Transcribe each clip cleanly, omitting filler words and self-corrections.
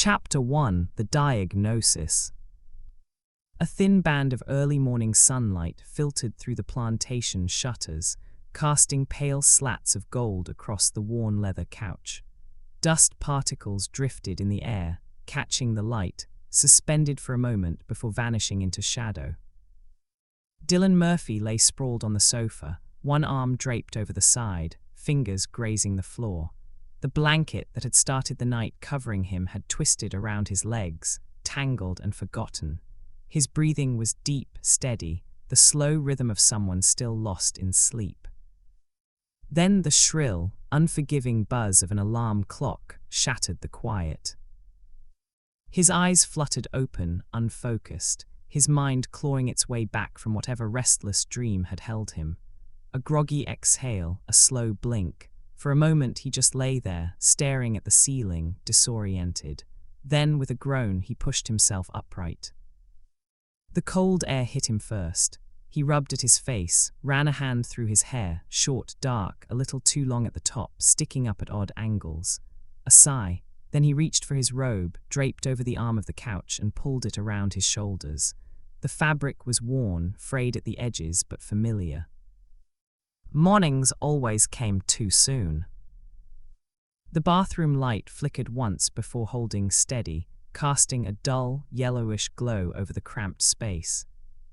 Chapter 1: The Diagnosis. A thin band of early morning sunlight filtered through the plantation shutters, casting pale slats of gold across the worn leather couch. Dust particles drifted in the air, catching the light, suspended for a moment before vanishing into shadow. Dylan Murphy lay sprawled on the sofa, one arm draped over the side, fingers grazing the floor. The blanket that had started the night covering him had twisted around his legs, tangled and forgotten. His breathing was deep, steady, the slow rhythm of someone still lost in sleep. Then the shrill, unforgiving buzz of an alarm clock shattered the quiet. His eyes fluttered open, unfocused, his mind clawing its way back from whatever restless dream had held him. A groggy exhale, a slow blink. For a moment he just lay there, staring at the ceiling, disoriented. Then, with a groan, he pushed himself upright. The cold air hit him first. He rubbed at his face, ran a hand through his hair, short, dark, a little too long at the top, sticking up at odd angles. A sigh. Then he reached for his robe, draped over the arm of the couch, and pulled it around his shoulders. The fabric was worn, frayed at the edges, but familiar. Mornings always came too soon. The bathroom light flickered once before holding steady, casting a dull, yellowish glow over the cramped space.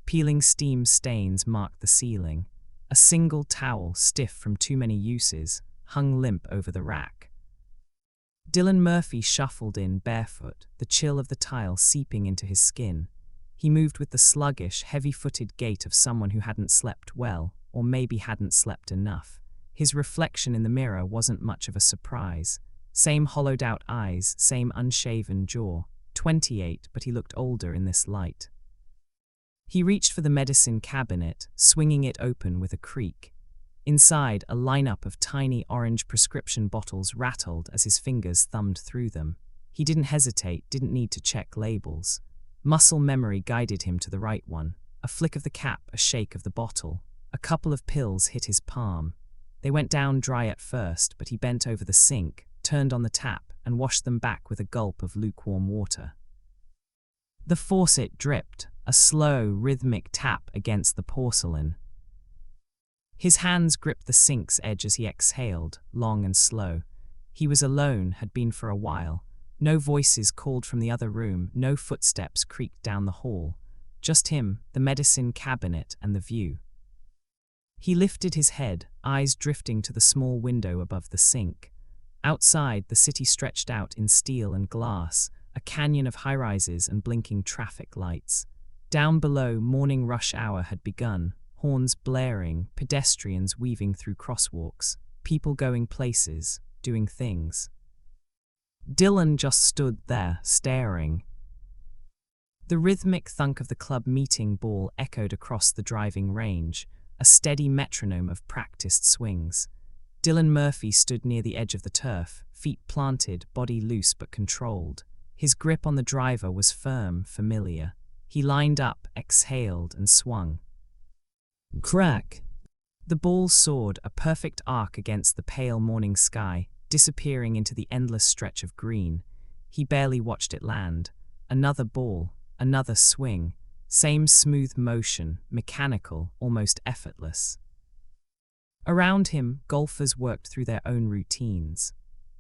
Peeling steam stains marked the ceiling. A single towel, stiff from too many uses, hung limp over the rack. Dylan Murphy shuffled in barefoot, the chill of the tile seeping into his skin. He moved with the sluggish, heavy-footed gait of someone who hadn't slept well, or maybe hadn't slept enough. His reflection in the mirror wasn't much of a surprise. Same hollowed-out eyes, same unshaven jaw. 28, but he looked older in this light. He reached for the medicine cabinet, swinging it open with a creak. Inside, a lineup of tiny orange prescription bottles rattled as his fingers thumbed through them. He didn't hesitate, didn't need to check labels. Muscle memory guided him to the right one. A flick of the cap, a shake of the bottle. A couple of pills hit his palm. They went down dry at first, but he bent over the sink, turned on the tap, and washed them back with a gulp of lukewarm water. The faucet dripped, a slow, rhythmic tap against the porcelain. His hands gripped the sink's edge as he exhaled, long and slow. He was alone, had been for a while. No voices called from the other room, no footsteps creaked down the hall. Just him, the medicine cabinet, and the view. He lifted his head, eyes drifting to the small window above the sink. Outside, the city stretched out in steel and glass, a canyon of high-rises and blinking traffic lights. Down below, morning rush hour had begun, horns blaring, pedestrians weaving through crosswalks, people going places, doing things. Dylan just stood there, staring. The rhythmic thunk of the club meeting ball echoed across the driving range, a steady metronome of practiced swings. Dylan Murphy stood near the edge of the turf, feet planted, body loose but controlled. His grip on the driver was firm, familiar. He lined up, exhaled, and swung. Crack! The ball soared, a perfect arc against the pale morning sky, disappearing into the endless stretch of green. He barely watched it land. Another ball, another swing. Same smooth motion, mechanical, almost effortless. Around him, golfers worked through their own routines.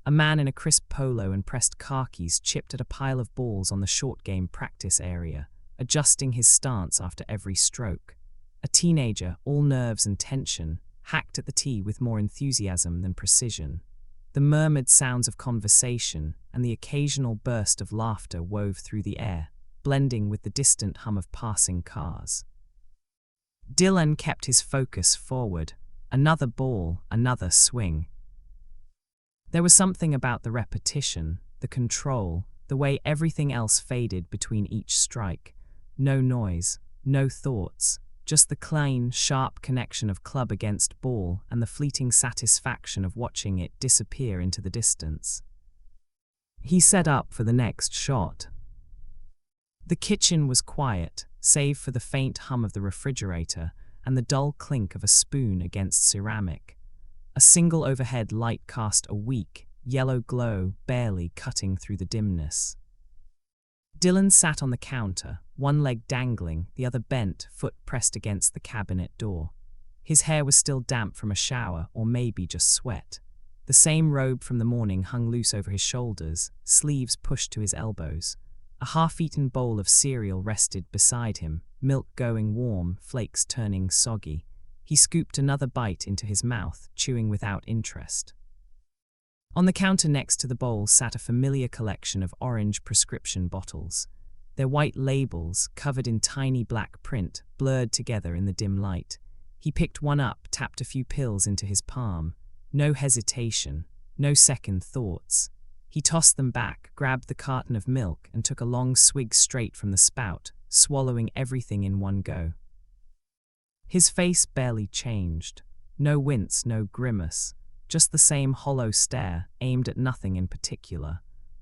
A man in a crisp polo and pressed khakis chipped at a pile of balls on the short game practice area, adjusting his stance after every stroke. A teenager, all nerves and tension, hacked at the tee with more enthusiasm than precision. The murmured sounds of conversation and the occasional burst of laughter wove through the air, blending with the distant hum of passing cars. Dylan kept his focus forward. Another ball, another swing. There was something about the repetition, the control, the way everything else faded between each strike. No noise, no thoughts, just the clean, sharp connection of club against ball and the fleeting satisfaction of watching it disappear into the distance. He set up for the next shot. The kitchen was quiet, save for the faint hum of the refrigerator and the dull clink of a spoon against ceramic. A single overhead light cast a weak, yellow glow barely cutting through the dimness. Dylan sat on the counter, one leg dangling, the other bent, foot pressed against the cabinet door. His hair was still damp from a shower, or maybe just sweat. The same robe from the morning hung loose over his shoulders, sleeves pushed to his elbows. A half-eaten bowl of cereal rested beside him, milk going warm, flakes turning soggy. He scooped another bite into his mouth, chewing without interest. On the counter next to the bowl sat a familiar collection of orange prescription bottles. Their white labels, covered in tiny black print, blurred together in the dim light. He picked one up, tapped a few pills into his palm. No hesitation, no second thoughts. He tossed them back, grabbed the carton of milk, and took a long swig straight from the spout, swallowing everything in one go. His face barely changed. No wince, no grimace. Just the same hollow stare, aimed at nothing in particular.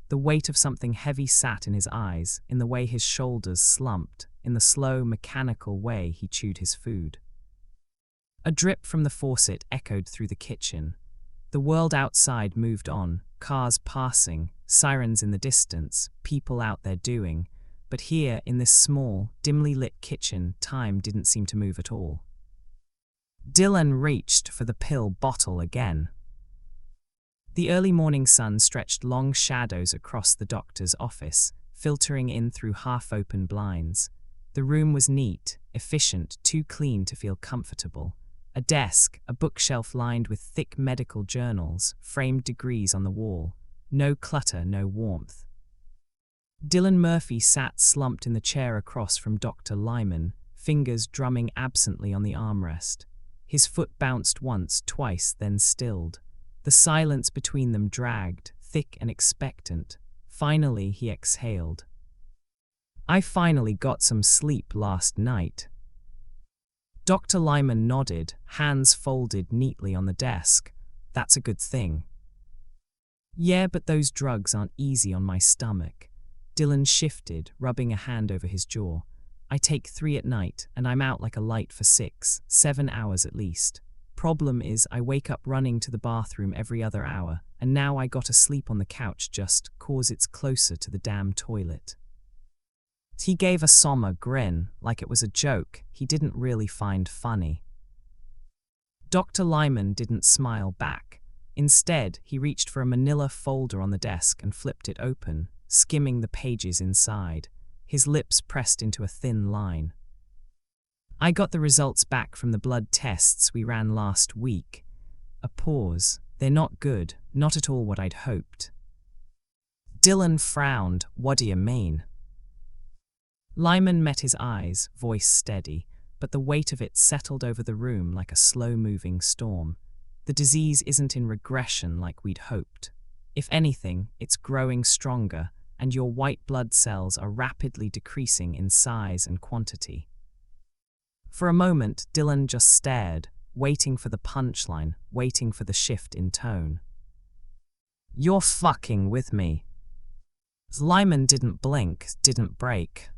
The weight of something heavy sat in his eyes, in the way his shoulders slumped, in the slow, mechanical way he chewed his food. A drip from the faucet echoed through the kitchen. The world outside moved on, cars passing, sirens in the distance, people out there doing. But here, in this small, dimly lit kitchen, time didn't seem to move at all. Dylan reached for the pill bottle again. The early morning sun stretched long shadows across the doctor's office, filtering in through half-open blinds. The room was neat, efficient, too clean to feel comfortable. A desk, a bookshelf lined with thick medical journals, framed degrees on the wall. No clutter, no warmth. Dylan Murphy sat slumped in the chair across from Dr. Lyman, fingers drumming absently on the armrest. His foot bounced once, twice, then stilled. The silence between them dragged, thick and expectant. Finally, he exhaled. "I finally got some sleep last night." Dr. Lyman nodded, hands folded neatly on the desk. "That's a good thing." "Yeah, but those drugs aren't easy on my stomach." Dylan shifted, rubbing a hand over his jaw. "I take 3 at night, and I'm out like a light for 6, 7 hours at least. Problem is, I wake up running to the bathroom every other hour, and now I gotta sleep on the couch just 'cause it's closer to the damn toilet." He gave a somber grin, like it was a joke he didn't really find funny. Dr. Lyman didn't smile back. Instead, he reached for a manila folder on the desk and flipped it open, skimming the pages inside, his lips pressed into a thin line. "I got the results back from the blood tests we ran last week." A pause. "They're not good, not at all what I'd hoped." Dylan frowned. "What do you mean?" Lyman met his eyes, voice steady, but the weight of it settled over the room like a slow-moving storm. "The disease isn't in regression like we'd hoped. If anything, it's growing stronger, and your white blood cells are rapidly decreasing in size and quantity." For a moment, Dylan just stared, waiting for the punchline, waiting for the shift in tone. "You're fucking with me." Lyman didn't blink, didn't break.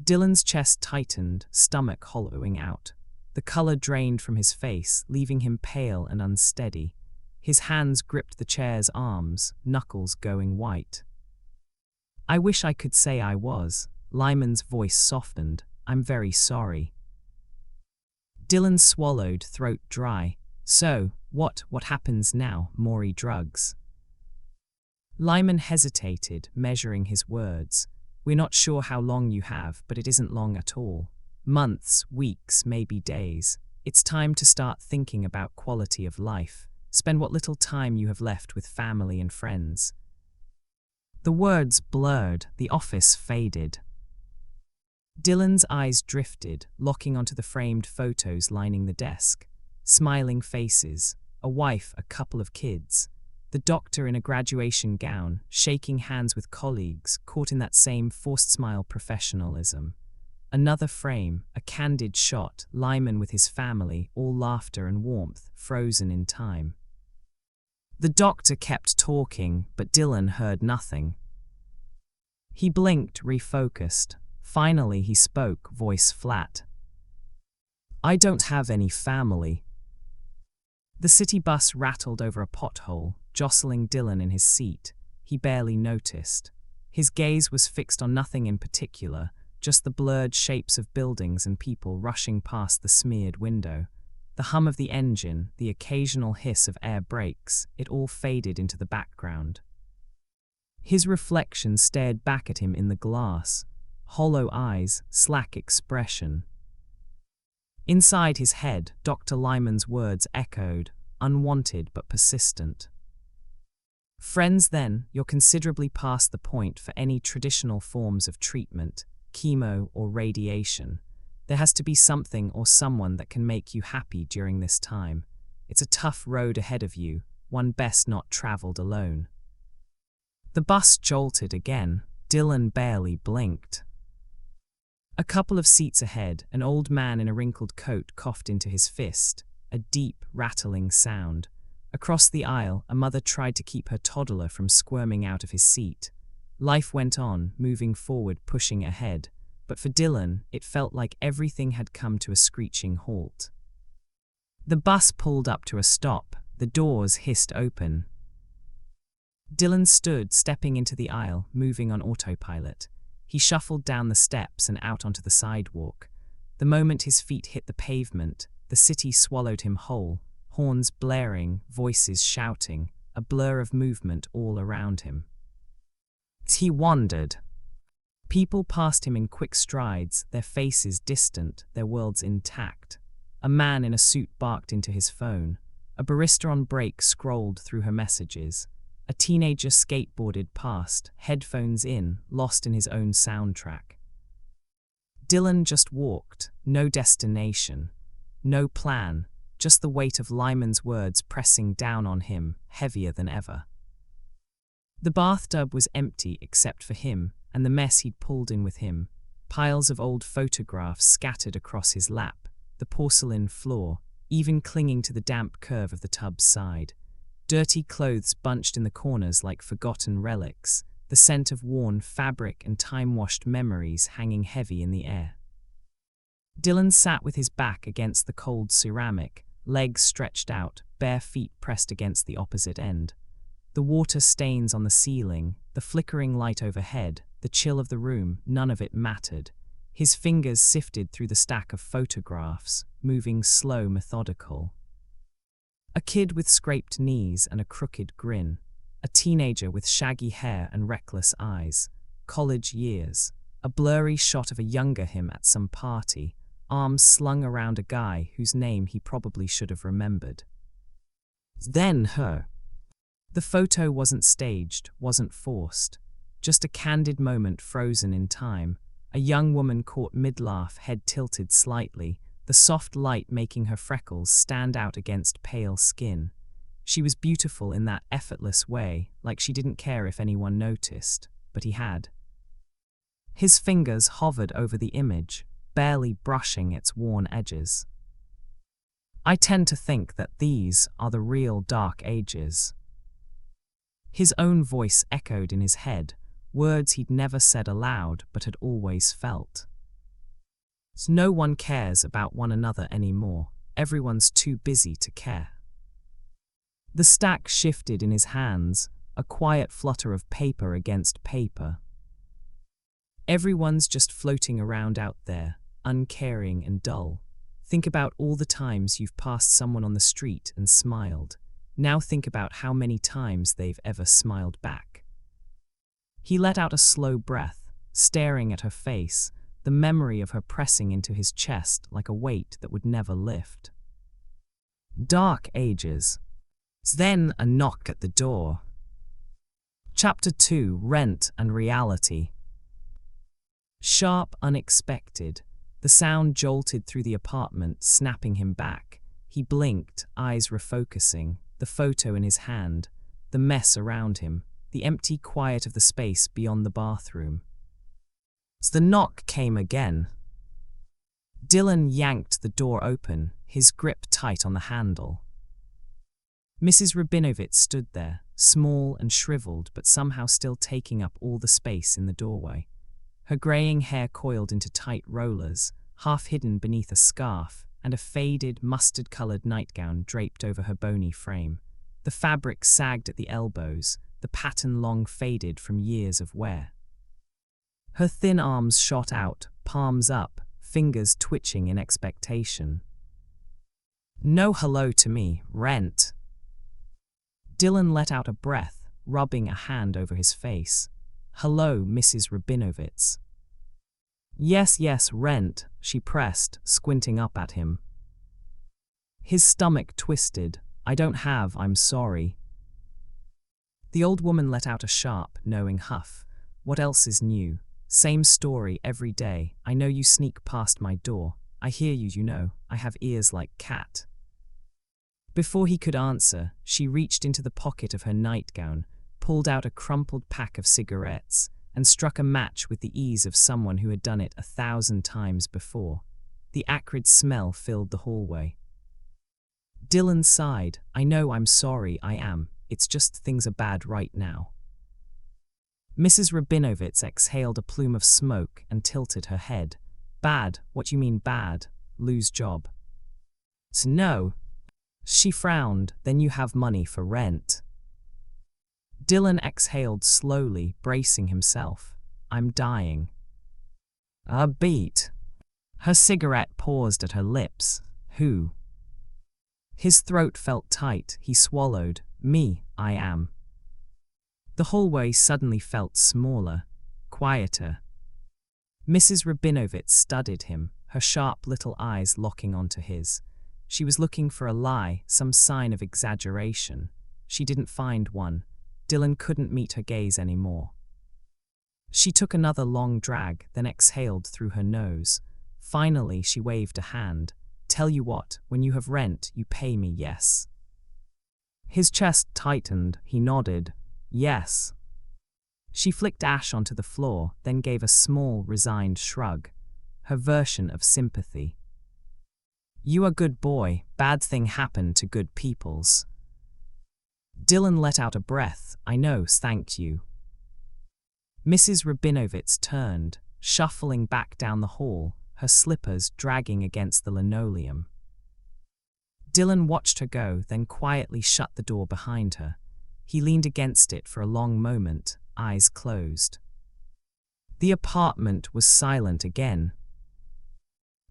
Dylan's chest tightened, stomach hollowing out. The color drained from his face, leaving him pale and unsteady. His hands gripped the chair's arms, knuckles going white. "I wish I could say I was." Lyman's voice softened. "I'm very sorry." Dylan swallowed, throat dry. "So, what happens now? More drugs?" Lyman hesitated, measuring his words. "We're not sure how long you have, but it isn't long at all. Months, weeks, maybe days. It's time to start thinking about quality of life. Spend what little time you have left with family and friends." The words blurred, the office faded. Dylan's eyes drifted, locking onto the framed photos lining the desk. Smiling faces, a wife, a couple of kids. The doctor in a graduation gown, shaking hands with colleagues, caught in that same forced smile professionalism. Another frame, a candid shot, Lyman with his family, all laughter and warmth, frozen in time. The doctor kept talking, but Dylan heard nothing. He blinked, refocused. Finally he spoke, voice flat. "I don't have any family." The city bus rattled over a pothole, jostling Dylan in his seat. He barely noticed. His gaze was fixed on nothing in particular, just the blurred shapes of buildings and people rushing past the smeared window. The hum of the engine, the occasional hiss of air brakes, it all faded into the background. His reflection stared back at him in the glass. Hollow eyes, slack expression. Inside his head, Dr. Lyman's words echoed, unwanted but persistent. Friends, then, you're considerably past the point for any traditional forms of treatment, chemo or radiation. There has to be something or someone that can make you happy during this time. It's a tough road ahead of you, one best not traveled alone. The bus jolted again. Dylan barely blinked. A couple of seats ahead, an old man in a wrinkled coat coughed into his fist, a deep, rattling sound. Across the aisle, a mother tried to keep her toddler from squirming out of his seat. Life went on, moving forward, pushing ahead. But for Dylan, it felt like everything had come to a screeching halt. The bus pulled up to a stop. The doors hissed open. Dylan stood, stepping into the aisle, moving on autopilot. He shuffled down the steps and out onto the sidewalk. The moment his feet hit the pavement, the city swallowed him whole, horns blaring, voices shouting, a blur of movement all around him. He wandered. People passed him in quick strides, their faces distant, their worlds intact. A man in a suit barked into his phone. A barista on break scrolled through her messages. A teenager skateboarded past, headphones in, lost in his own soundtrack. Dylan just walked, no destination, no plan, just the weight of Lyman's words pressing down on him, heavier than ever. The bathtub was empty except for him and the mess he'd pulled in with him. Piles of old photographs scattered across his lap, the porcelain floor, even clinging to the damp curve of the tub's side. Dirty clothes bunched in the corners like forgotten relics, the scent of worn fabric and time-washed memories hanging heavy in the air. Dylan sat with his back against the cold ceramic, legs stretched out, bare feet pressed against the opposite end. The water stains on the ceiling, the flickering light overhead, the chill of the room, none of it mattered. His fingers sifted through the stack of photographs, moving slow, methodical. A kid with scraped knees and a crooked grin. A teenager with shaggy hair and reckless eyes. College years. A blurry shot of a younger him at some party, arms slung around a guy whose name he probably should have remembered. Then her. The photo wasn't staged, wasn't forced. Just a candid moment frozen in time. A young woman caught mid-laugh, head tilted slightly, the soft light making her freckles stand out against pale skin. She was beautiful in that effortless way, like she didn't care if anyone noticed, but he had. His fingers hovered over the image, barely brushing its worn edges. I tend to think that these are the real dark ages. His own voice echoed in his head, words he'd never said aloud but had always felt. No one cares about one another anymore. Everyone's too busy to care. The stack shifted in his hands, a quiet flutter of paper against paper. Everyone's just floating around out there, uncaring and dull. Think about all the times you've passed someone on the street and smiled. Now think about how many times they've ever smiled back. He let out a slow breath, staring at her face, the memory of her pressing into his chest like a weight that would never lift. Dark ages. Then a knock at the door. Chapter 2: Rent and Reality. Sharp, unexpected. The sound jolted through the apartment, snapping him back. He blinked, eyes refocusing, the photo in his hand, the mess around him, the empty quiet of the space beyond the bathroom. The knock came again. Dylan yanked the door open, his grip tight on the handle. Mrs. Rabinovitz stood there, small and shriveled but somehow still taking up all the space in the doorway. Her graying hair coiled into tight rollers, half hidden beneath a scarf, and a faded, mustard-colored nightgown draped over her bony frame. The fabric sagged at the elbows, the pattern long faded from years of wear. Her thin arms shot out, palms up, fingers twitching in expectation. No hello to me, rent. Dylan let out a breath, rubbing a hand over his face. Hello, Mrs. Rabinovitz. Yes, yes, rent, she pressed, squinting up at him. His stomach twisted. I don't have, I'm sorry. The old woman let out a sharp, knowing huff. What else is new? Same story every day. I know you sneak past my door. I hear you, you know. I have ears like cat. Before he could answer, she reached into the pocket of her nightgown, pulled out a crumpled pack of cigarettes, and struck a match with the ease of someone who had done it 1,000 times before. The acrid smell filled the hallway. Dylan sighed. I know, I'm sorry, I am. It's just things are bad right now. Mrs. Rabinovitz exhaled a plume of smoke and tilted her head. Bad? What you mean bad? Lose job. No. She frowned. Then you have money for rent. Dylan exhaled slowly, bracing himself. I'm dying. A beat. Her cigarette paused at her lips. Who? His throat felt tight. He swallowed. Me, I am. The hallway suddenly felt smaller, quieter. Mrs. Rabinovitz studied him, her sharp little eyes locking onto his. She was looking for a lie, some sign of exaggeration. She didn't find one. Dylan couldn't meet her gaze anymore. She took another long drag, then exhaled through her nose. Finally, she waved a hand. Tell you what, when you have rent, you pay me, yes. His chest tightened. He nodded. Yes. She flicked ash onto the floor, then gave a small, resigned shrug. Her version of sympathy. You are good boy. Bad thing happened to good peoples. Dylan let out a breath. I know, thank you. Mrs. Rabinovitz turned, shuffling back down the hall, her slippers dragging against the linoleum. Dylan watched her go, then quietly shut the door behind her. He leaned against it for a long moment, eyes closed. The apartment was silent again.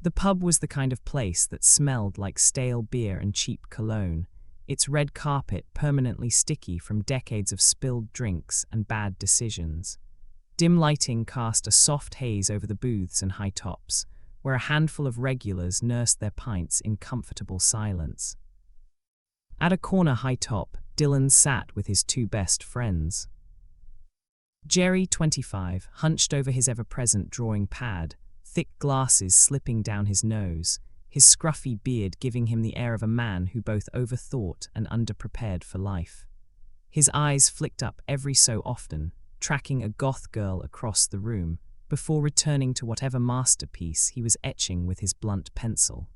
The pub was the kind of place that smelled like stale beer and cheap cologne, its red carpet permanently sticky from decades of spilled drinks and bad decisions. Dim lighting cast a soft haze over the booths and high tops, where a handful of regulars nursed their pints in comfortable silence. At a corner high top, Dylan sat with his two best friends. Jerry, 25, hunched over his ever-present drawing pad, thick glasses slipping down his nose, his scruffy beard giving him the air of a man who both overthought and underprepared for life. His eyes flicked up every so often, tracking a goth girl across the room, before returning to whatever masterpiece he was etching with his blunt pencil.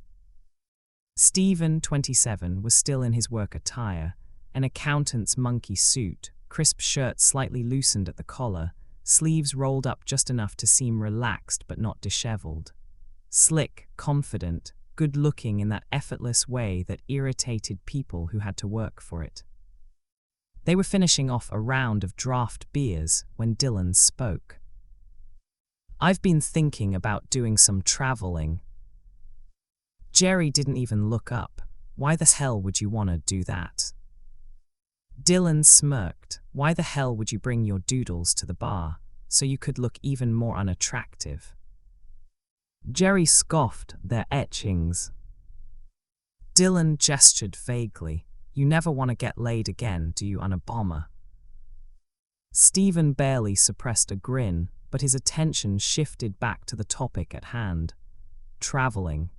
Stephen, 27, was still in his work attire, an accountant's monkey suit, crisp shirt slightly loosened at the collar, sleeves rolled up just enough to seem relaxed but not disheveled. Slick, confident, good-looking in that effortless way that irritated people who had to work for it. They were finishing off a round of draft beers when Dylan spoke. I've been thinking about doing some traveling. Jerry didn't even look up. Why the hell would you want to do that? Dylan smirked. Why the hell would you bring your doodles to the bar, so you could look even more unattractive? Jerry scoffed. They're etchings. Dylan gestured vaguely. You never want to get laid again, do you, on a bomber? Stephen barely suppressed a grin, but his attention shifted back to the topic at hand. Traveling.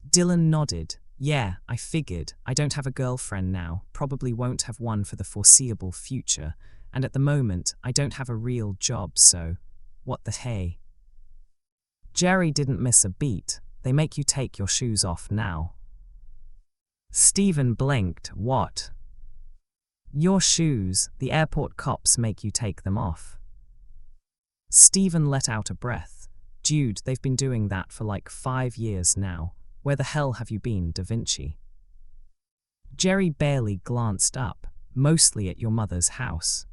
Dylan nodded. Yeah, I figured. I don't have a girlfriend now, probably won't have one for the foreseeable future, and at the moment, I don't have a real job, so what the hey? Jerry didn't miss a beat. They make you take your shoes off now. Stephen blinked. What? Your shoes. The airport cops make you take them off. Stephen let out a breath. Dude, they've been doing that for like 5 years now. Where the hell have you been, Da Vinci? Jerry barely glanced up, mostly at your mother's house.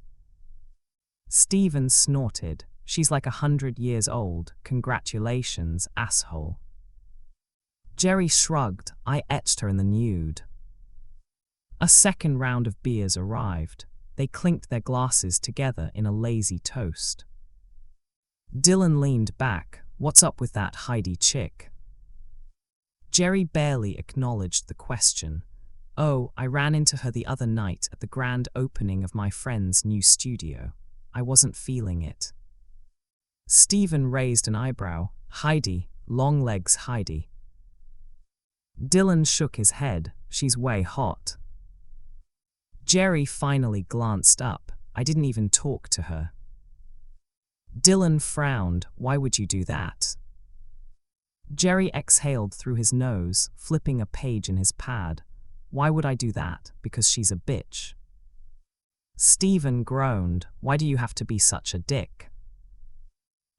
Stephen snorted. She's like 100 years old. Congratulations, asshole. Jerry shrugged. I etched her in the nude. A second round of beers arrived. They clinked their glasses together in a lazy toast. Dylan leaned back. What's up with that Heidi chick? Jerry barely acknowledged the question. Oh, I ran into her the other night at the grand opening of my friend's new studio. I wasn't feeling it. Stephen raised an eyebrow. Heidi, long legs Heidi. Dylan shook his head. She's way hot. Jerry finally glanced up. I didn't even talk to her. Dylan frowned. Why would you do that? Jerry exhaled through his nose, flipping a page in his pad. Why would I do that? Because she's a bitch. Stephen groaned. Why do you have to be such a dick?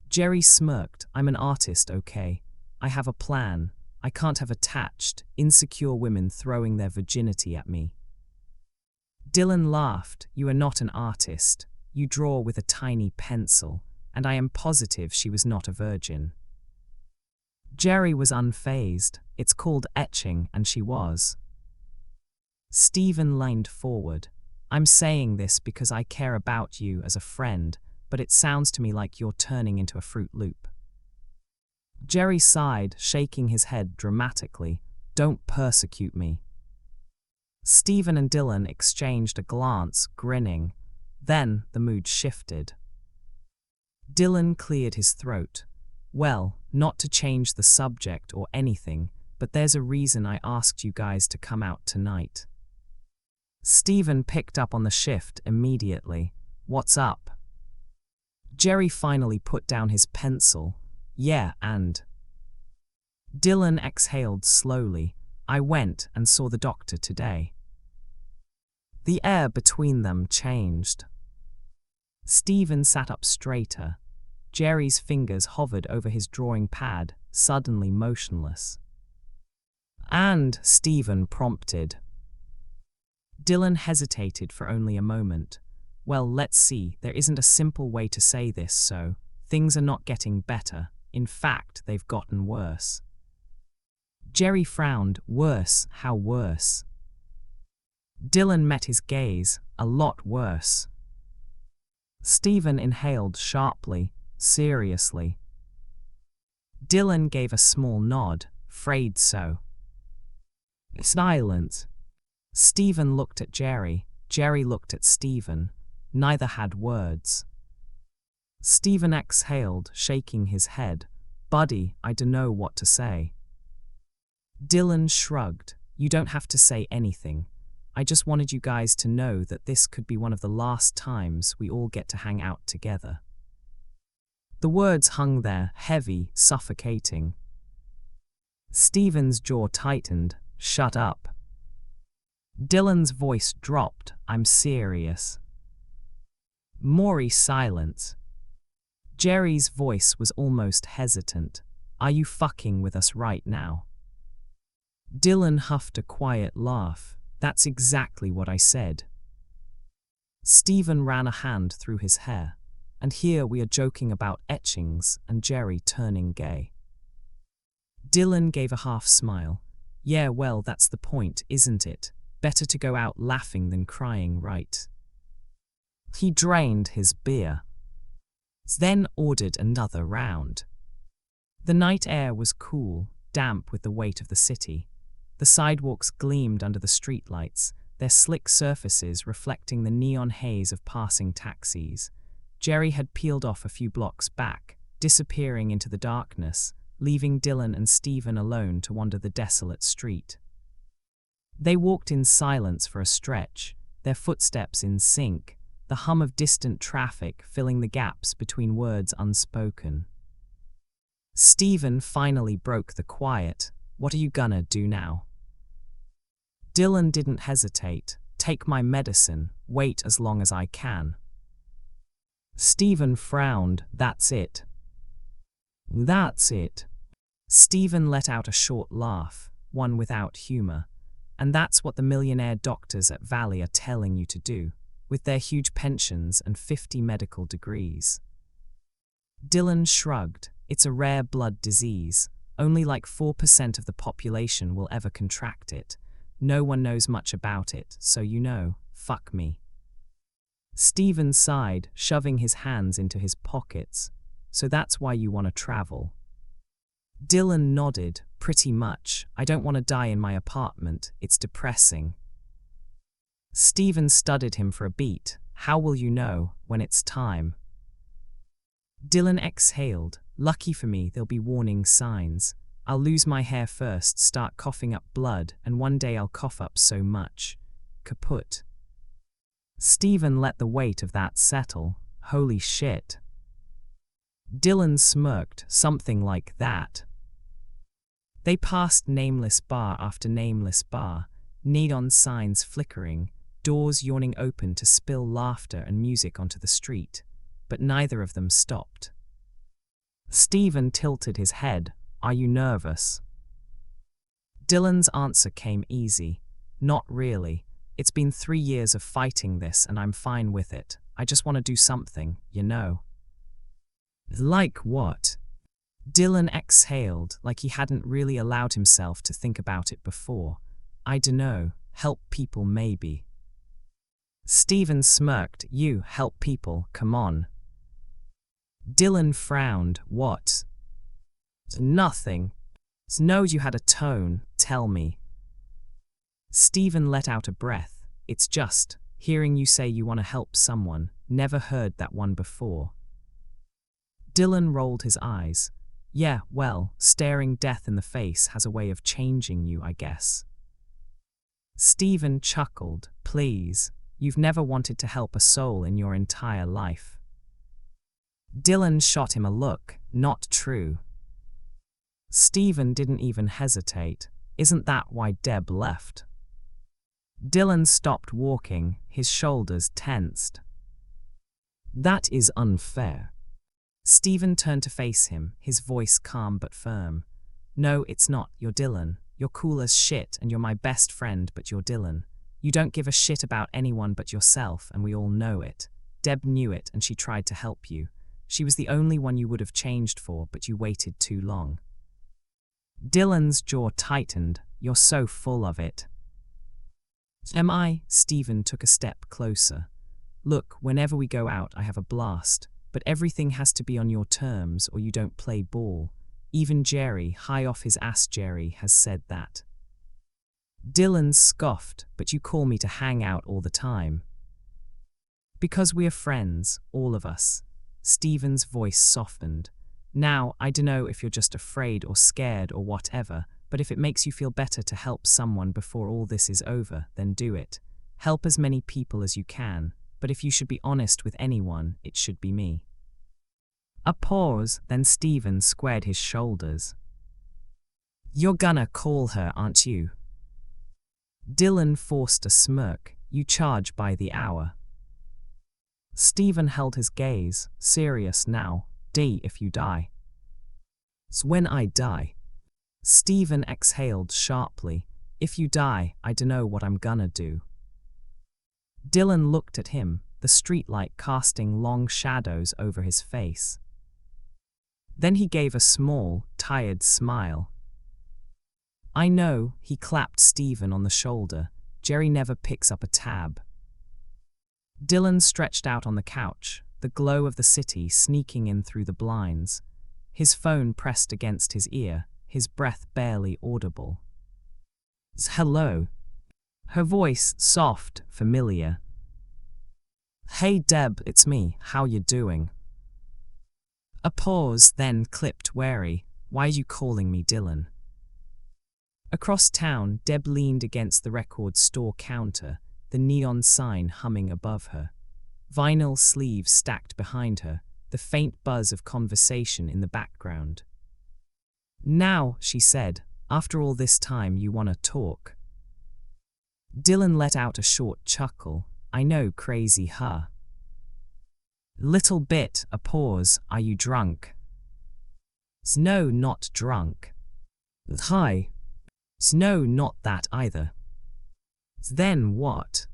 Jerry smirked. I'm an artist, okay? I have a plan. I can't have attached, insecure women throwing their virginity at me. Dylan laughed. You are not an artist. You draw with a tiny pencil, and I am positive she was not a virgin. Jerry was unfazed. It's called etching, and she was. Stephen leaned forward. I'm saying this because I care about you as a friend, but it sounds to me like you're turning into a Fruit Loop. Jerry sighed, shaking his head dramatically. Don't persecute me. Stephen and Dylan exchanged a glance, grinning. Then the mood shifted. Dylan cleared his throat. Well, not to change the subject or anything, but there's a reason I asked you guys to come out tonight. Stephen picked up on the shift immediately. What's up? Jerry finally put down his pencil. Yeah, and... Dylan exhaled slowly. I went and saw the doctor today. The air between them changed. Stephen sat up straighter. Jerry's fingers hovered over his drawing pad, suddenly motionless. And, Stephen prompted. Dylan hesitated for only a moment. Well, let's see, there isn't a simple way to say this, so things are not getting better. In fact, they've gotten worse. Jerry frowned. Worse? How worse? Dylan met his gaze. A lot worse. Stephen inhaled sharply, seriously. Dylan gave a small nod. Afraid so. Silence. Stephen looked at Jerry. Jerry looked at Stephen. Neither had words. Stephen exhaled, shaking his head. Buddy, I dunno what to say. Dylan shrugged. You don't have to say anything. I just wanted you guys to know that this could be one of the last times we all get to hang out together. The words hung there, heavy, suffocating. Stephen's jaw tightened. Shut up. Dylan's voice dropped. I'm serious. Maury silence. Jerry's voice was almost hesitant. Are you fucking with us right now? Dylan huffed a quiet laugh. That's exactly what I said. Stephen ran a hand through his hair. And here we are joking about etchings and Jerry turning gay. Dylan gave a half smile. Yeah, well, that's the point, isn't it? Better to go out laughing than crying, right? He drained his beer. Then ordered another round. The night air was cool, damp with the weight of the city. The sidewalks gleamed under the streetlights, their slick surfaces reflecting the neon haze of passing taxis. Jerry had peeled off a few blocks back, disappearing into the darkness, leaving Dylan and Stephen alone to wander the desolate street. They walked in silence for a stretch, their footsteps in sync, the hum of distant traffic filling the gaps between words unspoken. Stephen finally broke the quiet. What are you gonna do now? Dylan didn't hesitate. Take my medicine, wait as long as I can. Stephen frowned. That's it. That's it. Stephen let out a short laugh, one without humor. And that's what the millionaire doctors at Valley are telling you to do, with their huge pensions and 50 medical degrees. Dylan shrugged. It's a rare blood disease. Only like 4% of the population will ever contract it. No one knows much about it, so fuck me. Stephen sighed, shoving his hands into his pockets. So that's why you want to travel? Dylan nodded. Pretty much. I don't want to die in my apartment. It's depressing. Stephen studied him for a beat. How will you know when it's time? Dylan exhaled. Lucky for me, there'll be warning signs. I'll lose my hair first, start coughing up blood, and one day I'll cough up so much. Kaput. Stephen let the weight of that settle. Holy shit. Dylan smirked. Something like that. They passed nameless bar after nameless bar, neon signs flickering, doors yawning open to spill laughter and music onto the street, but neither of them stopped. Stephen tilted his head. Are you nervous? Dylan's answer came easy. Not really. It's been 3 years of fighting this and I'm fine with it. I just want to do something, Like what? Dylan exhaled, like he hadn't really allowed himself to think about it before. I dunno, help people maybe. Stephen smirked. You help people, come on. Dylan frowned. What? Nothing. Knowed you had a tone, tell me. Stephen let out a breath. It's just, hearing you say you want to help someone, never heard that one before. Dylan rolled his eyes. Yeah, well, staring death in the face has a way of changing you, I guess. Stephen chuckled. Please, you've never wanted to help a soul in your entire life. Dylan shot him a look. Not true. Stephen didn't even hesitate. Isn't that why Deb left? Dylan stopped walking, his shoulders tensed. That is unfair. Stephen turned to face him, his voice calm but firm. No, it's not. You're Dylan. You're cool as shit and you're my best friend, but you're Dylan. You don't give a shit about anyone but yourself, and we all know it. Deb knew it and she tried to help you. She was the only one you would have changed for, but you waited too long. Dylan's jaw tightened. You're so full of it. Am I? Stephen took a step closer. Look, whenever we go out I have a blast, but everything has to be on your terms or you don't play ball. Even Jerry, high off his ass Jerry, has said that. Dylan scoffed. But you call me to hang out all the time. Because we're friends, all of us. Stephen's voice softened. Now, I dunno if you're just afraid or scared or whatever, but if it makes you feel better to help someone before all this is over, then do it. Help as many people as you can, but if you should be honest with anyone, it should be me. A pause, then Stephen squared his shoulders. You're gonna call her, aren't you? Dylan forced a smirk. You charge by the hour. Stephen held his gaze, serious now. D if you die. It's when I die. Stephen exhaled sharply. If you die, I dunno what I'm gonna do. Dylan looked at him, the streetlight casting long shadows over his face. Then he gave a small, tired smile. I know, he clapped Stephen on the shoulder. Jerry never picks up a tab. Dylan stretched out on the couch, the glow of the city sneaking in through the blinds. His phone pressed against his ear, his breath barely audible. Hello. Her voice soft, familiar. Hey Deb, it's me, how you doing? A pause, then clipped wary. Why are you calling me Dylan? Across town, Deb leaned against the record store counter, the neon sign humming above her. Vinyl sleeves stacked behind her, the faint buzz of conversation in the background. Now, she said, after all this time you want to talk. Dylan let out a short chuckle. I know, crazy, huh? Little bit, a pause. Are you drunk? No, not drunk. Hi. No, not that either. Then what?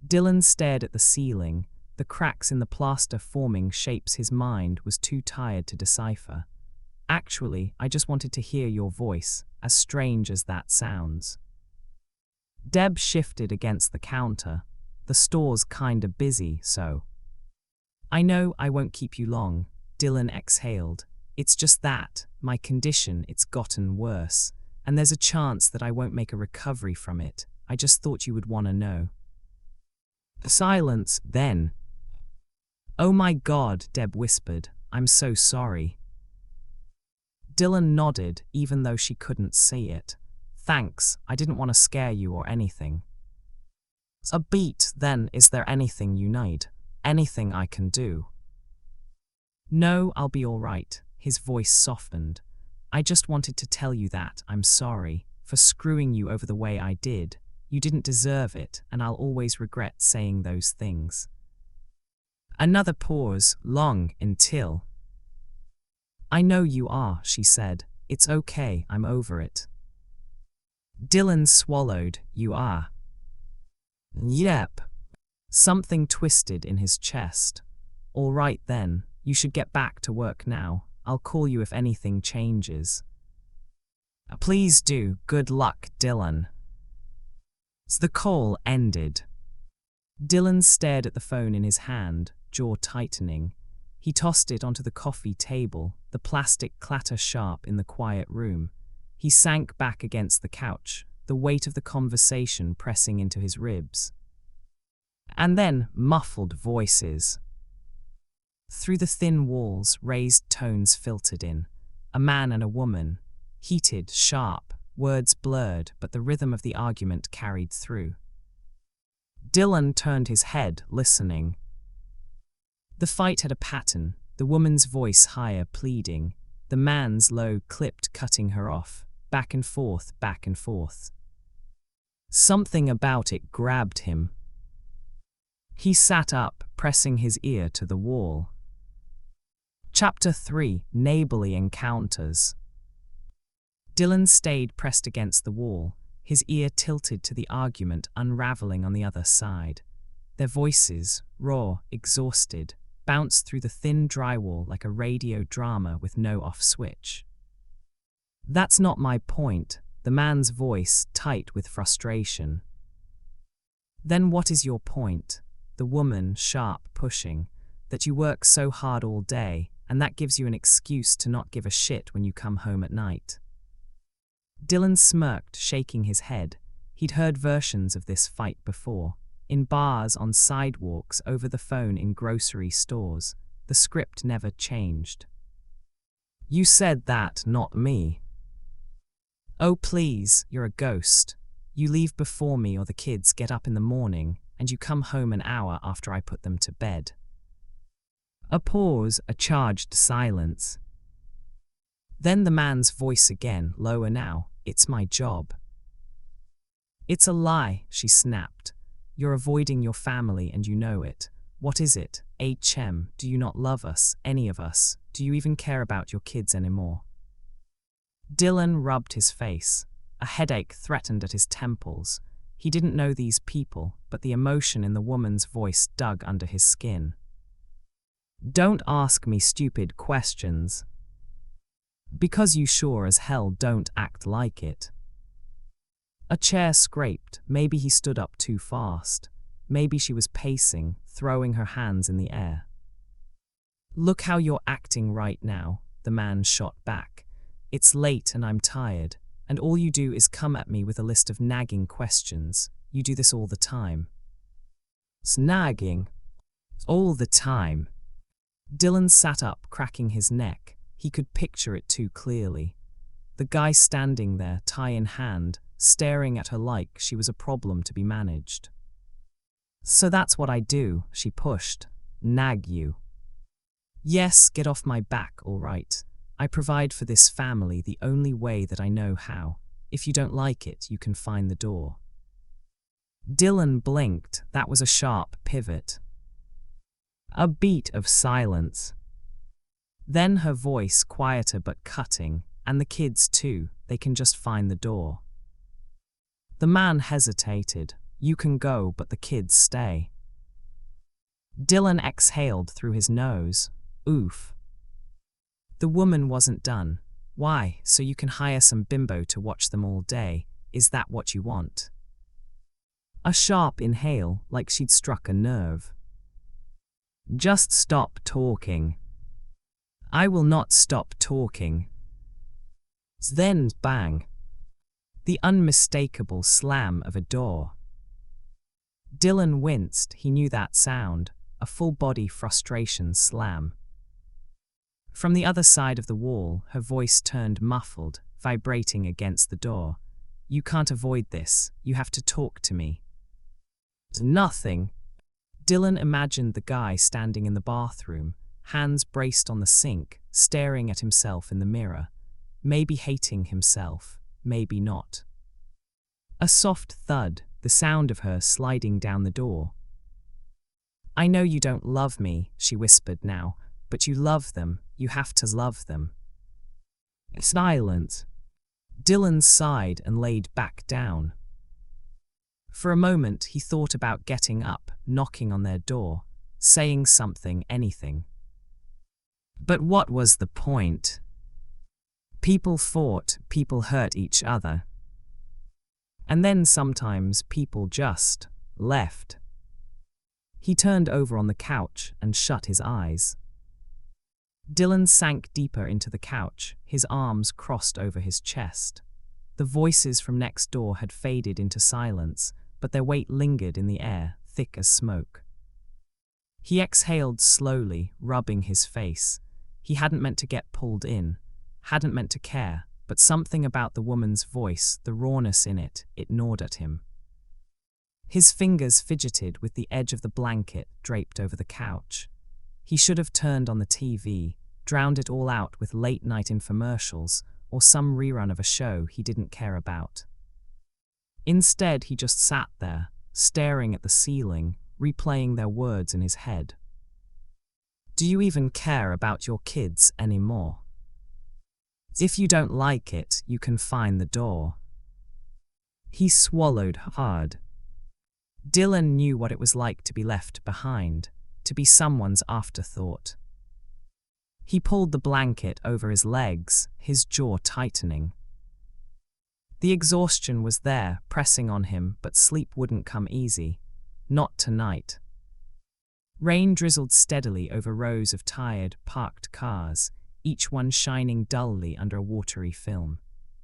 Dylan stared at the ceiling, The cracks in the plaster forming shapes his mind was too tired to decipher. Actually, I just wanted to hear your voice, as strange as that sounds. Deb shifted against the counter. The store's kinda busy, so. I know I won't keep you long, Dylan exhaled. It's just that, my condition, it's gotten worse, and there's a chance that I won't make a recovery from it. I just thought you would want to know. Silence, then. Oh my God, Deb whispered. I'm so sorry. Dylan nodded, even though she couldn't see it. Thanks, I didn't want to scare you or anything. A beat, then, is there anything you need? Anything I can do? No, I'll be all right. His voice softened. I just wanted to tell you that I'm sorry for screwing you over the way I did. You didn't deserve it, and I'll always regret saying those things. Another pause, long until. I know you are, she said. It's okay, I'm over it. Dylan swallowed. You are? Yep. Something twisted in his chest. All right then, you should get back to work now. I'll call you if anything changes. Please do. Good luck, Dylan. The call ended. Dylan stared at the phone in his hand, jaw tightening. He tossed it onto the coffee table, the plastic clatter sharp in the quiet room. He sank back against the couch, the weight of the conversation pressing into his ribs. And then muffled voices. Through the thin walls, raised tones filtered in. A man and a woman. Heated, sharp, words blurred, but the rhythm of the argument carried through. Dylan turned his head, listening. The fight had a pattern, the woman's voice higher, pleading, the man's low, clipped, cutting her off, back and forth, back and forth. Something about it grabbed him. He sat up, pressing his ear to the wall. Chapter 3: Neighborly Encounters. Dylan stayed pressed against the wall, his ear tilted to the argument unraveling on the other side. Their voices, raw, exhausted, bounced through the thin drywall like a radio drama with no off switch. That's not my point, the man's voice tight with frustration. Then what is your point? The woman, sharp, pushing, that you work so hard all day, and that gives you an excuse to not give a shit when you come home at night. Dylan smirked, shaking his head. He'd heard versions of this fight before. In bars, on sidewalks, over the phone in grocery stores. The script never changed. You said that, not me. Oh please, you're a ghost. You leave before me or the kids get up in the morning, and you come home an hour after I put them to bed. A pause, a charged silence. Then the man's voice again, lower now. It's my job. It's a lie, she snapped. You're avoiding your family and you know it. What is it? HM, do you not love us, any of us? Do you even care about your kids anymore? Dylan rubbed his face. A headache threatened at his temples. He didn't know these people, but the emotion in the woman's voice dug under his skin. Don't ask me stupid questions. Because you sure as hell don't act like it. A chair scraped. Maybe he stood up too fast. Maybe she was pacing, throwing her hands in the air. Look how you're acting right now, the man shot back. It's late and I'm tired, and all you do is come at me with a list of nagging questions. You do this all the time. It's nagging. All the time. Dylan sat up, cracking his neck. He could picture it too clearly. The guy standing there, tie in hand, staring at her like she was a problem to be managed. So that's what I do, she pushed. Nag you. Yes, get off my back, all right. I provide for this family the only way that I know how. If you don't like it, you can find the door. Dylan blinked. That was a sharp pivot. A beat of silence. Then her voice, quieter but cutting, and the kids too, they can just find the door. The man hesitated. You can go, but the kids stay. Dylan exhaled through his nose. Oof. The woman wasn't done. Why, so you can hire some bimbo to watch them all day? Is that what you want? A sharp inhale, like she'd struck a nerve. Just stop talking. I will not stop talking. Then, bang. The unmistakable slam of a door. Dylan winced. He knew that sound, a full-body frustration slam. From the other side of the wall, her voice turned muffled, vibrating against the door. You can't avoid this. You have to talk to me. Nothing. Dylan imagined the guy standing in the bathroom, hands braced on the sink, staring at himself in the mirror. Maybe hating himself, maybe not. A soft thud, the sound of her sliding down the door. I know you don't love me, she whispered now, but you love them. You have to love them. Silence. Dylan sighed and laid back down. For a moment, he thought about getting up, knocking on their door, saying something, anything. But what was the point? People fought, people hurt each other. And then sometimes people just left. He turned over on the couch and shut his eyes. Dylan sank deeper into the couch, his arms crossed over his chest. The voices from next door had faded into silence, but their weight lingered in the air, thick as smoke. He exhaled slowly, rubbing his face. He hadn't meant to get pulled in, hadn't meant to care, but something about the woman's voice, the rawness in it, it gnawed at him. His fingers fidgeted with the edge of the blanket draped over the couch. He should have turned on the TV, drowned it all out with late-night infomercials or some rerun of a show he didn't care about. Instead, he just sat there, staring at the ceiling, replaying their words in his head. Do you even care about your kids anymore? If you don't like it, you can find the door. He swallowed hard. Dylan knew what it was like to be left behind, to be someone's afterthought. He pulled the blanket over his legs, his jaw tightening. The exhaustion was there, pressing on him, but sleep wouldn't come easy. Not tonight. Rain drizzled steadily over rows of tired, parked cars, each one shining dully under a watery film.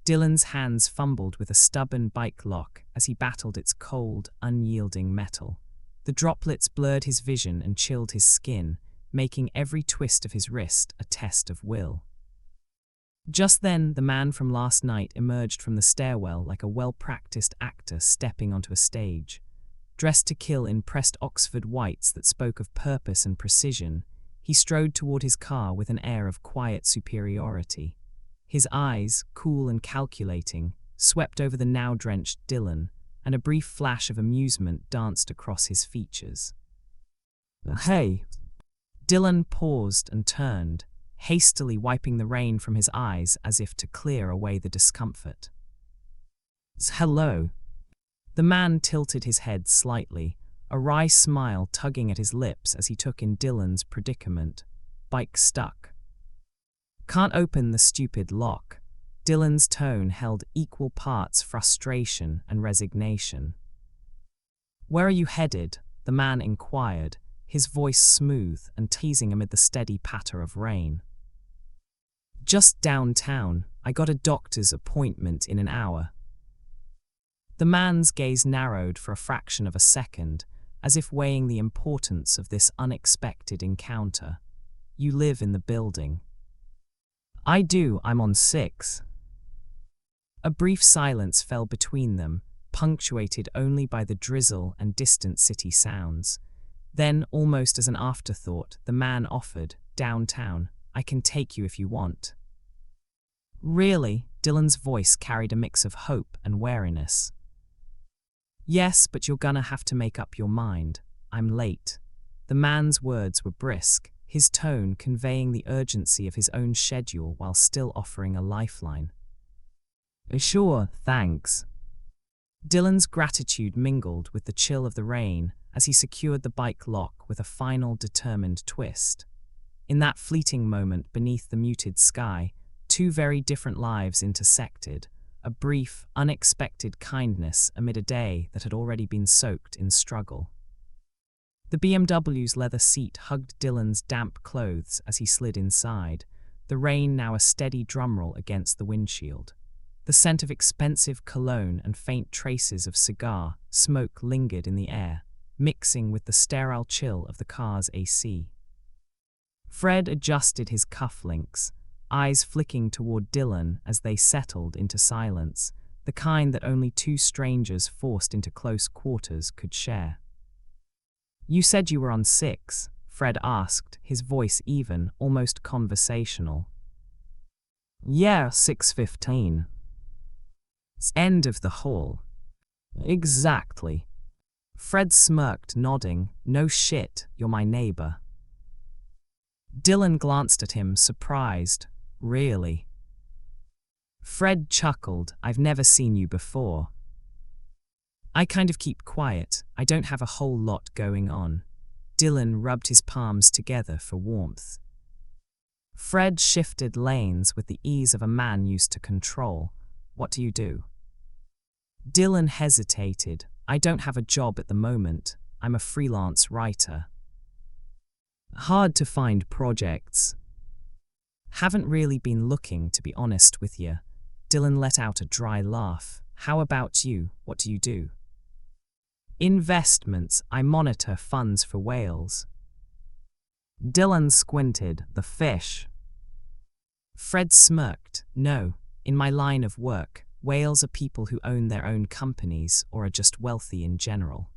Dylan's hands fumbled with a stubborn bike lock as he battled its cold, unyielding metal. The droplets blurred his vision and chilled his skin, making every twist of his wrist a test of will. Just then, the man from last night emerged from the stairwell like a well-practiced actor stepping onto a stage. Dressed to kill in pressed Oxford whites that spoke of purpose and precision, he strode toward his car with an air of quiet superiority. His eyes, cool and calculating, swept over the now-drenched Dylan, and a brief flash of amusement danced across his features. Hey! Dylan paused and turned, hastily wiping the rain from his eyes as if to clear away the discomfort. Hello. The man tilted his head slightly, a wry smile tugging at his lips as he took in Dylan's predicament. Bike stuck. Can't open the stupid lock. Dylan's tone held equal parts frustration and resignation. Where are you headed? The man inquired, his voice smooth and teasing amid the steady patter of rain. Just downtown. I got a doctor's appointment in an hour. The man's gaze narrowed for a fraction of a second, as if weighing the importance of this unexpected encounter. You live in the building. I do, I'm on 6. A brief silence fell between them, punctuated only by the drizzle and distant city sounds. Then, almost as an afterthought, the man offered, downtown, I can take you if you want. Really? Dylan's voice carried a mix of hope and wariness. Yes, but you're gonna have to make up your mind. I'm late. The man's words were brisk, his tone conveying the urgency of his own schedule while still offering a lifeline. Sure, thanks. Dylan's gratitude mingled with the chill of the rain, as he secured the bike lock with a final determined twist. In that fleeting moment beneath the muted sky, two very different lives intersected, a brief, unexpected kindness amid a day that had already been soaked in struggle. The BMW's leather seat hugged Dylan's damp clothes as he slid inside, the rain now a steady drumroll against the windshield. The scent of expensive cologne and faint traces of cigar smoke lingered in the air, mixing with the sterile chill of the car's AC. Fred adjusted his cufflinks, eyes flicking toward Dylan as they settled into silence, the kind that only two strangers forced into close quarters could share. "You said you were on 6, Fred asked, his voice even, almost conversational. "Yeah, 6:15. It's end of the hall." "Exactly." Fred smirked, nodding. "No shit, you're my neighbor." Dylan glanced at him, surprised. "Really?" Fred chuckled. "I've never seen you before." "I kind of keep quiet. I don't have a whole lot going on." Dylan rubbed his palms together for warmth. Fred shifted lanes with the ease of a man used to control. "What do you do?" Dylan hesitated. "I don't have a job at the moment. I'm a freelance writer." "Hard to find projects." "Haven't really been looking, to be honest with you." Dylan let out a dry laugh. "How about you? What do you do?" "Investments. I monitor funds for whales." Dylan squinted. "The fish?" Fred smirked. "No. In my line of work, whales are people who own their own companies or are just wealthy in general."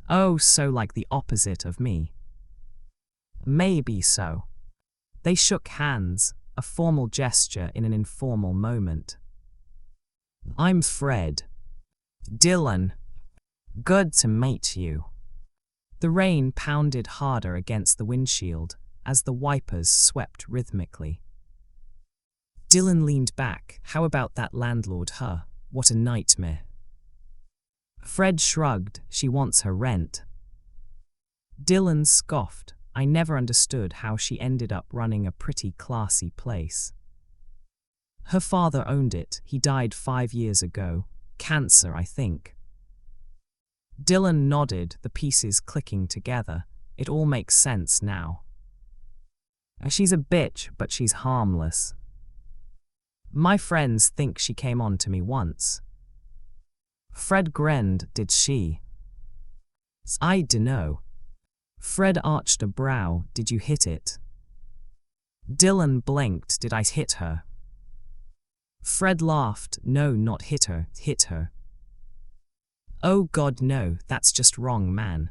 "Oh, so like the opposite of me." "Maybe so." They shook hands, a formal gesture in an informal moment. "I'm Fred." "Dylan. Good to meet you." The rain pounded harder against the windshield as the wipers swept rhythmically. Dylan leaned back. "How about that landlord, huh? What a nightmare." Fred shrugged. "She wants her rent." Dylan scoffed. "I never understood how she ended up running a pretty classy place." "Her father owned it. He died 5 years ago. Cancer, I think." Dylan nodded, the pieces clicking together. "It all makes sense now." "She's a bitch, but she's harmless." "My friends think she came on to me once." Fred grinned. "Did she?" "I dunno." Fred arched a brow. "Did you hit it?" Dylan blinked. "Did I hit her?" Fred laughed. "No, not hit her, hit her." "Oh God, no, that's just wrong, man."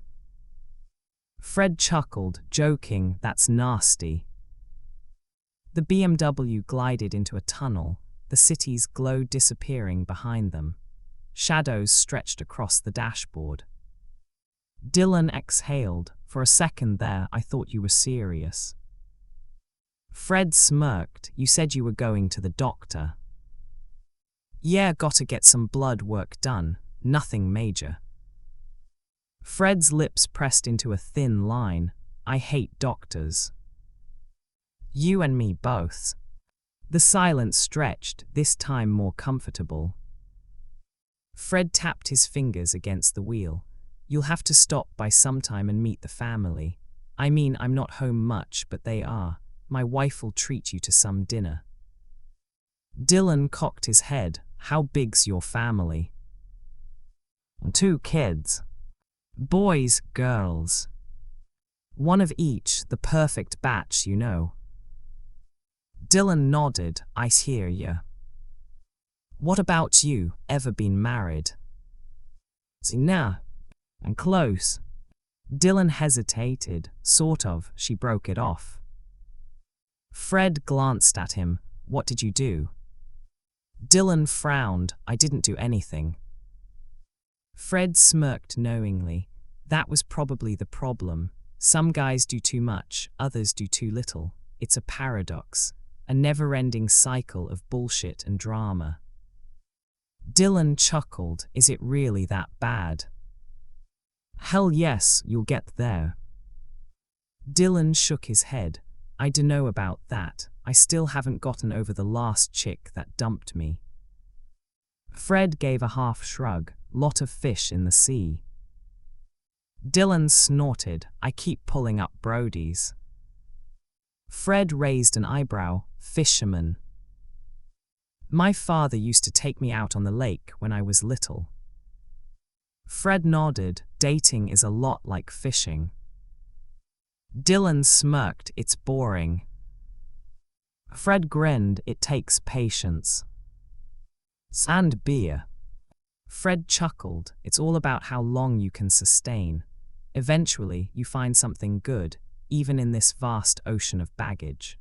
Fred chuckled, joking. "That's nasty." The BMW glided into a tunnel, the city's glow disappearing behind them. Shadows stretched across the dashboard. Dylan exhaled. "For a second there, I thought you were serious." Fred smirked. "You said you were going to the doctor." "Yeah, gotta get some blood work done. Nothing major." Fred's lips pressed into a thin line. "I hate doctors." "You and me both." The silence stretched, this time more comfortable. Fred tapped his fingers against the wheel. "You'll have to stop by sometime and meet the family. I mean, I'm not home much, but they are. My wife will treat you to some dinner." Dylan cocked his head. "How big's your family?" "2 kids. Boys, girls. One of each, the perfect batch, you know." Dylan nodded. "I hear ya." "What about you? Ever been married?" "Nah. And close." Dylan hesitated. "Sort of." She broke it off. Fred glanced at him. "What did you do?" Dylan frowned. "I didn't do anything." Fred smirked knowingly. That was probably the problem. Some guys do too much, others do too little. It's a paradox, a never-ending cycle of bullshit and drama. Dylan chuckled. "Is it really that bad?" Hell yes, you'll get there. Dylan shook his head. I dunno about that. I still haven't gotten over the last chick that dumped me. Fred gave a half shrug. Lot of fish in the sea. Dylan snorted. I keep pulling up brodies. Fred raised an eyebrow. Fisherman. My father used to take me out on the lake when I was little. Fred nodded. Dating is a lot like fishing. Dylan smirked. It's boring. Fred grinned. It takes patience. And beer. Fred chuckled. It's all about how long you can sustain. Eventually, you find something good, even in this vast ocean of baggage.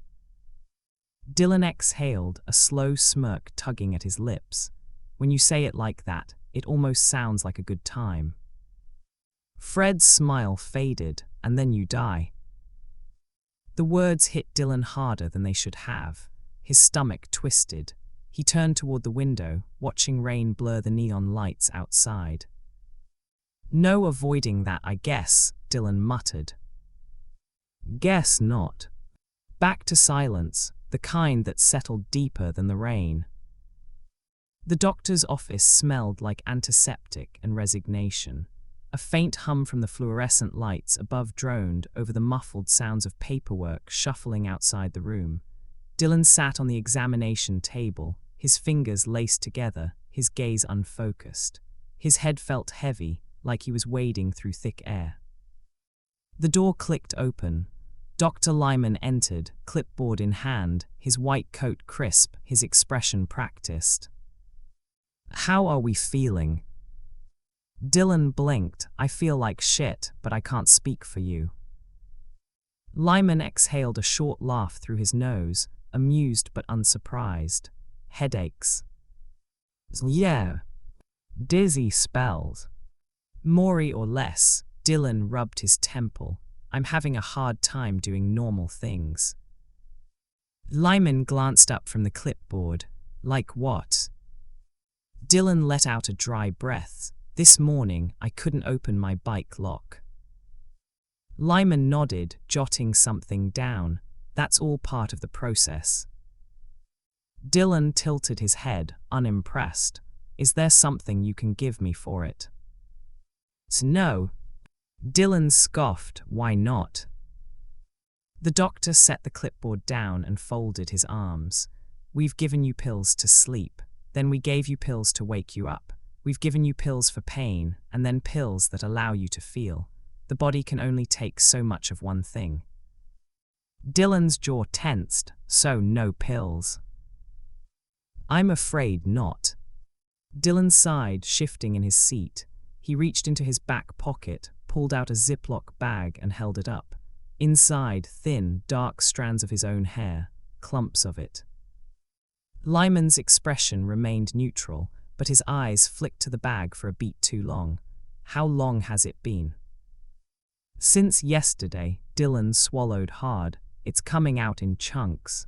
Dylan exhaled, a slow smirk tugging at his lips. When you say it like that, it almost sounds like a good time. Fred's smile faded, and then you die. The words hit Dylan harder than they should have. His stomach twisted. He turned toward the window, watching rain blur the neon lights outside. No avoiding that, I guess, Dylan muttered. Guess not. Back to silence, the kind that settled deeper than the rain. The doctor's office smelled like antiseptic and resignation. A faint hum from the fluorescent lights above droned over the muffled sounds of paperwork shuffling outside the room. Dylan sat on the examination table, his fingers laced together, his gaze unfocused. His head felt heavy, like he was wading through thick air. The door clicked open. Dr. Lyman entered, clipboard in hand, his white coat crisp, his expression practiced. How are we feeling? Dylan blinked. I feel like shit, but I can't speak for you. Lyman exhaled a short laugh through his nose, amused but unsurprised. Headaches. Yeah. Dizzy spells. More or less. Dylan rubbed his temple. I'm having a hard time doing normal things. Lyman glanced up from the clipboard. Like what? Dylan let out a dry breath. This morning, I couldn't open my bike lock. Lyman nodded, jotting something down. That's all part of the process. Dylan tilted his head, unimpressed. Is there something you can give me for it? No. Dylan scoffed. Why not? The doctor set the clipboard down and folded his arms. We've given you pills to sleep. Then we gave you pills to wake you up. We've given you pills for pain, and then pills that allow you to feel. The body can only take so much of one thing. Dylan's jaw tensed. So no pills. I'm afraid not. Dylan sighed, shifting in his seat. He reached into his back pocket, pulled out a Ziploc bag and held it up. Inside, thin, dark strands of his own hair, clumps of it. Lyman's expression remained neutral, but his eyes flicked to the bag for a beat too long. How long has it been? Since yesterday. Dylan swallowed hard. It's coming out in chunks.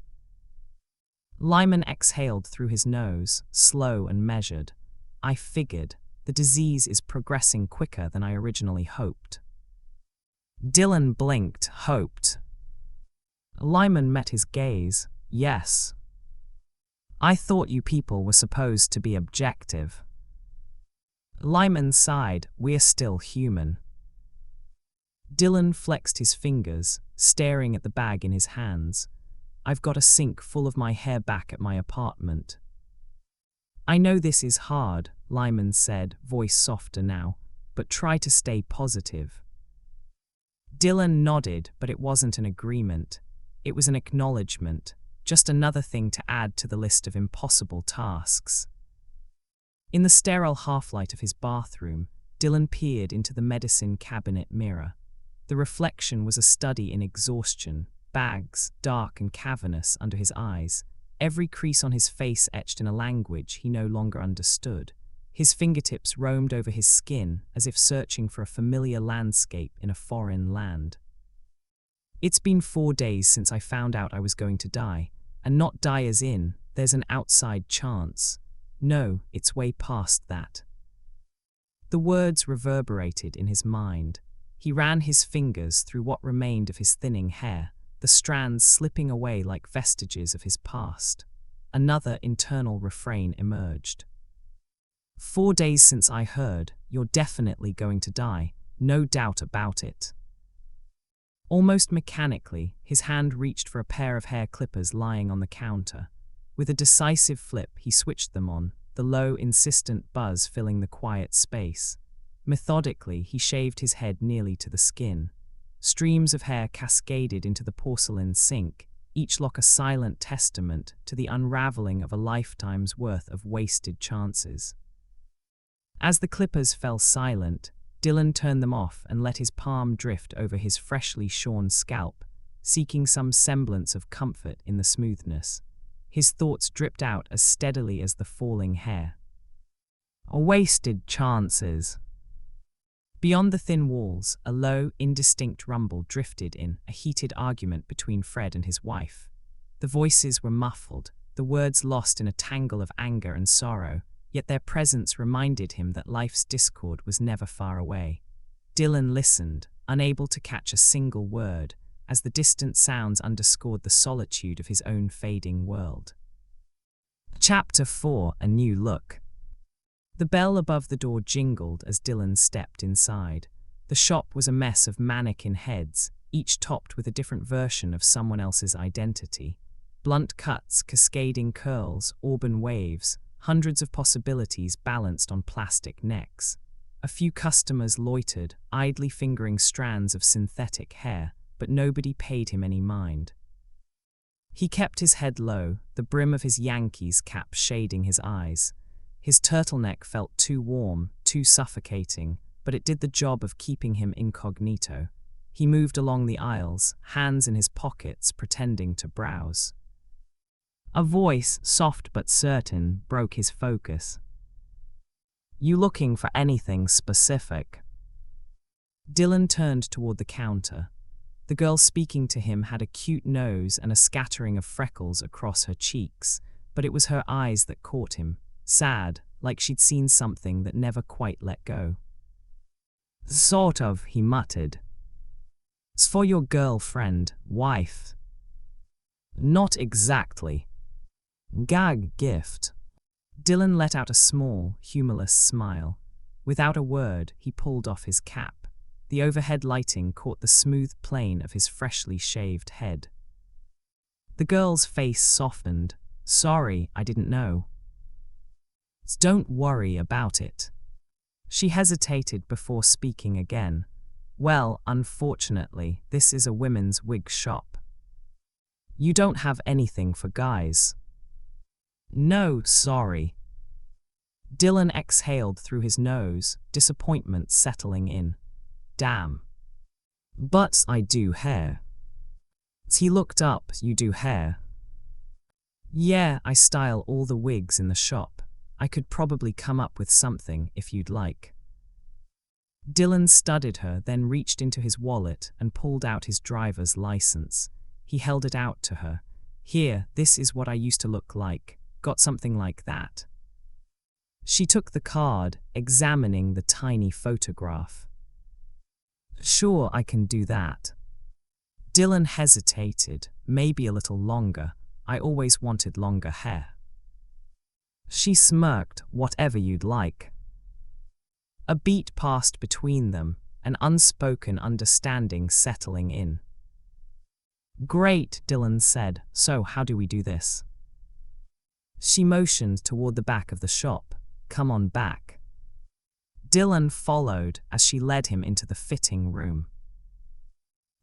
Lyman exhaled through his nose, slow and measured. I figured. The disease is progressing quicker than I originally hoped. Dylan blinked. Hoped. Lyman met his gaze. Yes. I thought you people were supposed to be objective. Lyman sighed. We're still human. Dylan flexed his fingers, staring at the bag in his hands. I've got a sink full of my hair back at my apartment. I know this is hard, Lyman said, voice softer now, but try to stay positive. Dylan nodded, but it wasn't an agreement. It was an acknowledgement, just another thing to add to the list of impossible tasks. In the sterile half-light of his bathroom, Dylan peered into the medicine cabinet mirror. The reflection was a study in exhaustion, bags, dark and cavernous under his eyes, every crease on his face etched in a language he no longer understood. His fingertips roamed over his skin as if searching for a familiar landscape in a foreign land. It's been 4 days since I found out I was going to die, and not die as in, there's an outside chance. No, it's way past that. The words reverberated in his mind. He ran his fingers through what remained of his thinning hair, the strands slipping away like vestiges of his past. Another internal refrain emerged. 4 days since I heard, you're definitely going to die, no doubt about it. Almost mechanically, his hand reached for a pair of hair clippers lying on the counter. With a decisive flip, he switched them on, the low, insistent buzz filling the quiet space. Methodically, he shaved his head nearly to the skin. Streams of hair cascaded into the porcelain sink, each lock a silent testament to the unraveling of a lifetime's worth of wasted chances. As the clippers fell silent, Dylan turned them off and let his palm drift over his freshly shorn scalp, seeking some semblance of comfort in the smoothness. His thoughts dripped out as steadily as the falling hair. Wasted chances. Beyond the thin walls, a low, indistinct rumble drifted in, a heated argument between Fred and his wife. The voices were muffled, the words lost in a tangle of anger and sorrow, yet their presence reminded him that life's discord was never far away. Dylan listened, unable to catch a single word, as the distant sounds underscored the solitude of his own fading world. Chapter 4: A New Look. The bell above the door jingled as Dylan stepped inside. The shop was a mess of mannequin heads, each topped with a different version of someone else's identity. Blunt cuts, cascading curls, auburn waves, hundreds of possibilities balanced on plastic necks. A few customers loitered, idly fingering strands of synthetic hair, but nobody paid him any mind. He kept his head low, the brim of his Yankees cap shading his eyes. His turtleneck felt too warm, too suffocating, but it did the job of keeping him incognito. He moved along the aisles, hands in his pockets, pretending to browse. A voice, soft but certain, broke his focus. "You looking for anything specific?" Dylan turned toward the counter. The girl speaking to him had a cute nose and a scattering of freckles across her cheeks, but it was her eyes that caught him, sad, like she'd seen something that never quite let go. "Sort of," he muttered. "It's for your girlfriend, wife." "Not exactly." "Gag gift." Dylan let out a small, humorless smile. Without a word, he pulled off his cap. The overhead lighting caught the smooth plane of his freshly shaved head. The girl's face softened. "Sorry, I didn't know." "Don't worry about it." She hesitated before speaking again. "Well, unfortunately, this is a women's wig shop." "You don't have anything for guys?" "No, sorry." Dylan exhaled through his nose, disappointment settling in. "Damn." "But I do hair." He looked up. "You do hair?" "Yeah, I style all the wigs in the shop. I could probably come up with something if you'd like." Dylan studied her, then reached into his wallet and pulled out his driver's license. He held it out to her. "Here, this is what I used to look like. Got something like that." She took the card, examining the tiny photograph. "Sure, I can do that." Dylan hesitated, maybe a little longer. "I always wanted longer hair." She smirked. "Whatever you'd like." A beat passed between them, an unspoken understanding settling in. "Great," Dylan said. "So how do we do this?" She motioned toward the back of the shop. "Come on back." Dylan followed as she led him into the fitting room.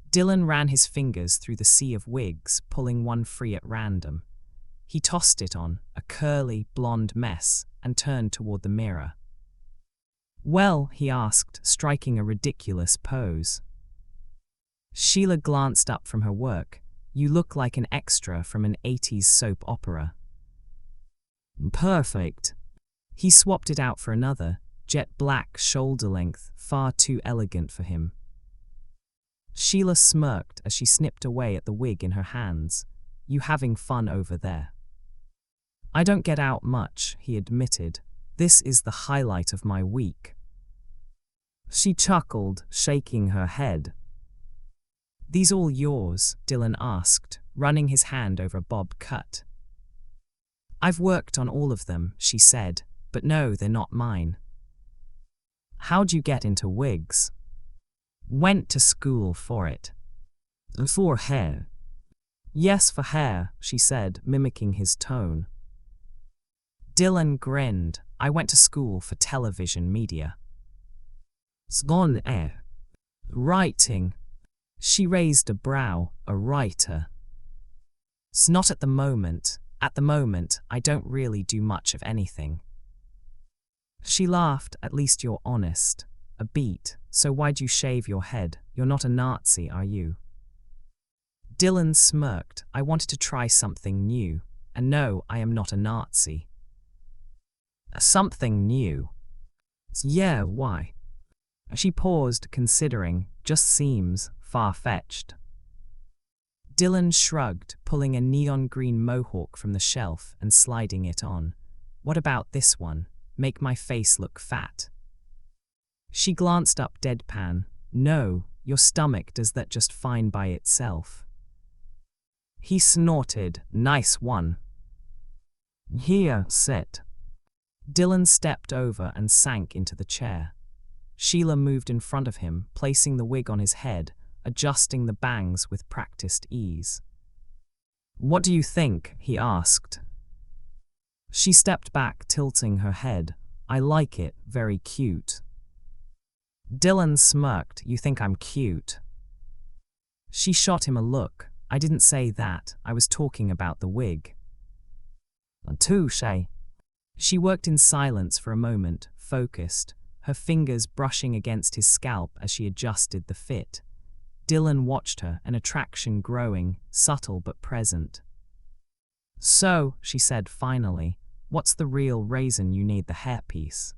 Dylan ran his fingers through the sea of wigs, pulling one free at random. He tossed it on, a curly, blonde mess, and turned toward the mirror. "Well," he asked, striking a ridiculous pose. Sheila glanced up from her work. "You look like an extra from an 80s soap opera." "Perfect." He swapped it out for another, jet black, shoulder length, far too elegant for him. Sheila smirked as she snipped away at the wig in her hands. "You having fun over there?" "I don't get out much," he admitted. "This is the highlight of my week." She chuckled, shaking her head. These all yours? Dylan asked, running his hand over a bob cut. I've worked on all of them, she said, but no, they're not mine. How'd you get into wigs? Went to school for it. For hair. Yes, for hair, she said, mimicking his tone. Dylan grinned. I went to school for television media. Sgon air. Writing. She raised a brow. A writer. It's not at the moment. At the moment, I don't really do much of anything. She laughed. At least you're honest. A beat. So why'd you shave your head? You're not a Nazi, are you? Dylan smirked. I wanted to try something new. And no, I am not a Nazi. Something new? Yeah, why? She paused, considering. Just seems far-fetched. Dylan shrugged, pulling a neon green mohawk from the shelf and sliding it on. What about this one? Make my face look fat. She glanced up deadpan. No, your stomach does that just fine by itself. He snorted. Nice one. Here, sit. Dylan stepped over and sank into the chair. Sheila moved in front of him, placing the wig on his head, adjusting the bangs with practiced ease. What do you think? He asked. She stepped back, tilting her head. I like it, very cute. Dylan smirked. You think I'm cute? She shot him a look. I didn't say that. I was talking about the wig. Touché. She worked in silence for a moment, focused, her fingers brushing against his scalp as she adjusted the fit. Dylan watched her, an attraction growing, subtle but present. So, she said finally, what's the real reason you need the hairpiece?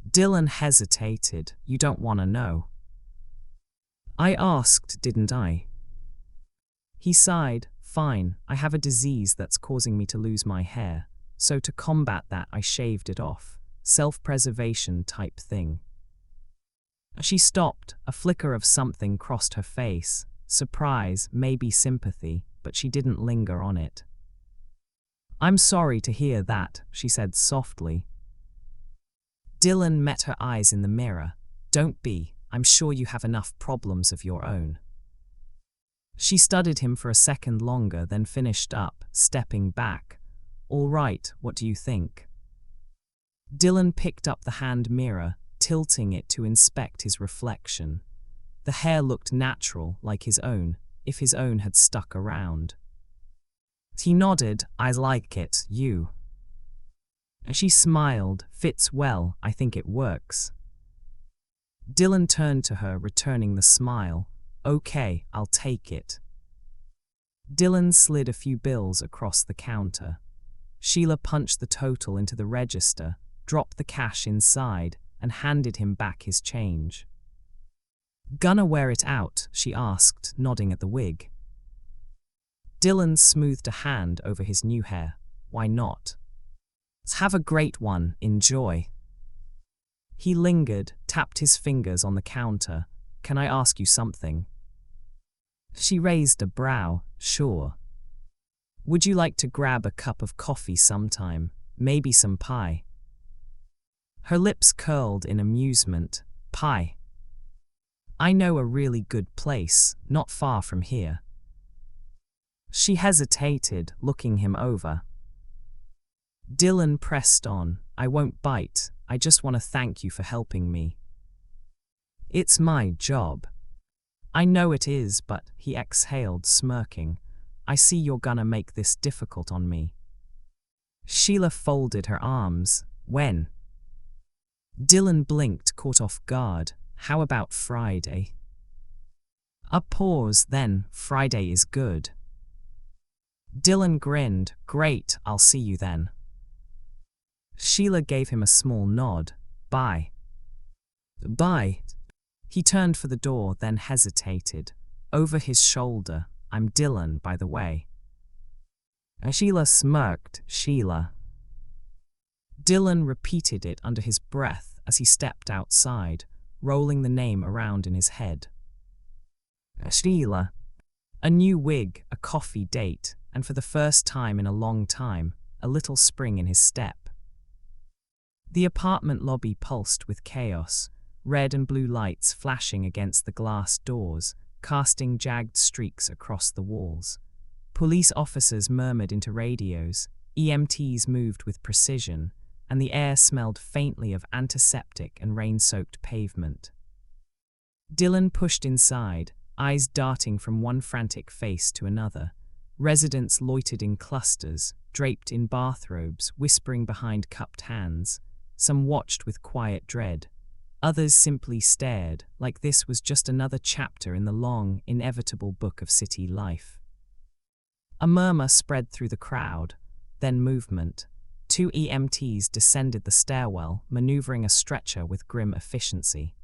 Dylan hesitated. You don't want to know. I asked, didn't I? He sighed. Fine, I have a disease that's causing me to lose my hair, so to combat that I shaved it off. Self-preservation type thing. She stopped. A flicker of something crossed her face. Surprise, maybe sympathy, but she didn't linger on it. I'm sorry to hear that, she said softly. Dylan met her eyes in the mirror. Don't be, I'm sure you have enough problems of your own. She studied him for a second longer, then finished up, stepping back. All right, what do you think? Dylan picked up the hand mirror, tilting it to inspect his reflection. The hair looked natural, like his own, if his own had stuck around. He nodded. I like it, you. She smiled. Fits well, I think it works. Dylan turned to her, returning the smile. Okay, I'll take it. Dylan slid a few bills across the counter. Sheila punched the total into the register, dropped the cash inside, and handed him back his change. Gonna wear it out? She asked, nodding at the wig. Dylan smoothed a hand over his new hair. Why not? Have a great one, enjoy. He lingered, tapped his fingers on the counter. Can I ask you something? She raised a brow. Sure. Would you like to grab a cup of coffee sometime? Maybe some pie? Her lips curled in amusement. Pie. I know a really good place, not far from here. She hesitated, looking him over. Dylan pressed on. I won't bite. I just want to thank you for helping me. It's my job. I know it is, but, he exhaled, smirking. I see you're gonna make this difficult on me. Sheila folded her arms. When? Dylan blinked, caught off guard. How about Friday? A pause, then, Friday is good. Dylan grinned. Great, I'll see you then. Sheila gave him a small nod. Bye. Bye. He turned for the door, then hesitated. Over his shoulder. I'm Dylan, by the way. Sheila smirked. Sheila. Dylan repeated it under his breath as he stepped outside, rolling the name around in his head. Sheila. A new wig, a coffee date, and for the first time in a long time, a little spring in his step. The apartment lobby pulsed with chaos, red and blue lights flashing against the glass doors, casting jagged streaks across the walls. Police officers murmured into radios, EMTs moved with precision, and the air smelled faintly of antiseptic and rain-soaked pavement. Dylan pushed inside, eyes darting from one frantic face to another. Residents loitered in clusters, draped in bathrobes, whispering behind cupped hands. Some watched with quiet dread. Others simply stared, like this was just another chapter in the long, inevitable book of city life. A murmur spread through the crowd, then movement. 2 EMTs descended the stairwell, maneuvering a stretcher with grim efficiency.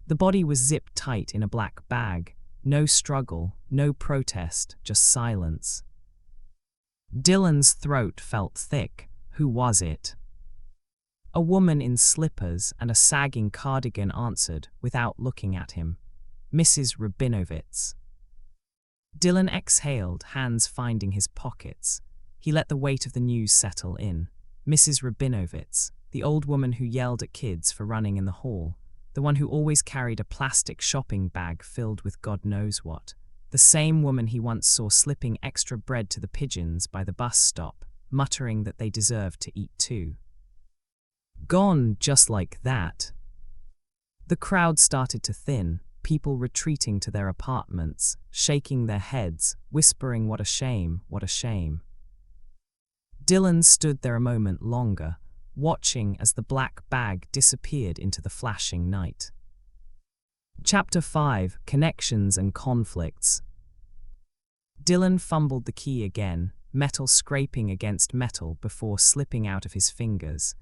The body was zipped tight in a black bag. No struggle, no protest, just silence. Dylan's throat felt thick. Who was it? A woman in slippers and a sagging cardigan answered, without looking at him. Mrs. Rabinovitz. Dylan exhaled, hands finding his pockets. He let the weight of the news settle in. Mrs. Rabinovitz, the old woman who yelled at kids for running in the hall, the one who always carried a plastic shopping bag filled with God knows what, the same woman he once saw slipping extra bread to the pigeons by the bus stop, muttering that they deserved to eat too. Gone just like that. The crowd started to thin, people retreating to their apartments, shaking their heads, whispering, "What a shame, what a shame." Dylan stood there a moment longer, watching as the black bag disappeared into the flashing night. Chapter 5: Connections and Conflicts. Dylan fumbled the key again, metal scraping against metal before slipping out of his fingers.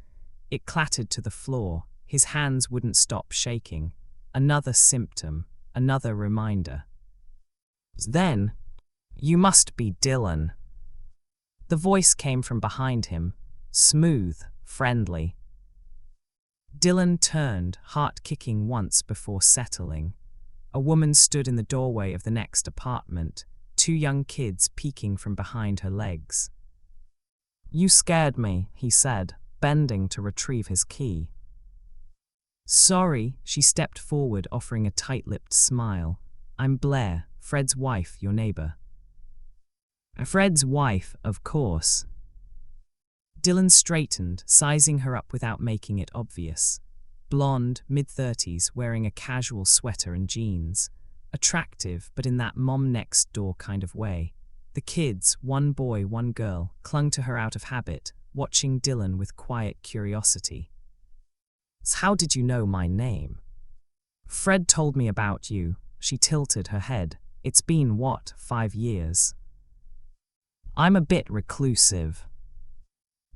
It clattered to the floor, his hands wouldn't stop shaking. Another symptom, another reminder. Then, "You must be Dylan." The voice came from behind him, smooth, friendly. Dylan turned, heart kicking once before settling. A woman stood in the doorway of the next apartment, 2 young kids peeking from behind her legs. "You scared me," he said, bending to retrieve his key. "Sorry," she stepped forward, offering a tight-lipped smile. "I'm Blair, Fred's wife, your neighbor." "Fred's wife, of course." Dylan straightened, sizing her up without making it obvious. Blonde, mid-30s, wearing a casual sweater and jeans. Attractive, but in that mom-next-door kind of way. The kids, 1 boy, 1 girl, clung to her out of habit, watching Dylan with quiet curiosity. "How did you know my name?" "Fred told me about you." She tilted her head. "It's been, 5 years?" "I'm a bit reclusive."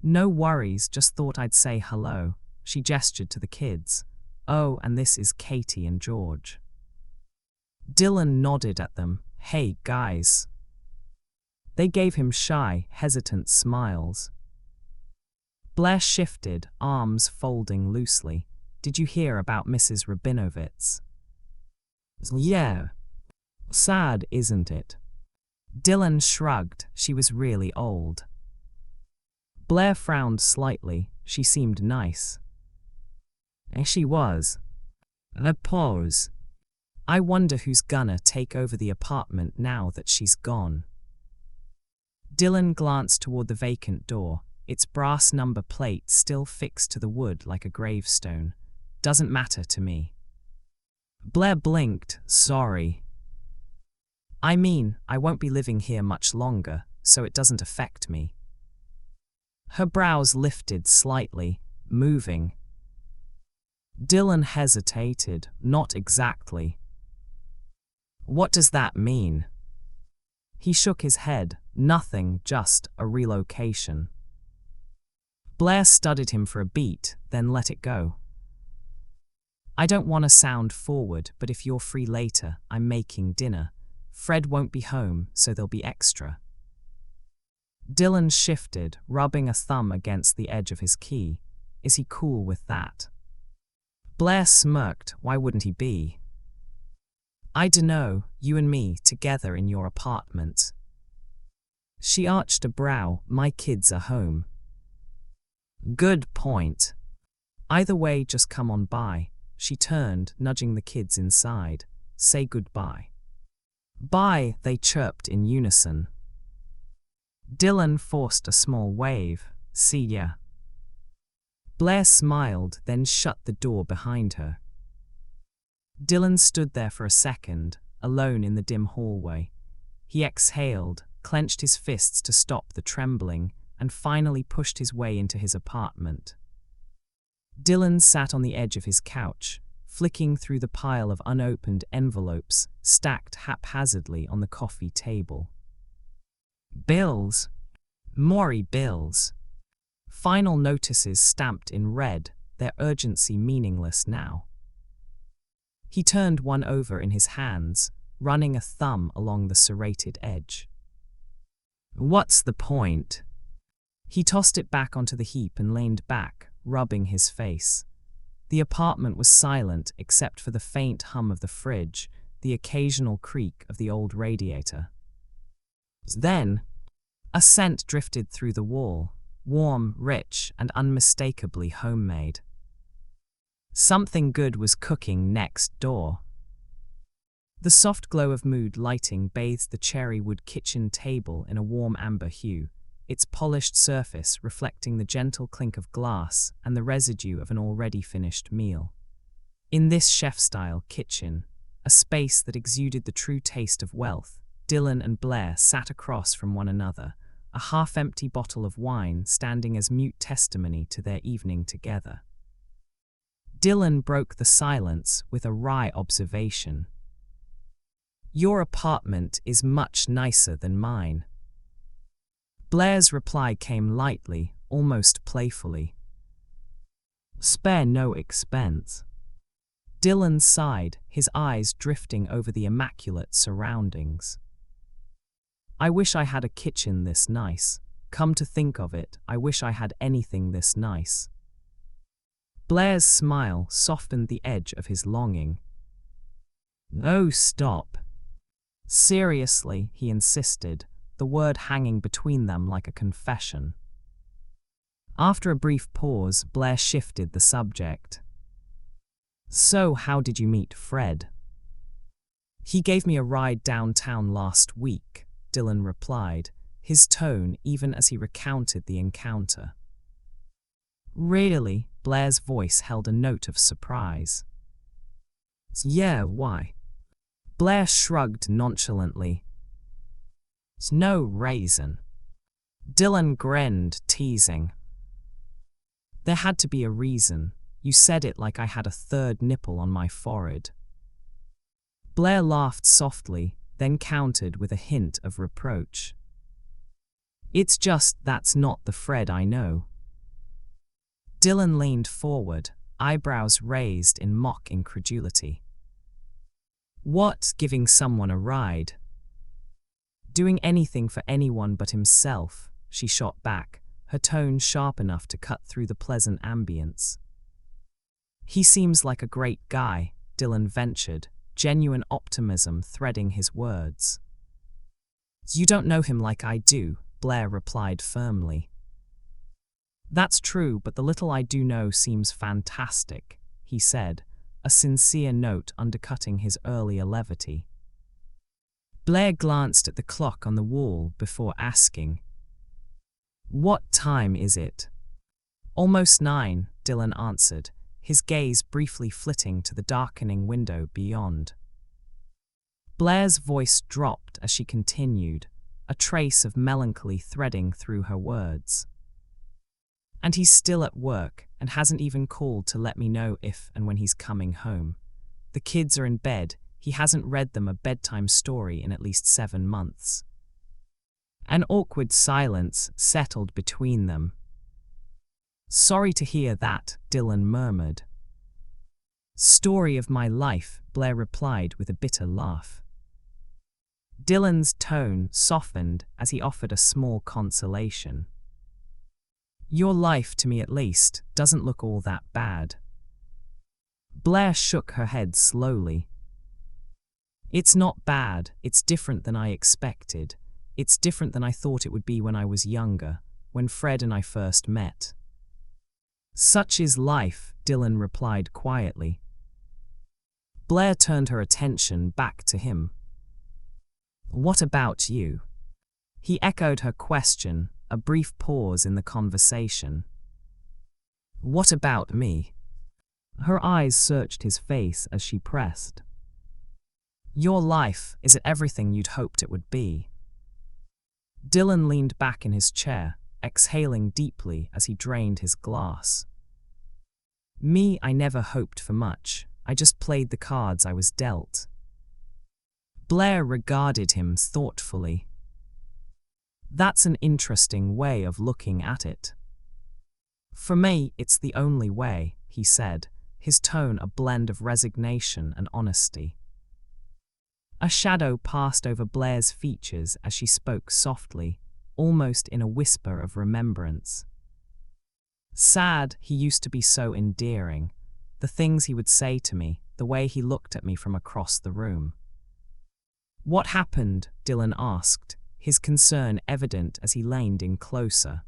"No worries, just thought I'd say hello." She gestured to the kids. "Oh, and this is Katie and George." Dylan nodded at them. "Hey, guys." They gave him shy, hesitant smiles. Blair shifted, arms folding loosely. "Did you hear about Mrs. Rabinovitz?" "Yeah. Sad, isn't it?" Dylan shrugged. She was really old. Blair frowned slightly. She seemed nice. And she was. A pause. "I wonder who's gonna take over the apartment now that she's gone." Dylan glanced toward the vacant door, its brass number plate still fixed to the wood like a gravestone. "Doesn't matter to me." Blair blinked. "Sorry. I mean, I won't be living here much longer, so it doesn't affect me." Her brows lifted slightly, moving. Dylan hesitated. "Not exactly." "What does that mean?" He shook his head. "Nothing, just a relocation." Blair studied him for a beat, then let it go. "I don't want to sound forward, but if you're free later, I'm making dinner. Fred won't be home, so there'll be extra." Dylan shifted, rubbing a thumb against the edge of his key. "Is he cool with that?" Blair smirked. Why wouldn't he be? I dunno, you and me together in your apartment. She arched a brow. My kids are home. Good point. Either way, just come on by. She turned, nudging the kids inside. Say goodbye. Bye, they chirped in unison. Dylan forced a small wave. See ya. Blair smiled, then shut the door behind her. Dylan stood there for a second, alone in the dim hallway. He exhaled, clenched his fists to stop the trembling, and finally pushed his way into his apartment. Dylan sat on the edge of his couch, flicking through the pile of unopened envelopes stacked haphazardly on the coffee table. Bills. More bills. Final notices stamped in red, their urgency meaningless now. He turned one over in his hands, running a thumb along the serrated edge. What's the point? He tossed it back onto the heap and leaned back, rubbing his face. The apartment was silent except for the faint hum of the fridge, the occasional creak of the old radiator. Then, a scent drifted through the wall, warm, rich, and unmistakably homemade. Something good was cooking next door. The soft glow of mood lighting bathed the cherry wood kitchen table in a warm amber hue, its polished surface reflecting the gentle clink of glass and the residue of an already finished meal. In this chef-style kitchen, a space that exuded the true taste of wealth, Dylan and Blair sat across from one another, a half-empty bottle of wine standing as mute testimony to their evening together. Dylan broke the silence with a wry observation. Your apartment is much nicer than mine. Blair's reply came lightly, almost playfully. Spare no expense. Dylan sighed, his eyes drifting over the immaculate surroundings. I wish I had a kitchen this nice. Come to think of it, I wish I had anything this nice. Blair's smile softened the edge of his longing. Oh, stop. Seriously, he insisted, the word hanging between them like a confession. After a brief pause, Blair shifted the subject. So, how did you meet Fred? He gave me a ride downtown last week, Dylan replied, his tone even as he recounted the encounter. Really? Blair's voice held a note of surprise. Yeah, why? Blair shrugged nonchalantly. No reason. Dylan grinned, teasing. There had to be a reason. You said it like I had a third nipple on my forehead. Blair laughed softly, then countered with a hint of reproach. It's just that's not the Fred I know. Dylan leaned forward, eyebrows raised in mock incredulity. What, giving someone a ride? Doing anything for anyone but himself, she shot back, her tone sharp enough to cut through the pleasant ambience. He seems like a great guy, Dylan ventured, genuine optimism threading his words. You don't know him like I do, Blair replied firmly. That's true, but the little I do know seems fantastic, he said, a sincere note undercutting his earlier levity. Blair glanced at the clock on the wall before asking, What time is it? Almost 9, Dylan answered, his gaze briefly flitting to the darkening window beyond. Blair's voice dropped as she continued, a trace of melancholy threading through her words. And he's still at work and hasn't even called to let me know if and when he's coming home. The kids are in bed, he hasn't read them a bedtime story in at least 7 months. An awkward silence settled between them. Sorry to hear that, Dylan murmured. Story of my life, Blair replied with a bitter laugh. Dylan's tone softened as he offered a small consolation. Your life, to me at least, doesn't look all that bad. Blair shook her head slowly. It's not bad, it's different than I expected. It's different than I thought it would be when I was younger, when Fred and I first met. Such is life, Dylan replied quietly. Blair turned her attention back to him. What about you? He echoed her question, a brief pause in the conversation. What about me? Her eyes searched his face as she pressed. Your life, is it everything you'd hoped it would be? Dylan leaned back in his chair, exhaling deeply as he drained his glass. Me, I never hoped for much. I just played the cards I was dealt. Blair regarded him thoughtfully. That's an interesting way of looking at it. For me, it's the only way, he said, his tone a blend of resignation and honesty. A shadow passed over Blair's features as she spoke softly, almost in a whisper of remembrance. Sad, he used to be so endearing. The things he would say to me, the way he looked at me from across the room. What happened? Dylan asked, his concern evident as he leaned in closer.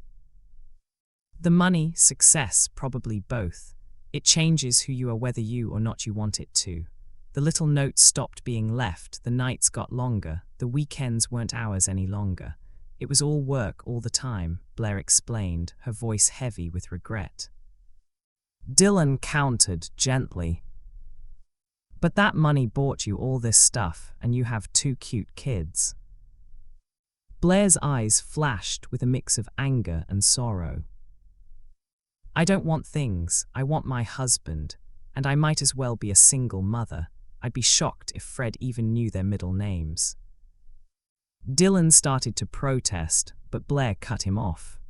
The money, success, probably both. It changes who you are whether you or not you want it to. The little notes stopped being left, the nights got longer, the weekends weren't ours any longer. It was all work all the time, Blair explained, her voice heavy with regret. Dylan countered gently. But that money bought you all this stuff, and you have 2 cute kids. Blair's eyes flashed with a mix of anger and sorrow. I don't want things, I want my husband, and I might as well be a single mother. I'd be shocked if Fred even knew their middle names. Dylan started to protest, but Blair cut him off.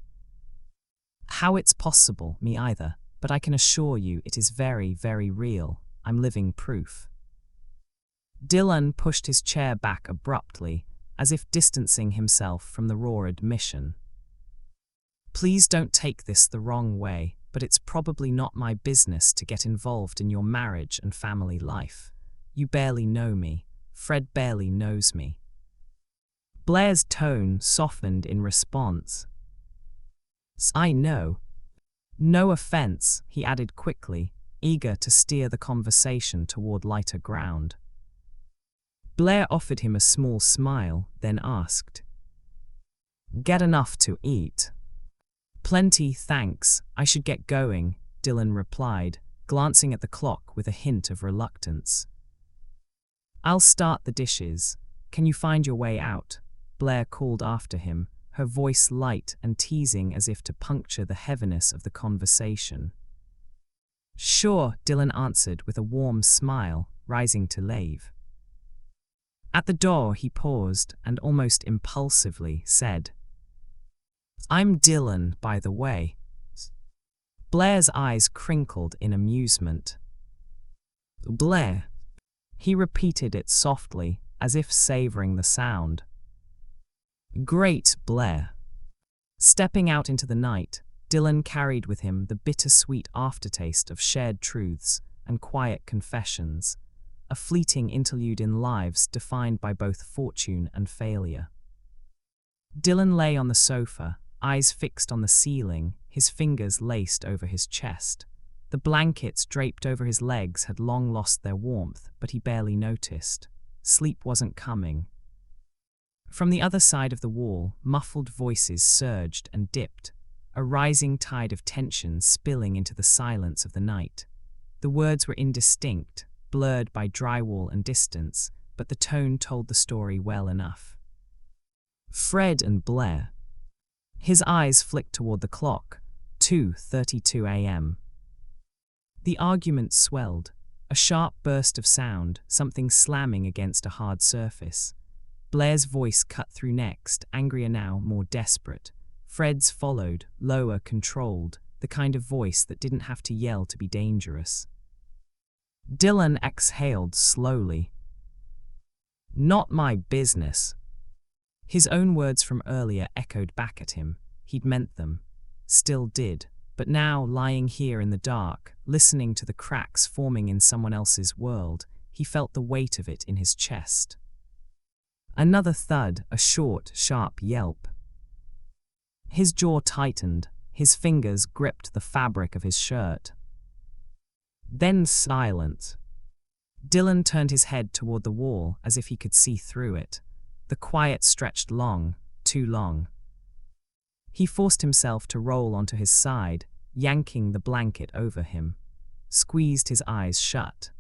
How it's possible, me either, but I can assure you it is very, very real. I'm living proof. Dylan pushed his chair back abruptly, as if distancing himself from the raw admission. Please don't take this the wrong way, but it's probably not my business to get involved in your marriage and family life. You barely know me. Fred barely knows me. Blair's tone softened in response. I know. No offense, he added quickly, eager to steer the conversation toward lighter ground. Blair offered him a small smile, then asked, Get enough to eat? Plenty, thanks. I should get going, Dylan replied, glancing at the clock with a hint of reluctance. I'll start the dishes. Can you find your way out? Blair called after him, her voice light and teasing as if to puncture the heaviness of the conversation. Sure, Dylan answered with a warm smile, rising to leave. At the door he paused and almost impulsively said, I'm Dylan, by the way. Blair's eyes crinkled in amusement. Blair. He repeated it softly, as if savoring the sound. Great, Blair. Stepping out into the night, Dylan carried with him the bittersweet aftertaste of shared truths and quiet confessions, a fleeting interlude in lives defined by both fortune and failure. Dylan lay on the sofa, eyes fixed on the ceiling, his fingers laced over his chest. The blankets draped over his legs had long lost their warmth, but he barely noticed. Sleep wasn't coming. From the other side of the wall, muffled voices surged and dipped, a rising tide of tension spilling into the silence of the night. The words were indistinct, blurred by drywall and distance, but the tone told the story well enough. Fred and Blair. His eyes flicked toward the clock, 2:32 a.m. The argument swelled, a sharp burst of sound, something slamming against a hard surface. Blair's voice cut through next, angrier now, more desperate. Fred's followed, lower, controlled, the kind of voice that didn't have to yell to be dangerous. Dylan exhaled slowly. Not my business. His own words from earlier echoed back at him. He'd meant them. Still did. but now, lying here in the dark, listening to the cracks forming in someone else's world, he felt the weight of it in his chest. Another thud, a short, sharp yelp. His jaw tightened, his fingers gripped the fabric of his shirt. Then silence. Dylan turned his head toward the wall as if he could see through it. The quiet stretched long, too long. He forced himself to roll onto his side, yanking the blanket over him, squeezed his eyes shut.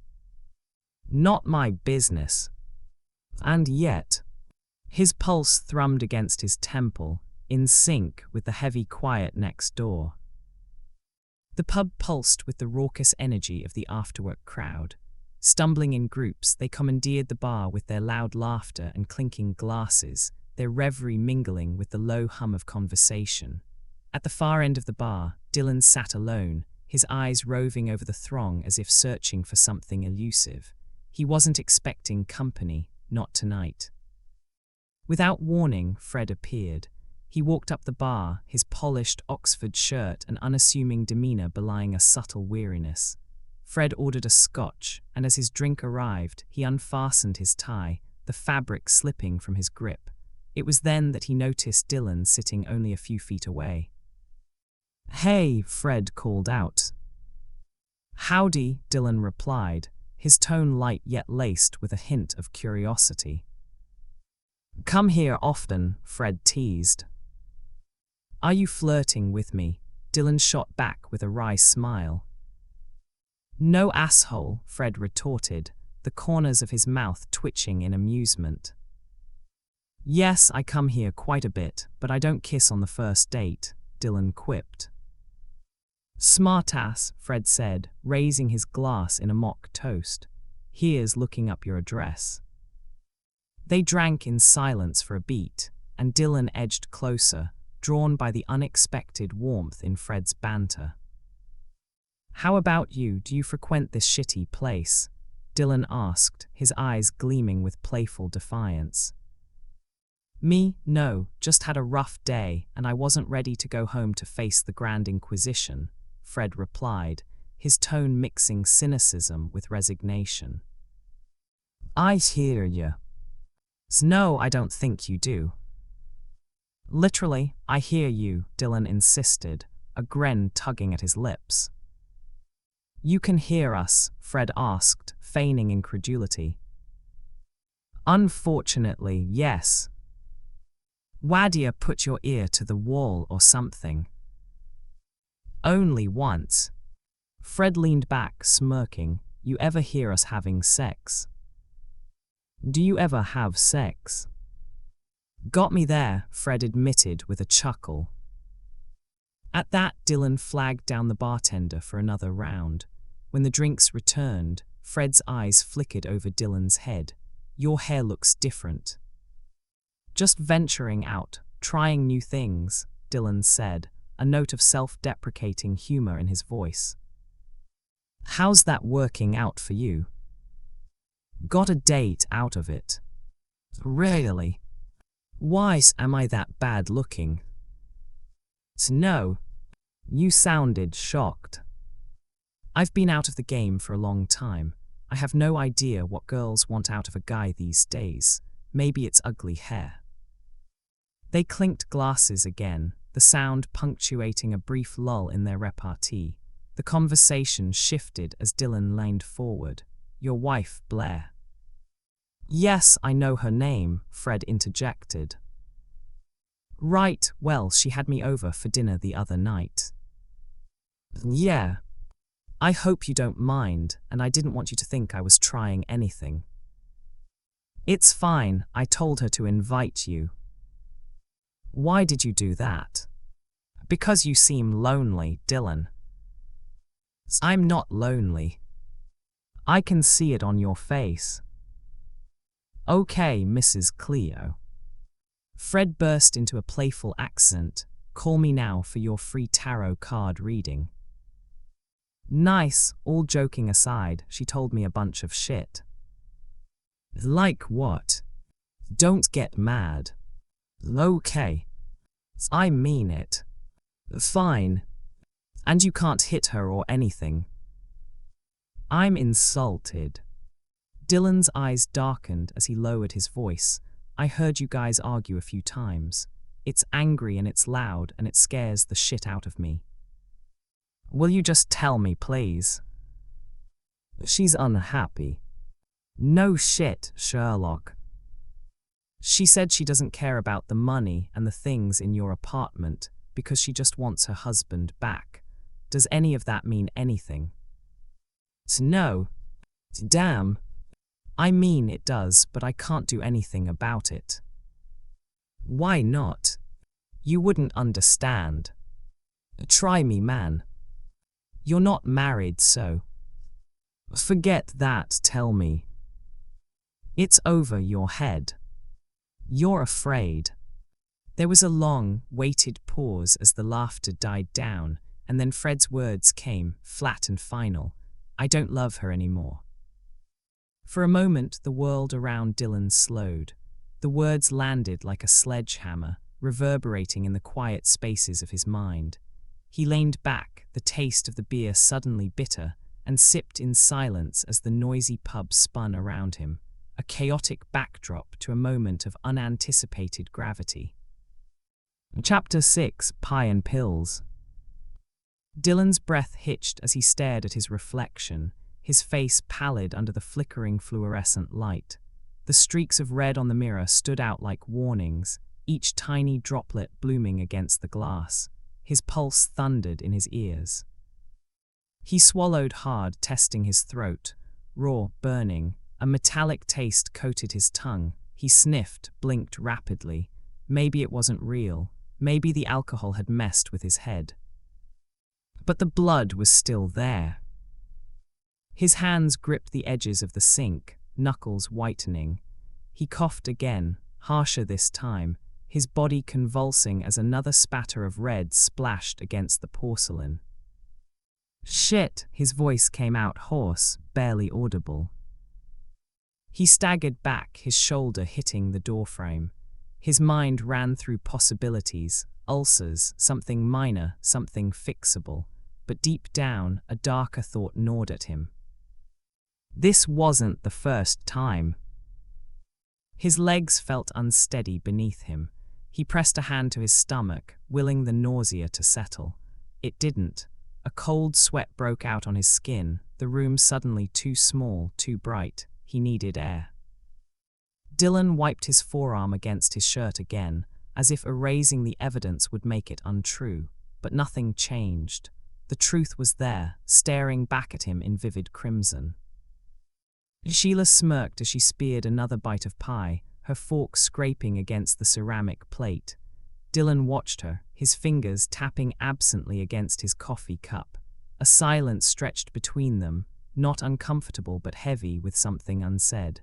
Not my business. And yet, his pulse thrummed against his temple, in sync with the heavy quiet next door. The pub pulsed with the raucous energy of the afterwork crowd. Stumbling in groups, they commandeered the bar with their loud laughter and clinking glasses, their reverie mingling with the low hum of conversation. At the far end of the bar, Dylan sat alone, his eyes roving over the throng as if searching for something elusive. He wasn't expecting company, not tonight. Without warning, Fred appeared. He walked up the bar, his polished Oxford shirt and unassuming demeanor belying a subtle weariness. Fred ordered a scotch, and as his drink arrived, he unfastened his tie, the fabric slipping from his grip. It was then that he noticed Dylan sitting only a few feet away. "Hey," Fred called out. "Howdy," Dylan replied, his tone light yet laced with a hint of curiosity. "Come here often," Fred teased. "Are you flirting with me?" Dylan shot back with a wry smile. "No, asshole," Fred retorted, the corners of his mouth twitching in amusement. "Yes, I come here quite a bit, but I don't kiss on the first date," Dylan quipped. "Smartass," Fred said, raising his glass in a mock toast. "Here's looking up your address." They drank in silence for a beat, and Dylan edged closer, drawn by the unexpected warmth in Fred's banter. "How about you? Do you frequent this shitty place?" Dylan asked, his eyes gleaming with playful defiance. "Me? No, just had a rough day, and I wasn't ready to go home to face the Grand Inquisition," Fred replied, his tone mixing cynicism with resignation. "I hear ya. No, I don't think you do." "Literally, I hear you," Dylan insisted, a grin tugging at his lips. "You can hear us?" Fred asked, feigning incredulity. "Unfortunately, yes." "Why'd put your ear to the wall or something?" "Only once." Fred leaned back, smirking. "You ever hear us having sex?" "Do you ever have sex?" "Got me there," Fred admitted with a chuckle. At that, Dylan flagged down the bartender for another round. When the drinks returned, Fred's eyes flickered over Dylan's head. "Your hair looks different." "Just venturing out, trying new things," Dylan said, a note of self-deprecating humor in his voice. "How's that working out for you?" "Got a date out of it." "Really? Why am I that bad looking?" "No." You sounded shocked. "I've been out of the game for a long time. I have no idea what girls want out of a guy these days. Maybe it's ugly hair." They clinked glasses again, the sound punctuating a brief lull in their repartee. The conversation shifted as Dylan leaned forward. "Your wife, Blair." "Yes, I know her name," Fred interjected. "Right, well, she had me over for dinner the other night." "Yeah. I hope you don't mind, and I didn't want you to think I was trying anything." "It's fine, I told her to invite you." "Why did you do that?" "Because you seem lonely, Dylan." "I'm not lonely. I can see it on your face." "Okay, Mrs. Cleo." Fred burst into a playful accent. "Call me now for your free tarot card reading." "Nice, all joking aside, she told me a bunch of shit." "Like what?" "Don't get mad." "Okay. I mean it." "Fine. And you can't hit her or anything. I'm insulted. Dylan's eyes darkened as he lowered his voice. I heard you guys argue a few times. It's angry and it's loud and it scares the shit out of me. Will you just tell me, please? She's unhappy. No shit, Sherlock. She said she doesn't care about the money and the things in your apartment because she just wants her husband back. Does any of that mean anything? No. Damn. I mean it does, but I can't do anything about it. Why not? You wouldn't understand. Try me, man. You're not married, so. Forget that, tell me. It's over your head. You're afraid. There was a long, weighted pause as the laughter died down, and then Fred's words came, flat and final. I don't love her anymore. For a moment, the world around Dylan slowed. The words landed like a sledgehammer, reverberating in the quiet spaces of his mind. He leaned back, the taste of the beer suddenly bitter, and sipped in silence as the noisy pub spun around him, a chaotic backdrop to a moment of unanticipated gravity. Chapter 6: Pie and Pills. Dylan's breath hitched as he stared at his reflection, his face pallid under the flickering fluorescent light. The streaks of red on the mirror stood out like warnings, each tiny droplet blooming against the glass. His pulse thundered in his ears. He swallowed hard, testing his throat. Raw, burning, a metallic taste coated his tongue. He sniffed, blinked rapidly. Maybe it wasn't real. Maybe the alcohol had messed with his head. But the blood was still there. His hands gripped the edges of the sink, knuckles whitening. He coughed again, harsher this time, his body convulsing as another spatter of red splashed against the porcelain. Shit, his voice came out hoarse, barely audible. He staggered back, his shoulder hitting the doorframe. His mind ran through possibilities, ulcers, something minor, something fixable. But deep down, a darker thought gnawed at him. This wasn't the first time. His legs felt unsteady beneath him. He pressed a hand to his stomach, willing the nausea to settle. It didn't. A cold sweat broke out on his skin, the room suddenly too small, too bright. He needed air. Dylan wiped his forearm against his shirt again, as if erasing the evidence would make it untrue. But nothing changed. The truth was there, staring back at him in vivid crimson. Sheila smirked as she speared another bite of pie, her fork scraping against the ceramic plate. Dylan watched her, his fingers tapping absently against his coffee cup. A silence stretched between them, not uncomfortable but heavy with something unsaid.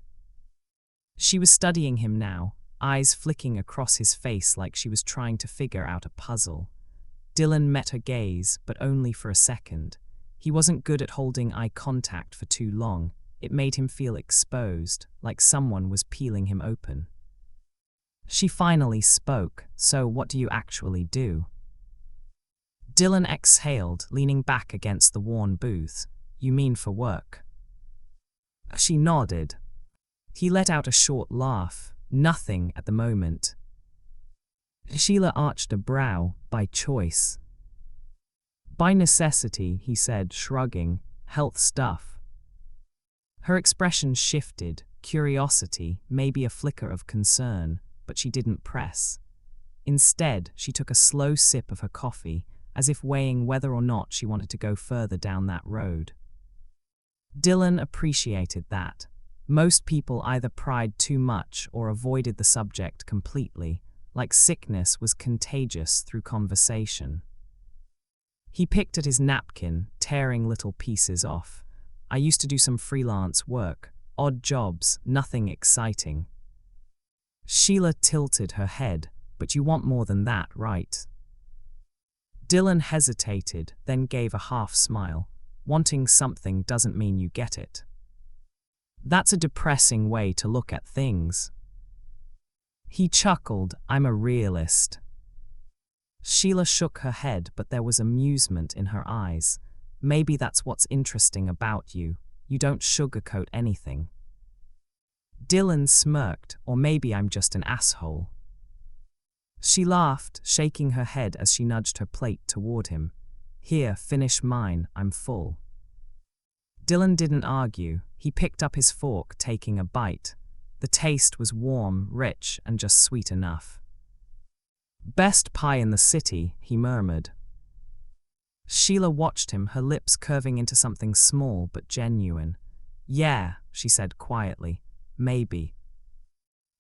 She was studying him now, eyes flicking across his face like she was trying to figure out a puzzle. Dylan met her gaze, but only for a second. He wasn't good at holding eye contact for too long. It made him feel exposed, like someone was peeling him open. She finally spoke, so what do you actually do? Dylan exhaled, leaning back against the worn booth. You mean for work? She nodded. He let out a short laugh. Nothing at the moment. Sheila arched a brow, by choice. By necessity, he said, shrugging. Health stuff. Her expression shifted, curiosity, maybe a flicker of concern, but she didn't press. Instead, she took a slow sip of her coffee, as if weighing whether or not she wanted to go further down that road. Dylan appreciated that. Most people either pried too much or avoided the subject completely, like sickness was contagious through conversation. He picked at his napkin, tearing little pieces off. I used to do some freelance work, odd jobs, nothing exciting. Sheila tilted her head. But you want more than that, right? Dylan hesitated, then gave a half smile. Wanting something doesn't mean you get it. That's a depressing way to look at things. He chuckled. I'm a realist. Sheila shook her head, but there was amusement in her eyes. Maybe that's what's interesting about you. You don't sugarcoat anything. Dylan smirked, or maybe I'm just an asshole. She laughed, shaking her head as she nudged her plate toward him. Here, finish mine, I'm full. Dylan didn't argue. He picked up his fork, taking a bite. The taste was warm, rich, and just sweet enough. Best pie in the city, he murmured. Sheila watched him, her lips curving into something small but genuine. Yeah, she said quietly. Maybe.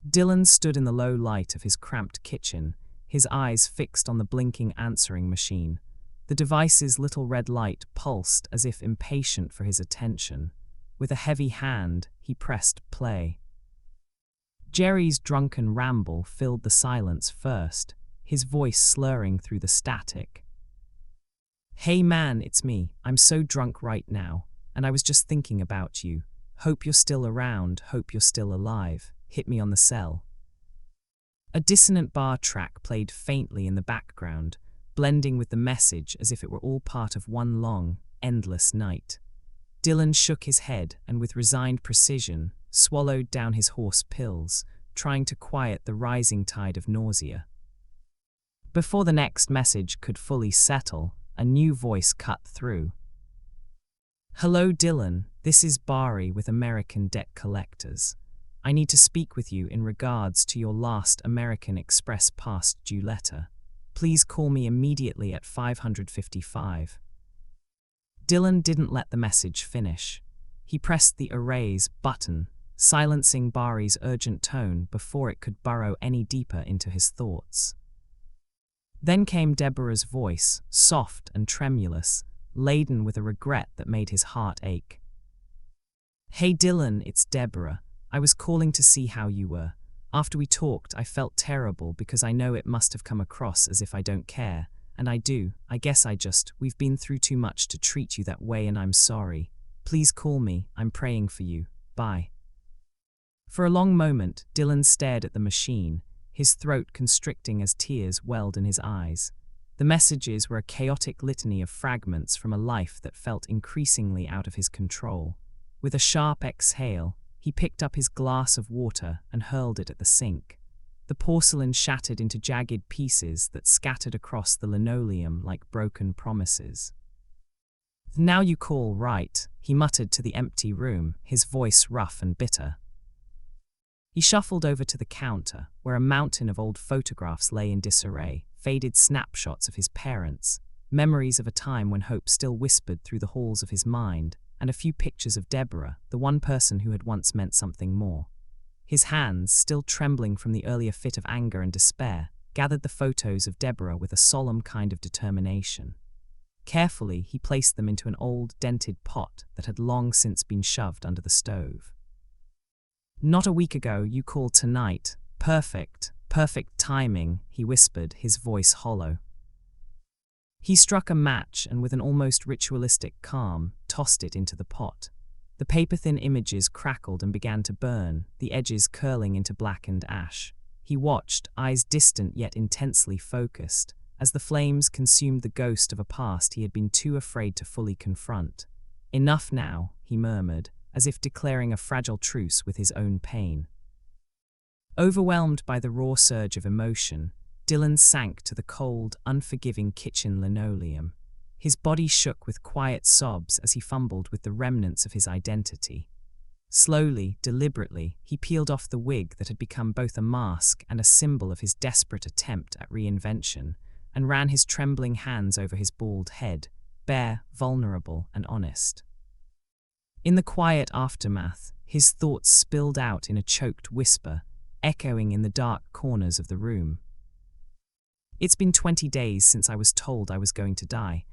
Dylan stood in the low light of his cramped kitchen, his eyes fixed on the blinking answering machine. The device's little red light pulsed as if impatient for his attention. With a heavy hand, he pressed play. Jerry's drunken ramble filled the silence first, his voice slurring through the static. Hey man, it's me. I'm so drunk right now, and I was just thinking about you. Hope you're still around, hope you're still alive. Hit me on the cell. A dissonant bar track played faintly in the background, blending with the message as if it were all part of one long, endless night. Dylan shook his head and with resigned precision swallowed down his horse pills, trying to quiet the rising tide of nausea. Before the next message could fully settle, a new voice cut through. Hello Dylan, this is Bari with American Debt Collectors. I need to speak with you in regards to your last American Express past due letter. Please call me immediately at 555. Dylan didn't let the message finish. He pressed the erase button, silencing Bari's urgent tone before it could burrow any deeper into his thoughts. Then came Deborah's voice, soft and tremulous, laden with a regret that made his heart ache. Hey Dylan, it's Deborah. I was calling to see how you were. After we talked, I felt terrible because I know it must have come across as if I don't care. And I do. I guess we've been through too much to treat you that way and I'm sorry. Please call me. I'm praying for you. Bye. For a long moment, Dylan stared at the machine, his throat constricting as tears welled in his eyes. The messages were a chaotic litany of fragments from a life that felt increasingly out of his control. With a sharp exhale, he picked up his glass of water and hurled it at the sink. The porcelain shattered into jagged pieces that scattered across the linoleum like broken promises. Now you call, right? He muttered to the empty room, his voice rough and bitter. He shuffled over to the counter, where a mountain of old photographs lay in disarray, faded snapshots of his parents, memories of a time when hope still whispered through the halls of his mind, and a few pictures of Deborah, the one person who had once meant something more. His hands, still trembling from the earlier fit of anger and despair, gathered the photos of Deborah with a solemn kind of determination. Carefully, he placed them into an old, dented pot that had long since been shoved under the stove. Not a week ago, you called tonight. Perfect timing, he whispered, his voice hollow. He struck a match and with an almost ritualistic calm, tossed it into the pot. The paper-thin images crackled and began to burn, the edges curling into blackened ash. He watched, eyes distant yet intensely focused, as the flames consumed the ghost of a past he had been too afraid to fully confront. Enough now, he murmured, as if declaring a fragile truce with his own pain. Overwhelmed by the raw surge of emotion, Dylan sank to the cold, unforgiving kitchen linoleum. His body shook with quiet sobs as he fumbled with the remnants of his identity. Slowly, deliberately, he peeled off the wig that had become both a mask and a symbol of his desperate attempt at reinvention, and ran his trembling hands over his bald head, bare, vulnerable, and honest. In the quiet aftermath, his thoughts spilled out in a choked whisper, echoing in the dark corners of the room. It's been 20 days since I was told I was going to die.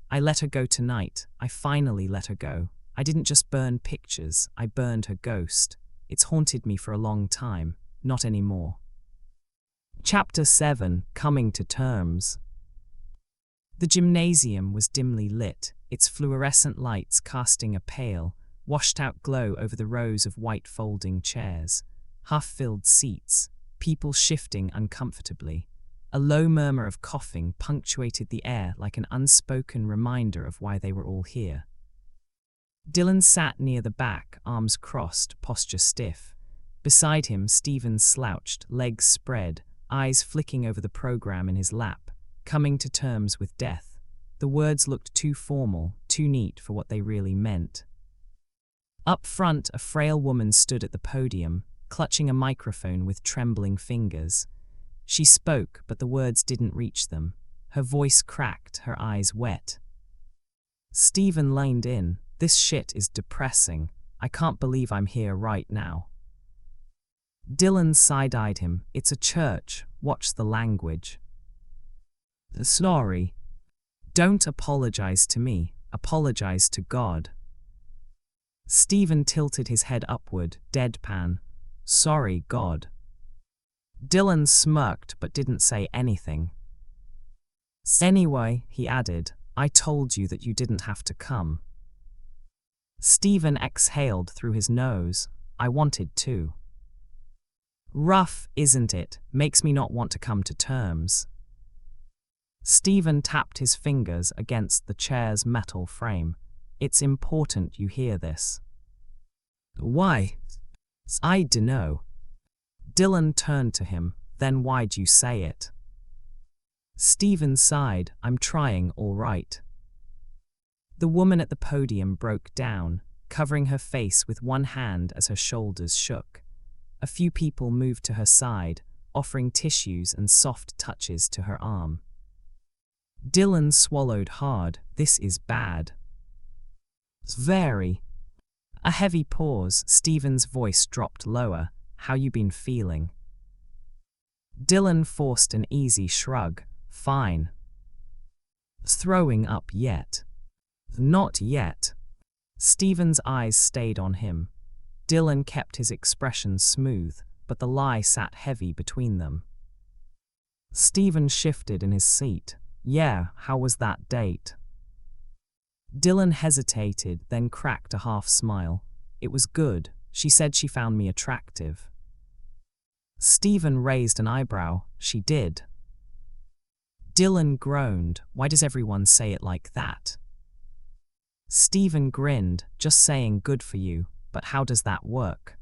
I let her go tonight. I finally let her go. I didn't just burn pictures, I burned her ghost. It's haunted me for a long time. Not anymore. Chapter 7, Coming to Terms. The gymnasium was dimly lit, its fluorescent lights casting a pale, washed-out glow over the rows of white folding chairs, half-filled seats, people shifting uncomfortably. A low murmur of coughing punctuated the air like an unspoken reminder of why they were all here. Dylan sat near the back, arms crossed, posture stiff. Beside him, Stephen slouched, legs spread, eyes flicking over the program in his lap, coming to terms with death. The words looked too formal, too neat for what they really meant. Up front, a frail woman stood at the podium, clutching a microphone with trembling fingers. She spoke, but the words didn't reach them. Her voice cracked, her eyes wet. Stephen leaned in. This shit is depressing. I can't believe I'm here right now. Dylan side-eyed him. It's a church. Watch the language. Sorry. Don't apologize to me. Apologize to God. Stephen tilted his head upward, deadpan. Sorry, God. Dylan smirked but didn't say anything. Anyway, he added, I told you that you didn't have to come. Stephen exhaled through his nose. I wanted to. Rough, isn't it? Makes me not want to come to terms. Stephen tapped his fingers against the chair's metal frame. It's important you hear this. Why? I dunno. Dylan turned to him. Then why'd you say it? Stephen sighed. I'm trying, all right. The woman at the podium broke down, covering her face with one hand as her shoulders shook. A few people moved to her side, offering tissues and soft touches to her arm. Dylan swallowed hard. This is bad. Very. A heavy pause. Stephen's voice dropped lower. How you been feeling? Dylan forced an easy shrug. Fine. Throwing up yet? Not yet. Stephen's eyes stayed on him. Dylan kept his expression smooth, but the lie sat heavy between them. Stephen shifted in his seat. Yeah, how was that date? Dylan hesitated, then cracked a half smile. It was good. She said she found me attractive. Stephen raised an eyebrow. She did. Dylan groaned. Why does everyone say it like that? Stephen grinned, just saying good for you, but how does that work?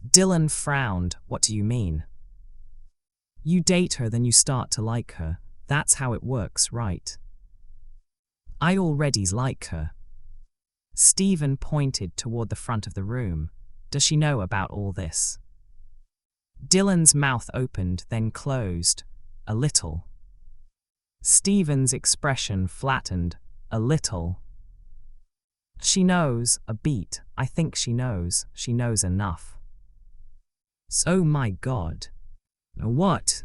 Dylan frowned. What do you mean? You date her, then you start to like her. That's how it works, right? I already like her. Stephen pointed toward the front of the room. Does she know about all this? Dylan's mouth opened, then closed. A little. Stephen's expression flattened. A little. She knows, a beat. I think she knows. She knows enough. Oh my God. What?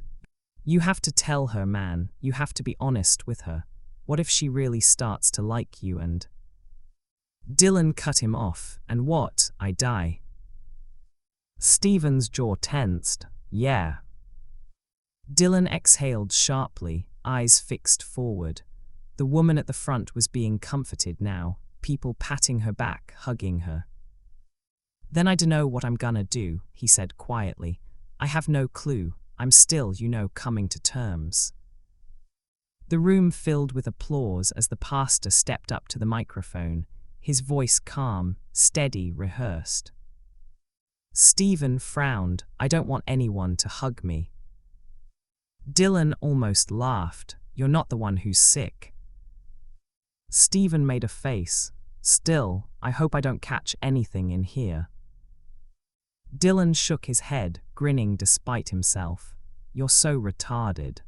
You have to tell her, man. You have to be honest with her. What if she really starts to like you and... Dylan cut him off. And what? I die. Stephen's jaw tensed. Yeah. Dylan exhaled sharply, eyes fixed forward. The woman at the front was being comforted now, people patting her back, hugging her. Then I dunno what I'm gonna do, he said quietly. I have no clue. I'm still, coming to terms. The room filled with applause as the pastor stepped up to the microphone, his voice calm, steady, rehearsed. Stephen frowned. I don't want anyone to hug me. Dylan almost laughed. You're not the one who's sick. Stephen made a face. Still, I hope I don't catch anything in here. Dylan shook his head, grinning despite himself. You're so retarded.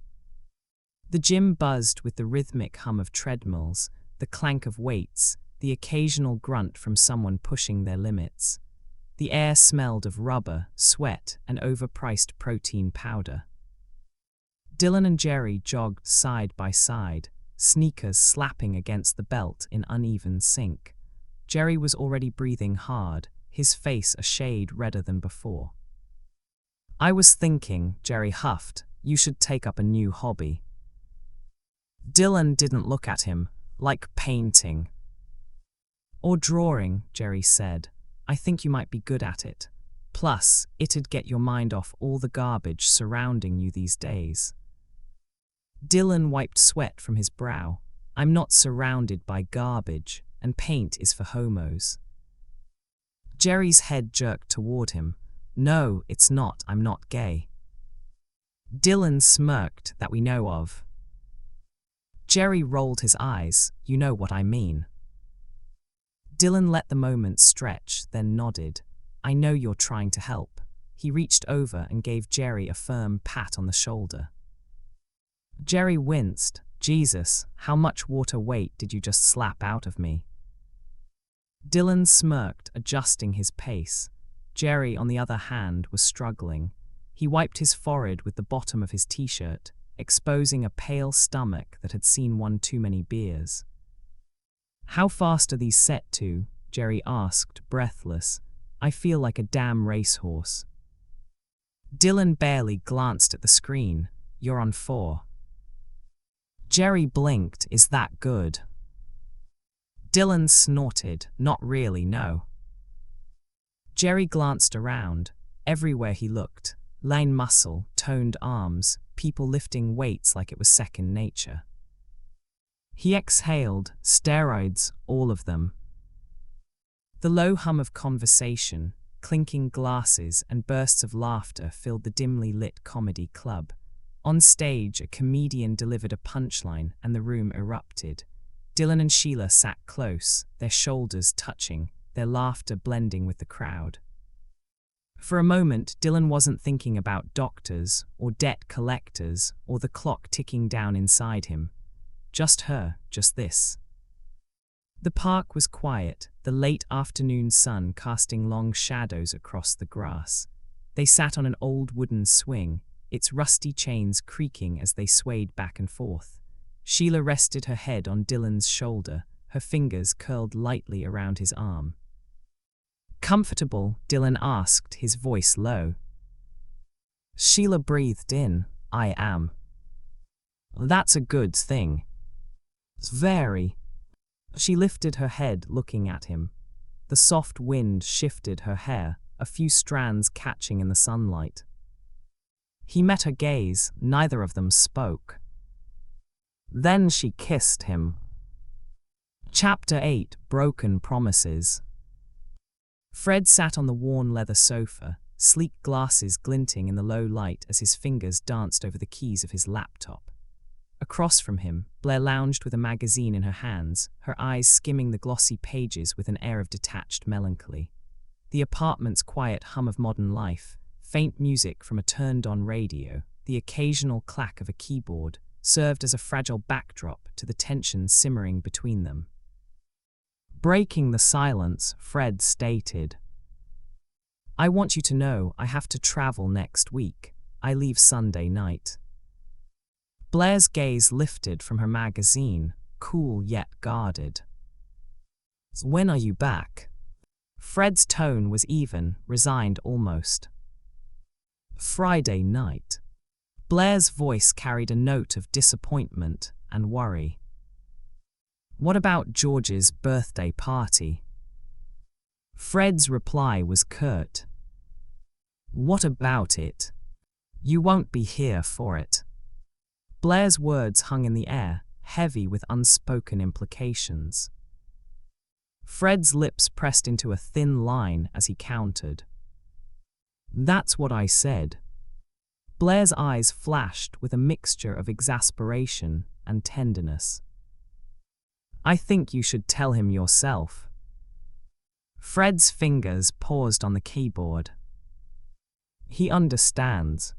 The gym buzzed with the rhythmic hum of treadmills, the clank of weights, the occasional grunt from someone pushing their limits. The air smelled of rubber, sweat, and overpriced protein powder. Dylan and Jerry jogged side by side, sneakers slapping against the belt in uneven sync. Jerry was already breathing hard, his face a shade redder than before. I was thinking, Jerry huffed, you should take up a new hobby. Dylan didn't look at him, like painting. Or drawing, Jerry said. I think you might be good at it. Plus, it'd get your mind off all the garbage surrounding you these days. Dylan wiped sweat from his brow. I'm not surrounded by garbage, and paint is for homos. Jerry's head jerked toward him. No, it's not, I'm not gay. Dylan smirked, that we know of. Jerry rolled his eyes, you know what I mean. Dylan let the moment stretch, then nodded. I know you're trying to help. He reached over and gave Jerry a firm pat on the shoulder. Jerry winced. Jesus, how much water weight did you just slap out of me? Dylan smirked, adjusting his pace. Jerry, on the other hand, was struggling. He wiped his forehead with the bottom of his t-shirt, exposing a pale stomach that had seen one too many beers. How fast are these set to? Jerry asked, breathless. I feel like a damn racehorse. Dylan barely glanced at the screen. You're on 4. Jerry blinked. Is that good? Dylan snorted. Not really, no. Jerry glanced around. Everywhere he looked, lean muscle, toned arms, people lifting weights like it was second nature. He exhaled. Steroids, all of them. The low hum of conversation, clinking glasses and bursts of laughter filled the dimly lit comedy club. On stage, a comedian delivered a punchline and the room erupted. Dylan and Sheila sat close, their shoulders touching, their laughter blending with the crowd. For a moment, Dylan wasn't thinking about doctors or debt collectors or the clock ticking down inside him. Just her, just this. The park was quiet, the late afternoon sun casting long shadows across the grass. They sat on an old wooden swing, its rusty chains creaking as they swayed back and forth. Sheila rested her head on Dylan's shoulder, her fingers curled lightly around his arm. Comfortable? Dylan asked, his voice low. Sheila breathed in. I am. That's a good thing. Very. She lifted her head, looking at him. The soft wind shifted her hair, a few strands catching in the sunlight. He met her gaze, neither of them spoke. Then she kissed him. Chapter 8: Broken Promises. Fred sat on the worn leather sofa, sleek glasses glinting in the low light as his fingers danced over the keys of his laptop. Across from him, Blair lounged with a magazine in her hands, her eyes skimming the glossy pages with an air of detached melancholy. The apartment's quiet hum of modern life, faint music from a turned-on radio, the occasional clack of a keyboard, served as a fragile backdrop to the tension simmering between them. Breaking the silence, Fred stated, I want you to know I have to travel next week. I leave Sunday night. Blair's gaze lifted from her magazine, cool yet guarded. When are you back? Fred's tone was even, resigned almost. Friday night. Blair's voice carried a note of disappointment and worry. What about George's birthday party? Fred's reply was curt. What about it? You won't be here for it. Blair's words hung in the air, heavy with unspoken implications. Fred's lips pressed into a thin line as he countered. That's what I said. Blair's eyes flashed with a mixture of exasperation and tenderness. I think you should tell him yourself. Fred's fingers paused on the keyboard. He understands.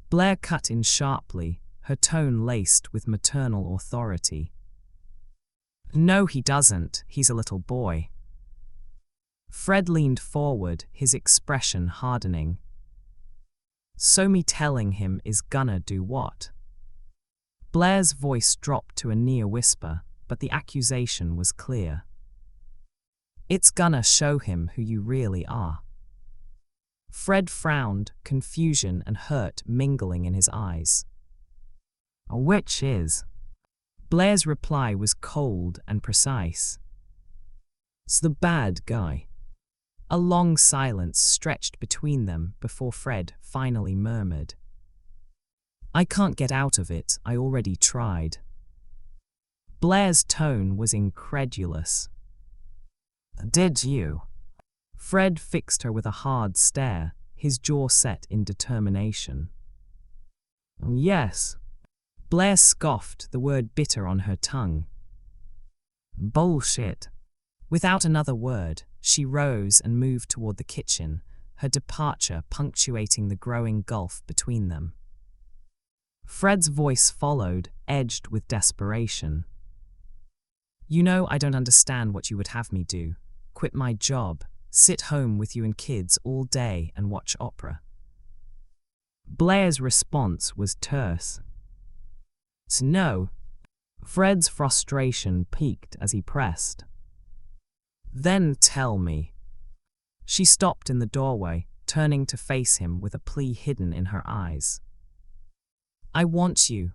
Blair cut in sharply, her tone laced with maternal authority. No, he doesn't. He's a little boy. Fred leaned forward, his expression hardening. So me telling him is gonna do what? Blair's voice dropped to a near whisper, but the accusation was clear. It's gonna show him who you really are. Fred frowned, confusion and hurt mingling in his eyes. Which is? Blair's reply was cold and precise. It's the bad guy. A long silence stretched between them before Fred finally murmured. I can't get out of it, I already tried. Blair's tone was incredulous. Did you? Fred fixed her with a hard stare, his jaw set in determination. Yes. Blair scoffed, the word bitter on her tongue. Bullshit. Without another word, she rose and moved toward the kitchen, her departure punctuating the growing gulf between them. Fred's voice followed, edged with desperation. You know I don't understand what you would have me do. Quit my job, sit home with you and kids all day and watch opera. Blair's response was terse. No. Fred's frustration peaked as he pressed. Then tell me. She stopped in the doorway, turning to face him with a plea hidden in her eyes. I want you,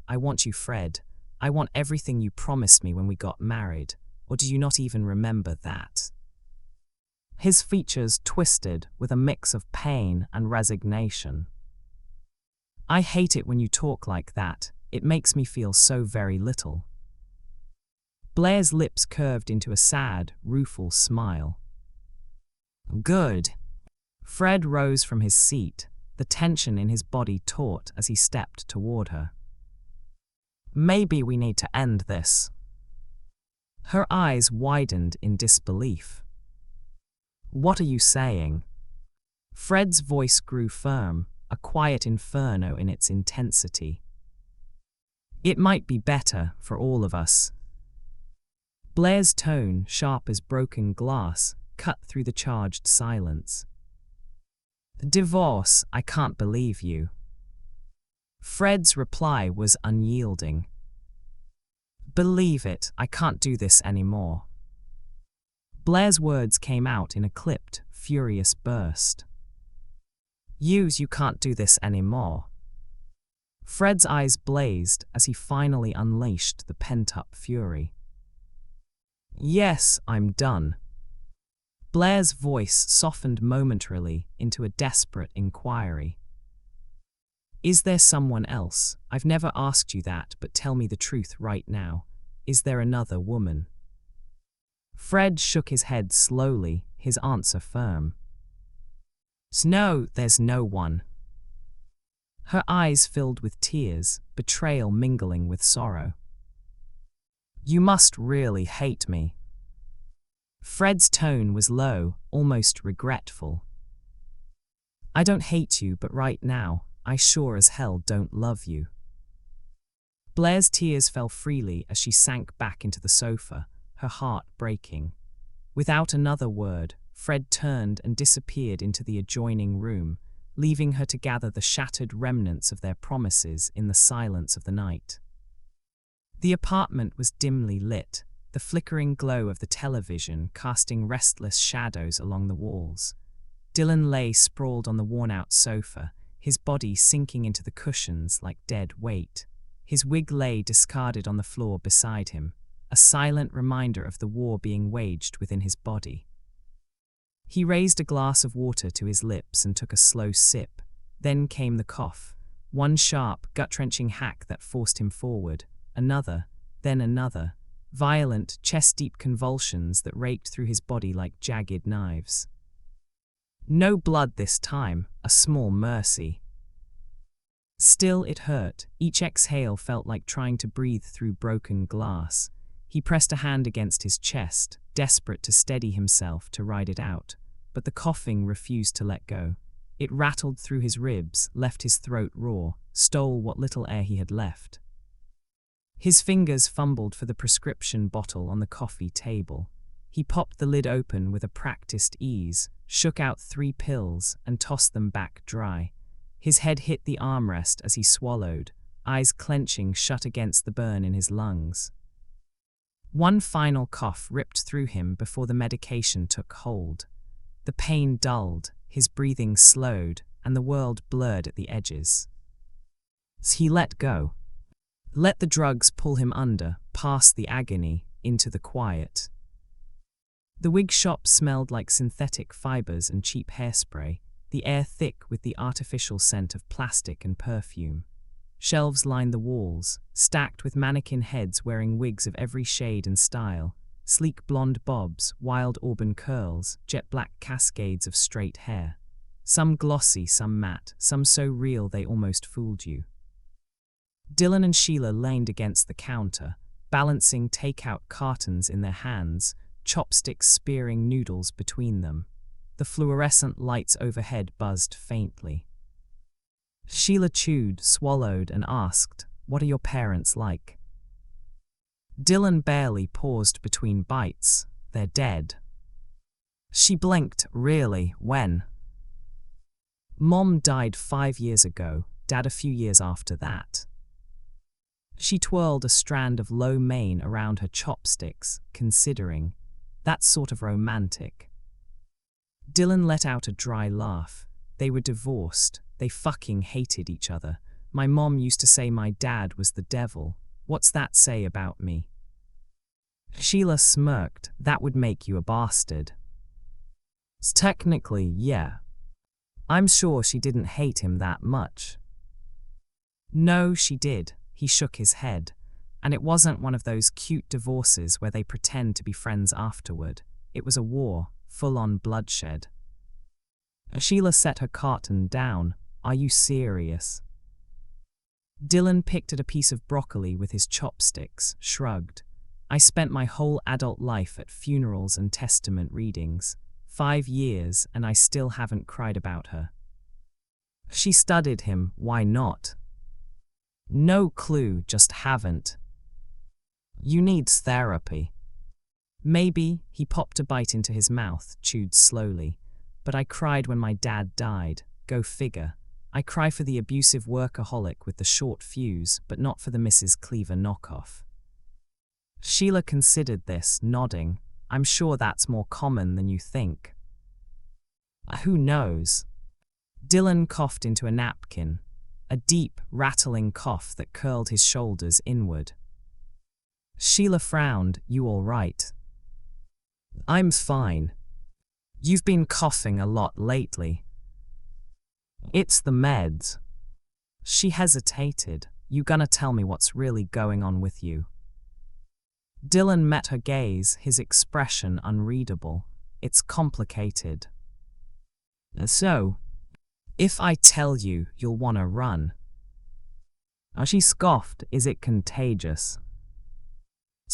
Fred. I want everything you promised me when we got married, or do you not even remember that? His features twisted with a mix of pain and resignation. I hate it when you talk like that. It makes me feel so very little. Blair's lips curved into a sad, rueful smile. Good. Fred rose from his seat, the tension in his body taut as he stepped toward her. Maybe we need to end this. Her eyes widened in disbelief. What are you saying? Fred's voice grew firm, a quiet inferno in its intensity. It might be better for all of us. Blair's tone, sharp as broken glass, cut through the charged silence. Divorce, I can't believe you. Fred's reply was unyielding. Believe it, I can't do this anymore. Blair's words came out in a clipped, furious burst. You can't do this anymore. Fred's eyes blazed as he finally unleashed the pent-up fury. Yes, I'm done. Blair's voice softened momentarily into a desperate inquiry. Is there someone else? I've never asked you that, but tell me the truth right now. Is there another woman? Fred shook his head slowly, his answer firm. No, there's no one. Her eyes filled with tears, betrayal mingling with sorrow. You must really hate me. Fred's tone was low, almost regretful. I don't hate you, but right now, I sure as hell don't love you. Blair's tears fell freely as she sank back into the sofa, her heart breaking. Without another word, Fred turned and disappeared into the adjoining room, leaving her to gather the shattered remnants of their promises in the silence of the night. The apartment was dimly lit, the flickering glow of the television casting restless shadows along the walls. Dylan lay sprawled on the worn-out sofa, his body sinking into the cushions like dead weight. His wig lay discarded on the floor beside him, a silent reminder of the war being waged within his body. He raised a glass of water to his lips and took a slow sip. Then came the cough, one sharp, gut-wrenching hack that forced him forward, another, then another, violent, chest-deep convulsions that raked through his body like jagged knives. No blood this time, a small mercy. Still it hurt, each exhale felt like trying to breathe through broken glass. He pressed a hand against his chest, desperate to steady himself to ride it out, but the coughing refused to let go. It rattled through his ribs, left his throat raw, stole what little air he had left. His fingers fumbled for the prescription bottle on the coffee table. He popped the lid open with a practiced ease, shook out 3 pills, and tossed them back dry. His head hit the armrest as he swallowed, eyes clenching shut against the burn in his lungs. One final cough ripped through him before the medication took hold. The pain dulled, his breathing slowed, and the world blurred at the edges. He let go. Let the drugs pull him under, past the agony, into the quiet. The wig shop smelled like synthetic fibers and cheap hairspray, the air thick with the artificial scent of plastic and perfume. Shelves line the walls, stacked with mannequin heads wearing wigs of every shade and style, sleek blonde bobs, wild auburn curls, jet black cascades of straight hair. Some glossy, some matte, some so real they almost fooled you. Dylan and Sheila leaned against the counter, balancing takeout cartons in their hands, chopsticks spearing noodles between them. The fluorescent lights overhead buzzed faintly. Sheila chewed, swallowed, and asked, "What are your parents like?" Dylan barely paused between bites. "They're dead." She blinked. "Really? When?" "Mom died 5 years ago, Dad a few years after that." She twirled a strand of lo mein around her chopsticks, considering. "That's sort of romantic." Dylan let out a dry laugh. "They were divorced. They fucking hated each other. My mom used to say my dad was the devil. What's that say about me?" Sheila smirked. "That would make you a bastard." "Technically, yeah. I'm sure she didn't hate him that much." "No, she did." He shook his head. "And it wasn't one of those cute divorces where they pretend to be friends afterward. It was a war, full-on bloodshed." Sheila set her carton down. "Are you serious?" Dylan picked at a piece of broccoli with his chopsticks, shrugged. "I spent my whole adult life at funerals and testament readings. 5 years, and I still haven't cried about her." She studied him. "Why not?" "No clue, just haven't." "You need therapy." "Maybe." He popped a bite into his mouth, chewed slowly. "But I cried when my dad died. Go figure. I cry for the abusive workaholic with the short fuse, but not for the Mrs. Cleaver knockoff." Sheila considered this, nodding. "I'm sure that's more common than you think." "Who knows?" Dylan coughed into a napkin, a deep, rattling cough that curled his shoulders inward. Sheila frowned. "You all right?" "I'm fine. You've been coughing a lot lately." "It's the meds." She hesitated. "You gonna tell me what's really going on with you?" Dylan met her gaze, his expression unreadable. "It's complicated." "So, if I tell you, you'll want to run." She scoffed. "Is it contagious?"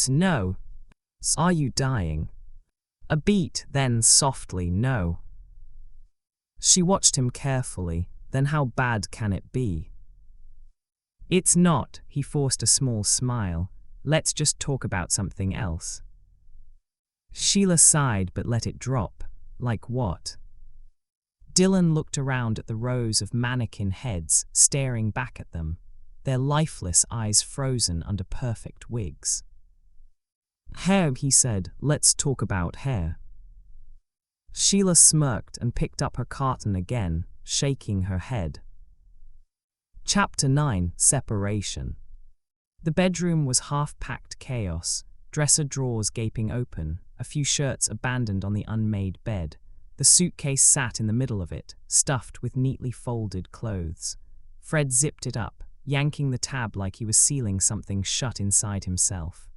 "No." "Are you dying?" A beat, then softly, "No." She watched him carefully. "Then how bad can it be?" "It's not." He forced a small smile. "Let's just talk about something else." Sheila sighed but let it drop. "Like what?" Dylan looked around at the rows of mannequin heads, staring back at them, their lifeless eyes frozen under perfect wigs. "Hair," he said. "Let's talk about hair." Sheila smirked and picked up her carton again, shaking her head. Chapter 9: Separation. The bedroom was half-packed chaos, dresser drawers gaping open, a few shirts abandoned on the unmade bed. The suitcase sat in the middle of it, stuffed with neatly folded clothes. Fred zipped it up, yanking the tab like he was sealing something shut inside himself.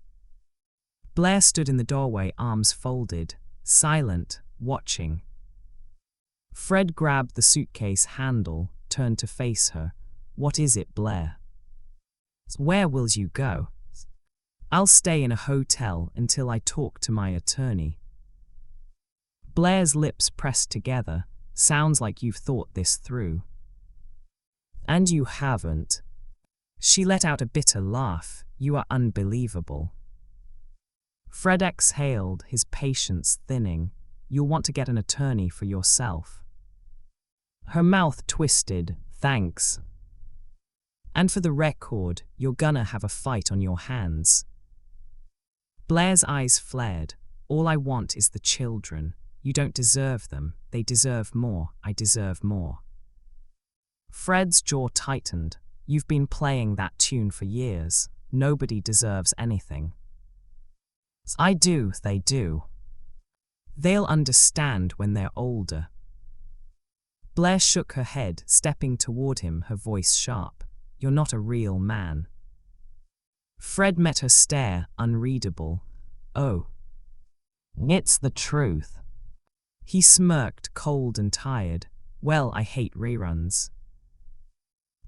Blair stood in the doorway, arms folded, silent, watching. Fred grabbed the suitcase handle, turned to face her. "What is it, Blair?" "Where will you go?" "I'll stay in a hotel until I talk to my attorney." Blair's lips pressed together. "Sounds like you've thought this through." "And you haven't." She let out a bitter laugh. "You are unbelievable." Fred exhaled, his patience thinning. "You'll want to get an attorney for yourself." Her mouth twisted. "Thanks. And for the record, you're gonna have a fight on your hands." Blair's eyes flared. "All I want is the children. You don't deserve them. They deserve more. I deserve more." Fred's jaw tightened. "You've been playing that tune for years. Nobody deserves anything." "I do, they do. They'll understand when they're older." Blair shook her head, stepping toward him, her voice sharp. You're not a real man. Fred met her stare, unreadable. Oh. It's the truth. He smirked, cold and tired. Well, I hate reruns.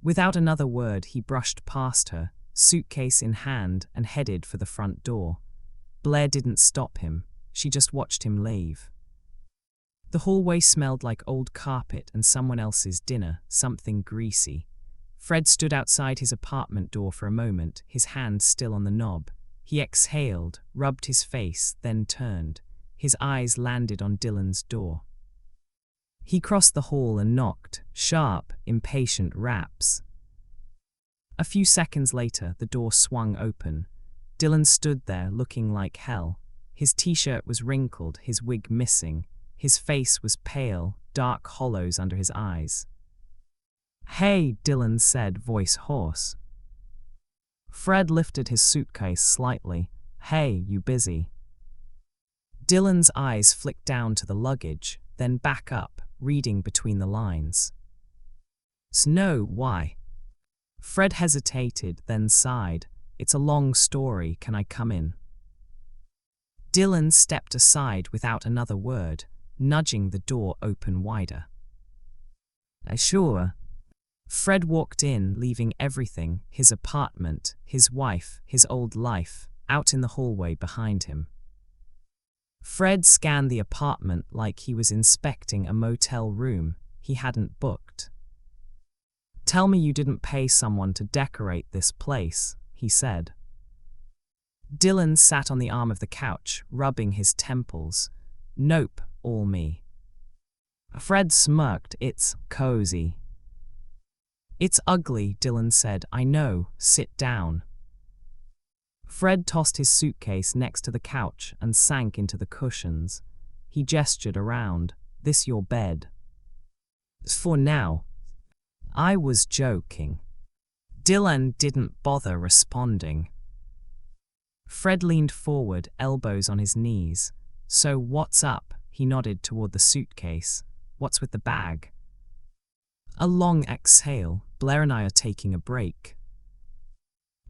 Without another word, he brushed past her, suitcase in hand, and headed for the front door. Blair didn't stop him. She just watched him leave. The hallway smelled like old carpet and someone else's dinner, something greasy. Fred stood outside his apartment door for a moment, his hand still on the knob. He exhaled, rubbed his face, then turned. His eyes landed on Dylan's door. He crossed the hall and knocked, sharp, impatient raps. A few seconds later, the door swung open. Dylan stood there, looking like hell. His t-shirt was wrinkled, his wig missing. His face was pale, dark hollows under his eyes. "Hey," Dylan said, voice hoarse. Fred lifted his suitcase slightly. "Hey, you busy?" Dylan's eyes flicked down to the luggage, then back up, reading between the lines. "No, why?" Fred hesitated, then sighed. "It's a long story, can I come in?" Dylan stepped aside without another word, nudging the door open wider. "Sure." Fred walked in, leaving everything, his apartment, his wife, his old life, out in the hallway behind him. Fred scanned the apartment like he was inspecting a motel room he hadn't booked. "Tell me you didn't pay someone to decorate this place," he said. Dylan sat on the arm of the couch, rubbing his temples. "Nope, all me." Fred smirked. "It's cozy." "It's ugly," Dylan said. "I know, sit down." Fred tossed his suitcase next to the couch and sank into the cushions. He gestured around. "This your bed?" "For now." "I was joking." Dylan didn't bother responding. Fred leaned forward, elbows on his knees. "So what's up?" He nodded toward the suitcase. "What's with the bag?" A long exhale. "Blair and I are taking a break."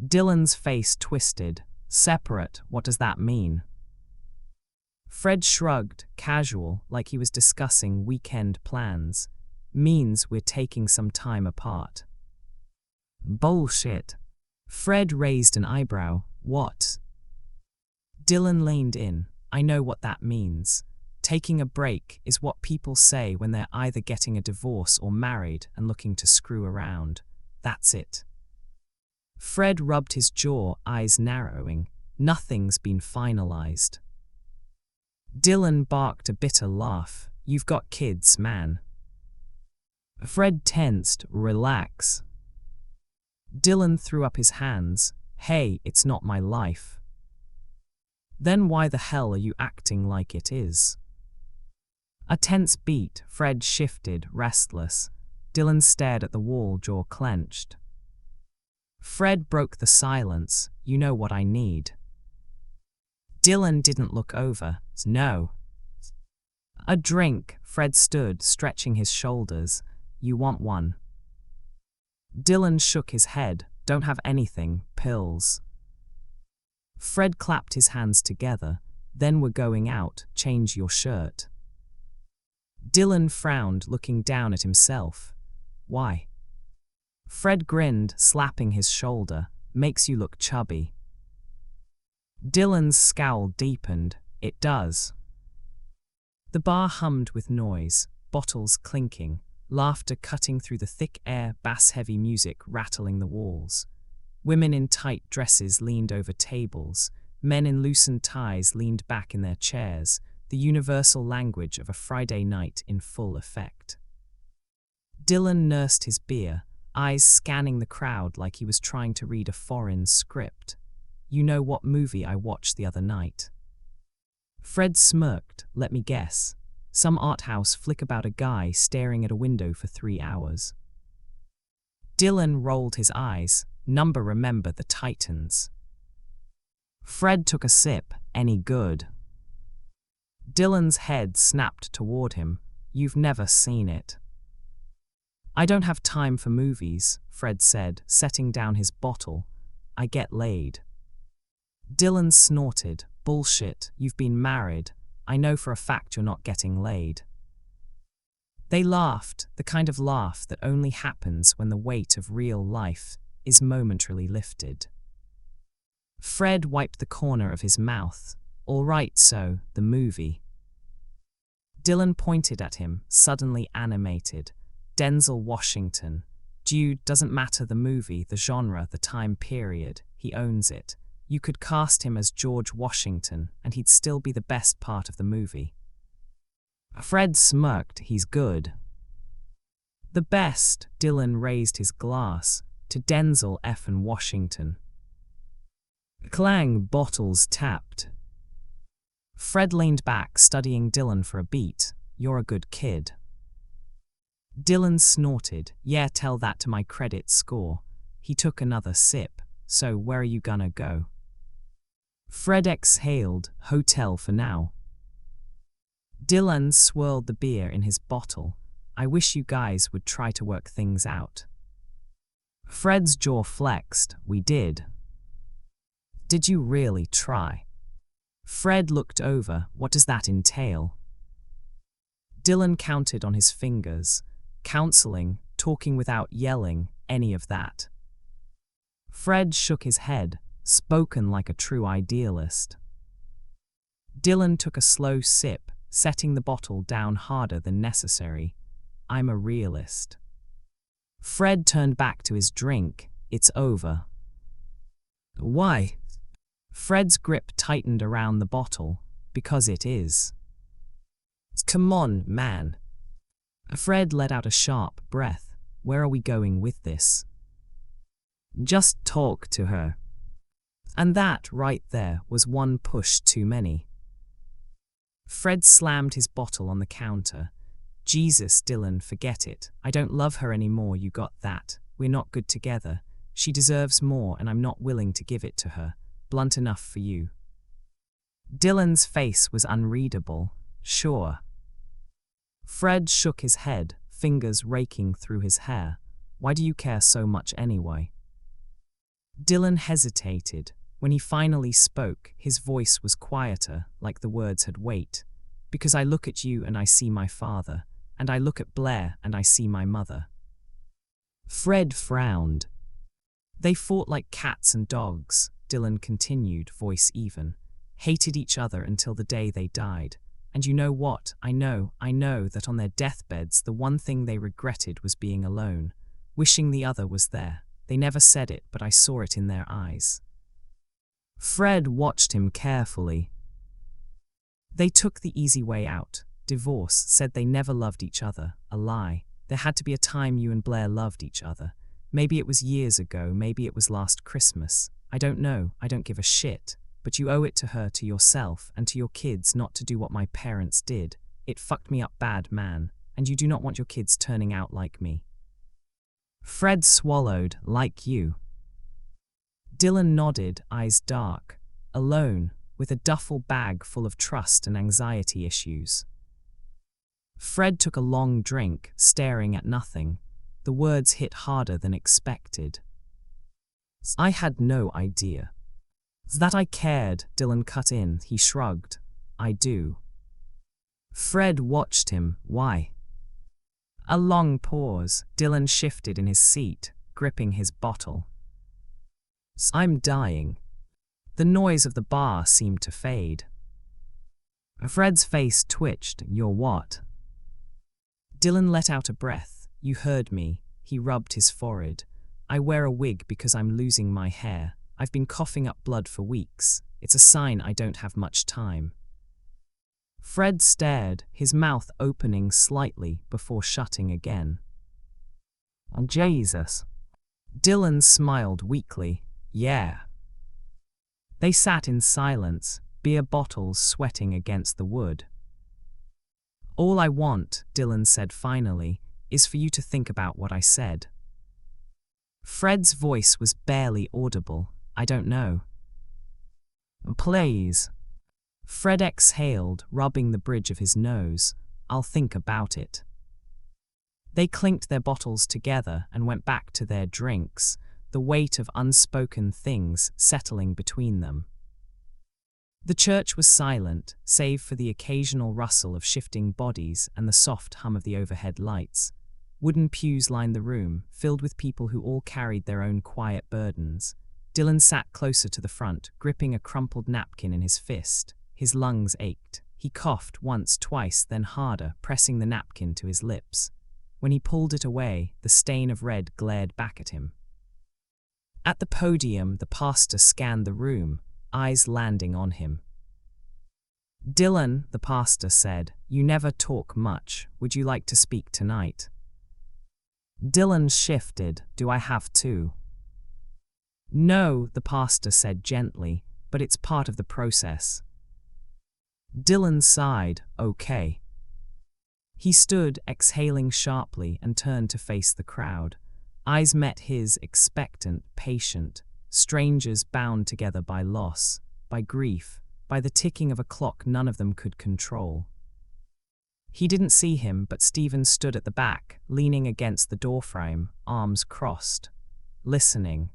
Dylan's face twisted. "Separate, what does that mean?" Fred shrugged, casual, like he was discussing weekend plans. "Means we're taking some time apart." "Bullshit." Fred raised an eyebrow. "What?" Dylan leaned in. "I know what that means. Taking a break is what people say when they're either getting a divorce or married and looking to screw around. That's it." Fred rubbed his jaw, eyes narrowing. "Nothing's been finalized." Dylan barked a bitter laugh. "You've got kids, man." Fred tensed. "Relax." Dylan threw up his hands. "Hey, it's not my life." "Then why the hell are you acting like it is?" A tense beat. Fred shifted, restless. Dylan stared at the wall, jaw clenched. Fred broke the silence. "You know what I need." Dylan didn't look over. "No." "A drink." Fred stood, stretching his shoulders. "You want one?" Dylan shook his head. "Don't have anything. Pills." Fred clapped his hands together. "Then we're going out. Change your shirt." Dylan frowned, looking down at himself. "Why?" Fred grinned, slapping his shoulder. "Makes you look chubby." Dylan's scowl deepened. "It does." The bar hummed with noise, bottles clinking, laughter cutting through the thick air, bass-heavy music rattling the walls. Women in tight dresses leaned over tables. Men in loosened ties leaned back in their chairs, the universal language of a Friday night in full effect. Dylan nursed his beer, eyes scanning the crowd like he was trying to read a foreign script. "You know what movie I watched the other night?" Fred smirked. "Let me guess. Some art house flick about a guy staring at a window for 3 hours." Dylan rolled his eyes. Remember the Titans." Fred took a sip. "Any good?" Dylan's head snapped toward him. "You've never seen it." I don't have time for movies, Fred said, setting down his bottle. I get laid. Dylan snorted. Bullshit, you've been married. I know for a fact you're not getting laid. They laughed, the kind of laugh that only happens when the weight of real life is momentarily lifted. Fred wiped the corner of his mouth. All right, so, the movie. Dylan pointed at him, suddenly animated. Denzel Washington. Dude, doesn't matter the movie, the genre, the time period. He owns it. You could cast him as George Washington, and he'd still be the best part of the movie. Fred smirked. He's good. The best, Dylan raised his glass, to Denzel F. Washington. Clang, bottles tapped. Fred leaned back, studying Dylan for a beat. You're a good kid. Dylan snorted. Yeah, tell that to my credit score. He took another sip. So, where are you gonna go? Fred exhaled. Hotel for now. Dylan swirled the beer in his bottle. I wish you guys would try to work things out. Fred's jaw flexed. We did. Did you really try? Fred looked over. What does that entail? Dylan counted on his fingers. Counseling, talking without yelling, any of that. Fred shook his head, spoken like a true idealist. Dylan took a slow sip, setting the bottle down harder than necessary. I'm a realist. Fred turned back to his drink. It's over. Why? Fred's grip tightened around the bottle. Because it is. Come on, man. Fred let out a sharp breath. Where are we going with this? Just talk to her. And that, right there, was one push too many. Fred slammed his bottle on the counter. Jesus, Dylan, forget it. I don't love her anymore, you got that. We're not good together. She deserves more and I'm not willing to give it to her. Blunt enough for you. Dylan's face was unreadable. Sure. Fred shook his head, fingers raking through his hair. Why do you care so much anyway? Dylan hesitated. When he finally spoke, his voice was quieter, like the words had weight. Because I look at you and I see my father, and I look at Blair and I see my mother. Fred frowned. They fought like cats and dogs, Dylan continued, voice even. Hated each other until the day they died. And you know what? I know that on their deathbeds the one thing they regretted was being alone, wishing the other was there. They never said it, but I saw it in their eyes. Fred watched him carefully. They took the easy way out. Divorce, said they never loved each other. A lie. There had to be a time you and Blair loved each other. Maybe it was years ago, maybe it was last Christmas. I don't know, I don't give a shit. But you owe it to her, to yourself, and to your kids not to do what my parents did. It fucked me up bad, man. And you do not want your kids turning out like me. Fred swallowed, like you. Dylan nodded, eyes dark. Alone, with a duffel bag full of trust and anxiety issues. Fred took a long drink, staring at nothing. The words hit harder than expected. I had no idea. That I cared, Dylan cut in. He shrugged. I do. Fred watched him. Why? A long pause. Dylan shifted in his seat, gripping his bottle. I'm dying. The noise of the bar seemed to fade. Fred's face twitched. You're what? Dylan let out a breath. You heard me. He rubbed his forehead. I wear a wig because I'm losing my hair. I've been coughing up blood for weeks. It's a sign I don't have much time. Fred stared, his mouth opening slightly before shutting again. Oh, Jesus. Dylan smiled weakly. Yeah. They sat in silence, beer bottles sweating against the wood. All I want, Dylan said finally, is for you to think about what I said. Fred's voice was barely audible. I don't know. Please. Fred exhaled, rubbing the bridge of his nose. I'll think about it. They clinked their bottles together and went back to their drinks, the weight of unspoken things settling between them. The church was silent, save for the occasional rustle of shifting bodies and the soft hum of the overhead lights. Wooden pews lined the room, filled with people who all carried their own quiet burdens. Dylan sat closer to the front, gripping a crumpled napkin in his fist. His lungs ached. He coughed once, twice, then harder, pressing the napkin to his lips. When he pulled it away, the stain of red glared back at him. At the podium, the pastor scanned the room, eyes landing on him. "Dylan," the pastor said, "you never talk much. Would you like to speak tonight?" Dylan shifted. "Do I have to?" "No," the pastor said gently, "but it's part of the process." Dylan sighed. "Okay." He stood, exhaling sharply, and turned to face the crowd. Eyes met his, expectant, patient. Strangers bound together by loss, by grief, by the ticking of a clock none of them could control. He didn't see him, but Stephen stood at the back, leaning against the doorframe, arms crossed, listening.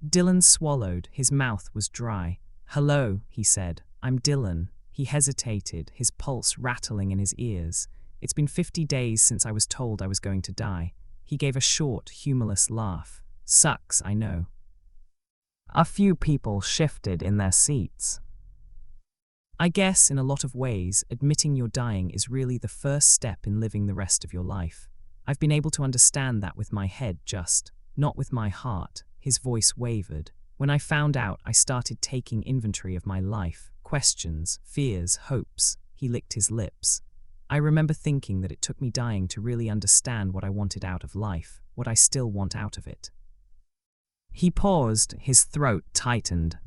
Dylan swallowed. His mouth was dry. "Hello," he said. "I'm Dylan." He hesitated, his pulse rattling in his ears. "It's been 50 days since I was told I was going to die." He gave a short, humorless laugh. "Sucks, I know." A few people shifted in their seats. "I guess, in a lot of ways, admitting you're dying is really the first step in living the rest of your life. I've been able to understand that with my head just, not with my heart." His voice wavered. "When I found out, I started taking inventory of my life. Questions, fears, hopes." He licked his lips. "I remember thinking that it took me dying to really understand what I wanted out of life, what I still want out of it." He paused, his throat tightened.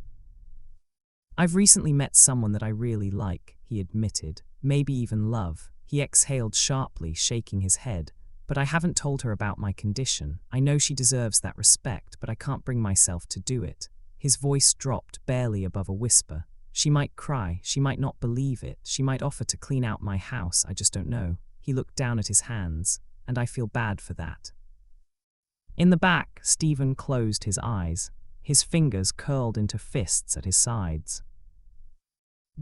"I've recently met someone that I really like," he admitted. "Maybe even love." He exhaled sharply, shaking his head. "But I haven't told her about my condition. I know she deserves that respect, but I can't bring myself to do it." His voice dropped barely above a whisper. "She might cry, she might not believe it, she might offer to clean out my house, I just don't know." He looked down at his hands, "And I feel bad for that." In the back, Stephen closed his eyes. His fingers curled into fists at his sides.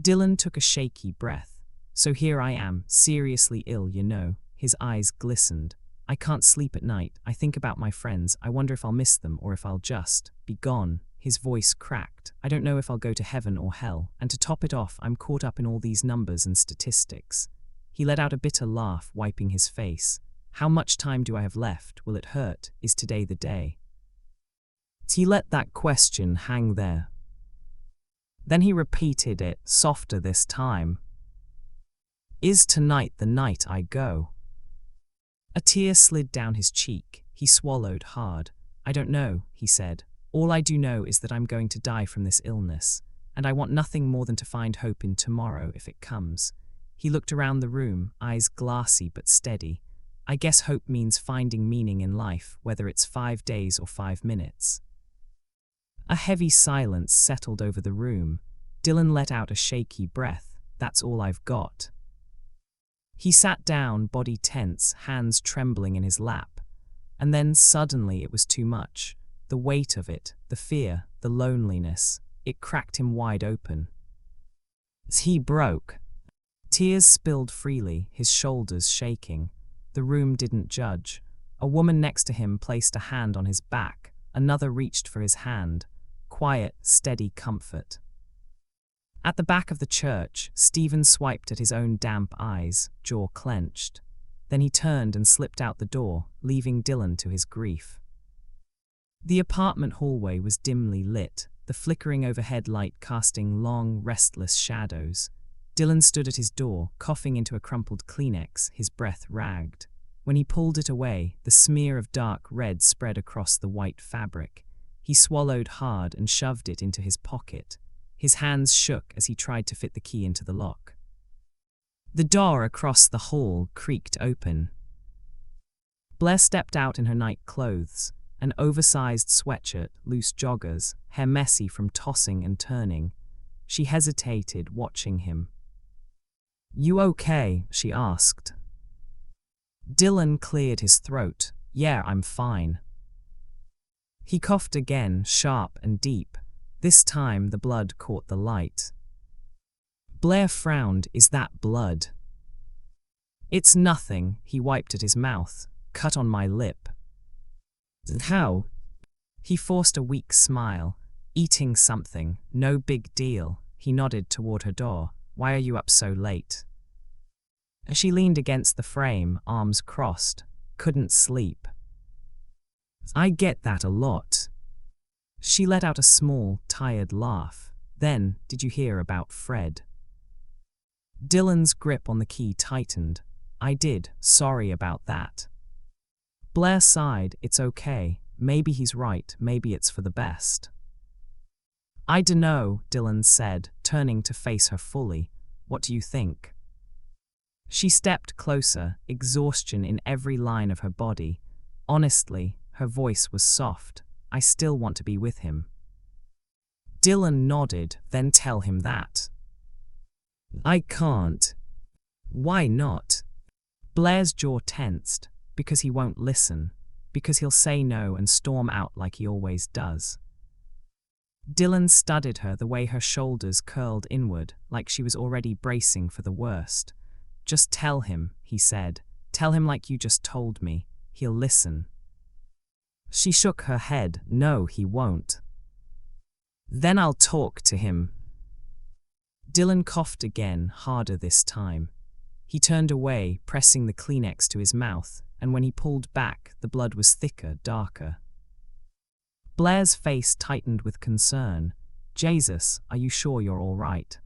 Dylan took a shaky breath. "So here I am, seriously ill, you know." His eyes glistened. "I can't sleep at night. I think about my friends. I wonder if I'll miss them or if I'll just be gone." His voice cracked. "I don't know if I'll go to heaven or hell. And to top it off, I'm caught up in all these numbers and statistics." He let out a bitter laugh, wiping his face. "How much time do I have left? Will it hurt? Is today the day?" He let that question hang there. Then he repeated it, softer this time. "Is tonight the night I go?" A tear slid down his cheek. He swallowed hard. "I don't know," he said. "All I do know is that I'm going to die from this illness, and I want nothing more than to find hope in tomorrow if it comes." He looked around the room, eyes glassy but steady. "I guess hope means finding meaning in life, whether it's 5 days or 5 minutes." A heavy silence settled over the room. Dylan let out a shaky breath. "That's all I've got." He sat down, body tense, hands trembling in his lap. And then suddenly it was too much. The weight of it, the fear, the loneliness, it cracked him wide open. He broke. Tears spilled freely, his shoulders shaking. The room didn't judge. A woman next to him placed a hand on his back. Another reached for his hand. Quiet, steady comfort. At the back of the church, Stephen swiped at his own damp eyes, jaw clenched. Then he turned and slipped out the door, leaving Dylan to his grief. The apartment hallway was dimly lit, the flickering overhead light casting long, restless shadows. Dylan stood at his door, coughing into a crumpled Kleenex, his breath ragged. When he pulled it away, the smear of dark red spread across the white fabric. He swallowed hard and shoved it into his pocket. His hands shook as he tried to fit the key into the lock. The door across the hall creaked open. Blair stepped out in her night clothes, an oversized sweatshirt, loose joggers, hair messy from tossing and turning. She hesitated, watching him. "You okay?" she asked. Dylan cleared his throat. Yeah, I'm fine. He coughed again, sharp and deep. This time the blood caught the light. Blair frowned. Is that blood? It's nothing. He wiped at his mouth. Cut on my lip. How? He forced a weak smile. Eating something. No big deal. He nodded toward her door. Why are you up so late? She leaned against the frame, arms crossed. Couldn't sleep. I get that a lot. She let out a small, tired laugh. Then, did you hear about Fred? Dylan's grip on the key tightened. I did. Sorry about that. Blair sighed. It's okay. Maybe he's right. Maybe it's for the best. I dunno, Dylan said, turning to face her fully. What do you think? She stepped closer, exhaustion in every line of her body. Honestly, her voice was soft. I still want to be with him. Dylan nodded. Then tell him that. I can't. Why not? Blair's jaw tensed. Because he won't listen. Because he'll say no and storm out like he always does. Dylan studied her the way her shoulders curled inward, like she was already bracing for the worst. Just tell him, he said. Tell him like you just told me. He'll listen. She shook her head. No, he won't. Then I'll talk to him. Dylan coughed again, harder this time. He turned away, pressing the Kleenex to his mouth, and when he pulled back, the blood was thicker, darker. Blair's face tightened with concern. Jesus, are you sure you're all right?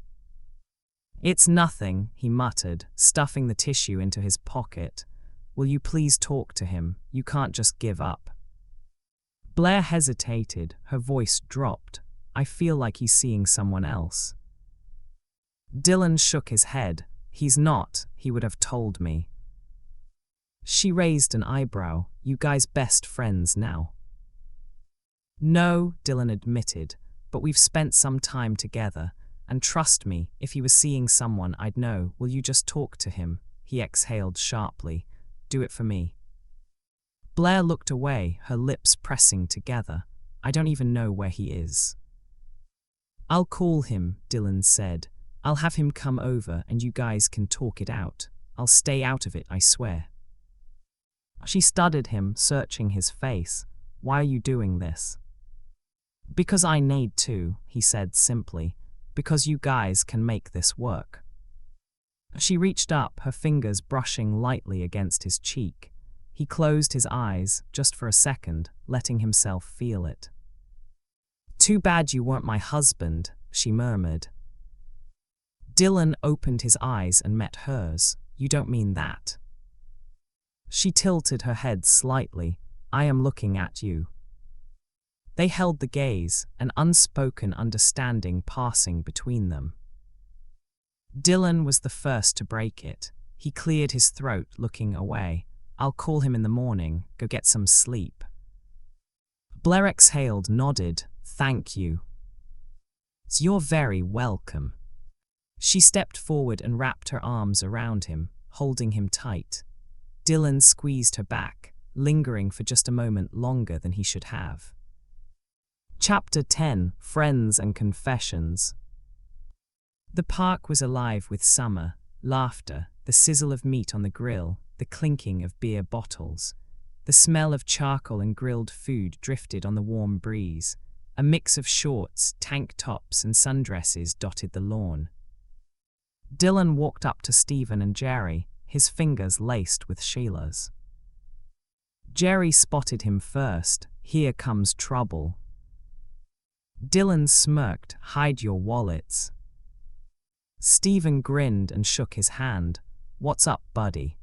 It's nothing, he muttered, stuffing the tissue into his pocket. Will you please talk to him? You can't just give up. Blair hesitated, her voice dropped. I feel like he's seeing someone else. Dylan shook his head. He's not, he would have told me. She raised an eyebrow. You guys best friends now? No, Dylan admitted, but we've spent some time together, and trust me, if he was seeing someone, I'd know. Will you just talk to him? He exhaled sharply. Do it for me. Blair looked away, her lips pressing together. I don't even know where he is. I'll call him, Dylan said. I'll have him come over and you guys can talk it out. I'll stay out of it, I swear. She studied him, searching his face. Why are you doing this? Because I need to, he said simply. Because you guys can make this work. She reached up, her fingers brushing lightly against his cheek. He closed his eyes, just for a second, letting himself feel it. Too bad you weren't my husband, she murmured. Dylan opened his eyes and met hers. You don't mean that. She tilted her head slightly. I am looking at you. They held the gaze, an unspoken understanding passing between them. Dylan was the first to break it. He cleared his throat, looking away. I'll call him in the morning. Go get some sleep. Blair exhaled, nodded. Thank you. You're very welcome. She stepped forward and wrapped her arms around him, holding him tight. Dylan squeezed her back, lingering for just a moment longer than he should have. Chapter 10: Friends and Confessions. The park was alive with summer, laughter, the sizzle of meat on the grill, the clinking of beer bottles. The smell of charcoal and grilled food drifted on the warm breeze. A mix of shorts, tank tops, and sundresses dotted the lawn. Dylan walked up to Stephen and Jerry, his fingers laced with Sheila's. Jerry spotted him first. Here comes trouble. Dylan smirked. Hide your wallets. Stephen grinned and shook his hand. What's up, buddy?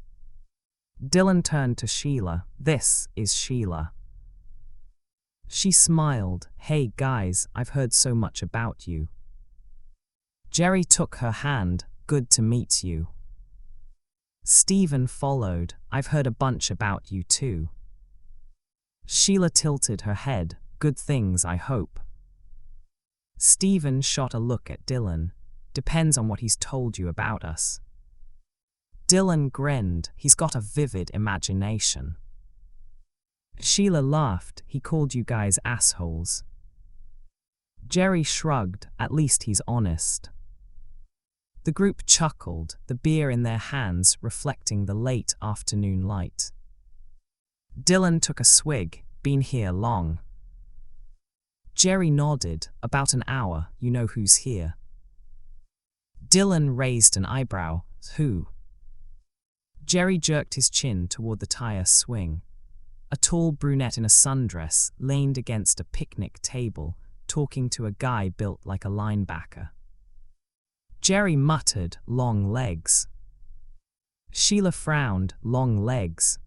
Dylan turned to Sheila. This is Sheila. She smiled. Hey guys, I've heard so much about you. Jerry took her hand. Good to meet you. Stephen followed. I've heard a bunch about you too. Sheila tilted her head. Good things, I hope. Stephen shot a look at Dylan. Depends on what he's told you about us. Dylan grinned. He's got a vivid imagination. Sheila laughed. He called you guys assholes. Jerry shrugged. At least he's honest. The group chuckled, the beer in their hands reflecting the late afternoon light. Dylan took a swig. Been here long? Jerry nodded. About an hour. You know who's here? Dylan raised an eyebrow. Who? Jerry jerked his chin toward the tire swing. A tall brunette in a sundress leaned against a picnic table, talking to a guy built like a linebacker. Jerry muttered, long legs. Sheila frowned, long legs.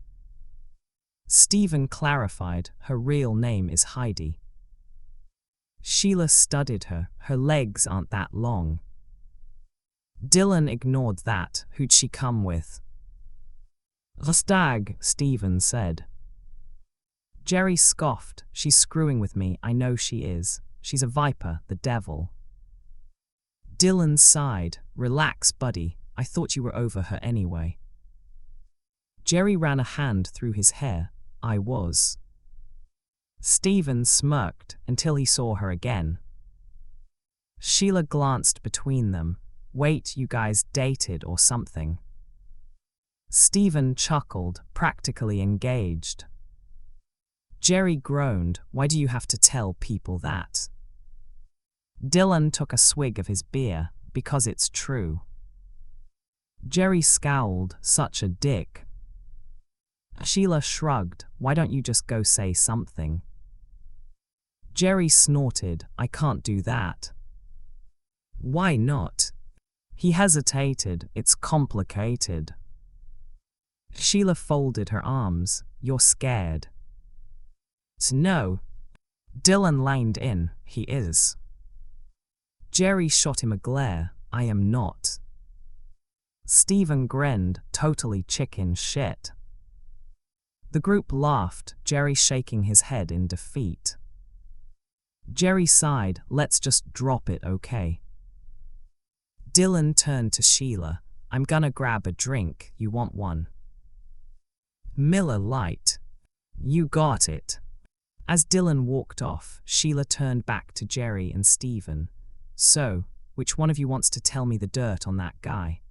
Stephen clarified, her real name is Heidi. Sheila studied her, her legs aren't that long. Dylan ignored that, who'd she come with? Rostag, Stephen said. Jerry scoffed, she's screwing with me, I know she is. She's a viper, the devil. Dylan sighed, relax buddy, I thought you were over her anyway. Jerry ran a hand through his hair, I was. Stephen smirked until he saw her again. Sheila glanced between them, wait, you guys dated or something? Stephen chuckled, practically engaged. Jerry groaned, why do you have to tell people that? Dylan took a swig of his beer, because it's true. Jerry scowled, such a dick. Sheila shrugged, why don't you just go say something? Jerry snorted, I can't do that. Why not? He hesitated, it's complicated. Sheila folded her arms, you're scared. No. Dylan leaned in, he is. Jerry shot him a glare, I am not. Stephen grinned, totally chicken shit. The group laughed, Jerry shaking his head in defeat. Jerry sighed, let's just drop it, okay? Dylan turned to Sheila, I'm gonna grab a drink, you want one? Miller Lite. You got it. As Dylan walked off, Sheila turned back to Jerry and Stephen. So, which one of you wants to tell me the dirt on that guy?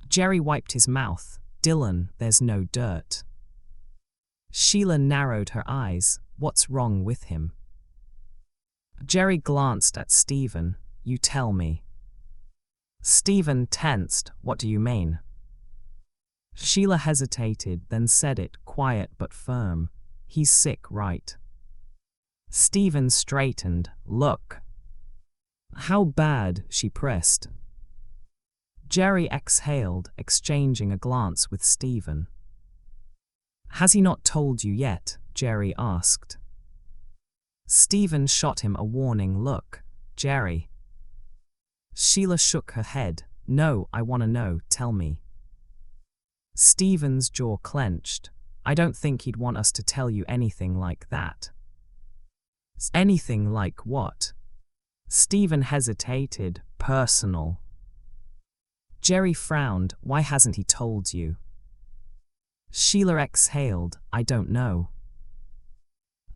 Jerry wiped his mouth. Dylan, there's no dirt. Sheila narrowed her eyes. What's wrong with him? Jerry glanced at Stephen. You tell me. Stephen tensed. What do you mean? Sheila hesitated, then said it, quiet but firm. He's sick, right? Stephen straightened. Look. How bad? She pressed. Jerry exhaled, exchanging a glance with Stephen. Has he not told you yet? Jerry asked. Stephen shot him a warning look. Jerry. Sheila shook her head. No, I want to know, tell me. Stephen's jaw clenched. I don't think he'd want us to tell you anything like that. Anything like what? Stephen hesitated. Personal. Jerry frowned. Why hasn't he told you? Sheila exhaled. I don't know.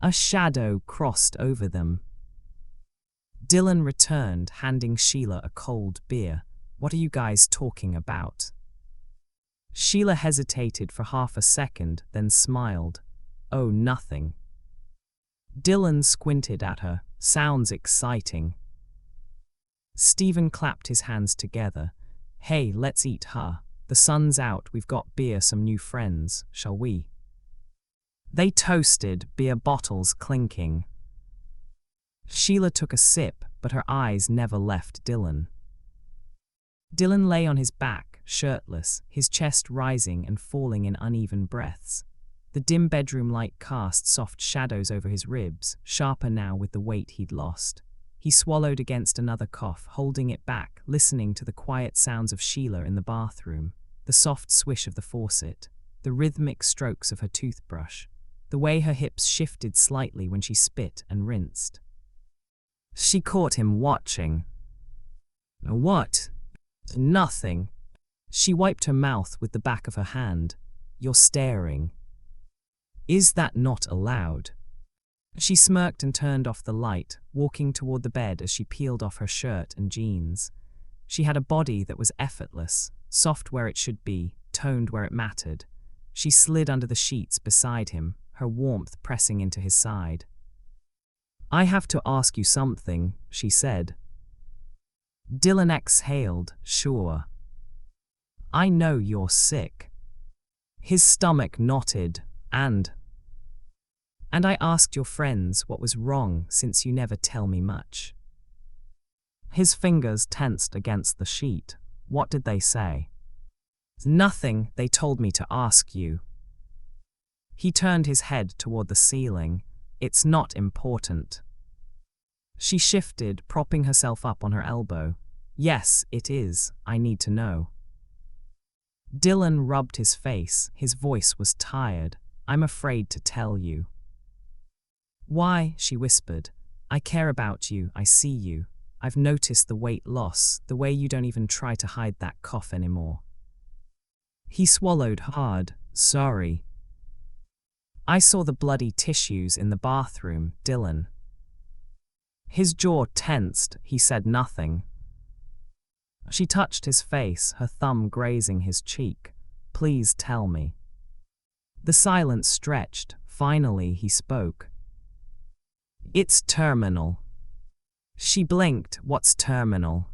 A shadow crossed over them. Dylan returned, handing Sheila a cold beer. What are you guys talking about? Sheila hesitated for half a second, then smiled. Oh, nothing. Dylan squinted at her. Sounds exciting. Stephen clapped his hands together. Hey, let's eat, huh? The sun's out, we've got beer, some new friends, shall we? They toasted, beer bottles clinking. Sheila took a sip, but her eyes never left Dylan. Dylan lay on his back, shirtless, his chest rising and falling in uneven breaths. The dim bedroom light cast soft shadows over his ribs, sharper now with the weight he'd lost. He swallowed against another cough, holding it back, listening to the quiet sounds of Sheila in the bathroom, the soft swish of the faucet, the rhythmic strokes of her toothbrush, the way her hips shifted slightly when she spit and rinsed. She caught him watching. What? Nothing. She wiped her mouth with the back of her hand. You're staring. Is that not allowed? She smirked and turned off the light, walking toward the bed as she peeled off her shirt and jeans. She had a body that was effortless, soft where it should be, toned where it mattered. She slid under the sheets beside him, her warmth pressing into his side. I have to ask you something, she said. Dylan exhaled, sure. I know you're sick. His stomach knotted, and I asked your friends what was wrong since you never tell me much. His fingers tensed against the sheet. What did they say? Nothing, they told me to ask you. He turned his head toward the ceiling. It's not important. She shifted, propping herself up on her elbow. Yes, it is. I need to know. Dylan rubbed his face. His voice was tired. I'm afraid to tell you. Why? She whispered. I care about you. I see you. I've noticed the weight loss, the way you don't even try to hide that cough anymore. He swallowed hard. Sorry. I saw the bloody tissues in the bathroom, Dylan. His jaw tensed. He said nothing. She touched his face, her thumb grazing his cheek. Please tell me. The silence stretched. Finally, he spoke. It's terminal. She blinked. What's terminal?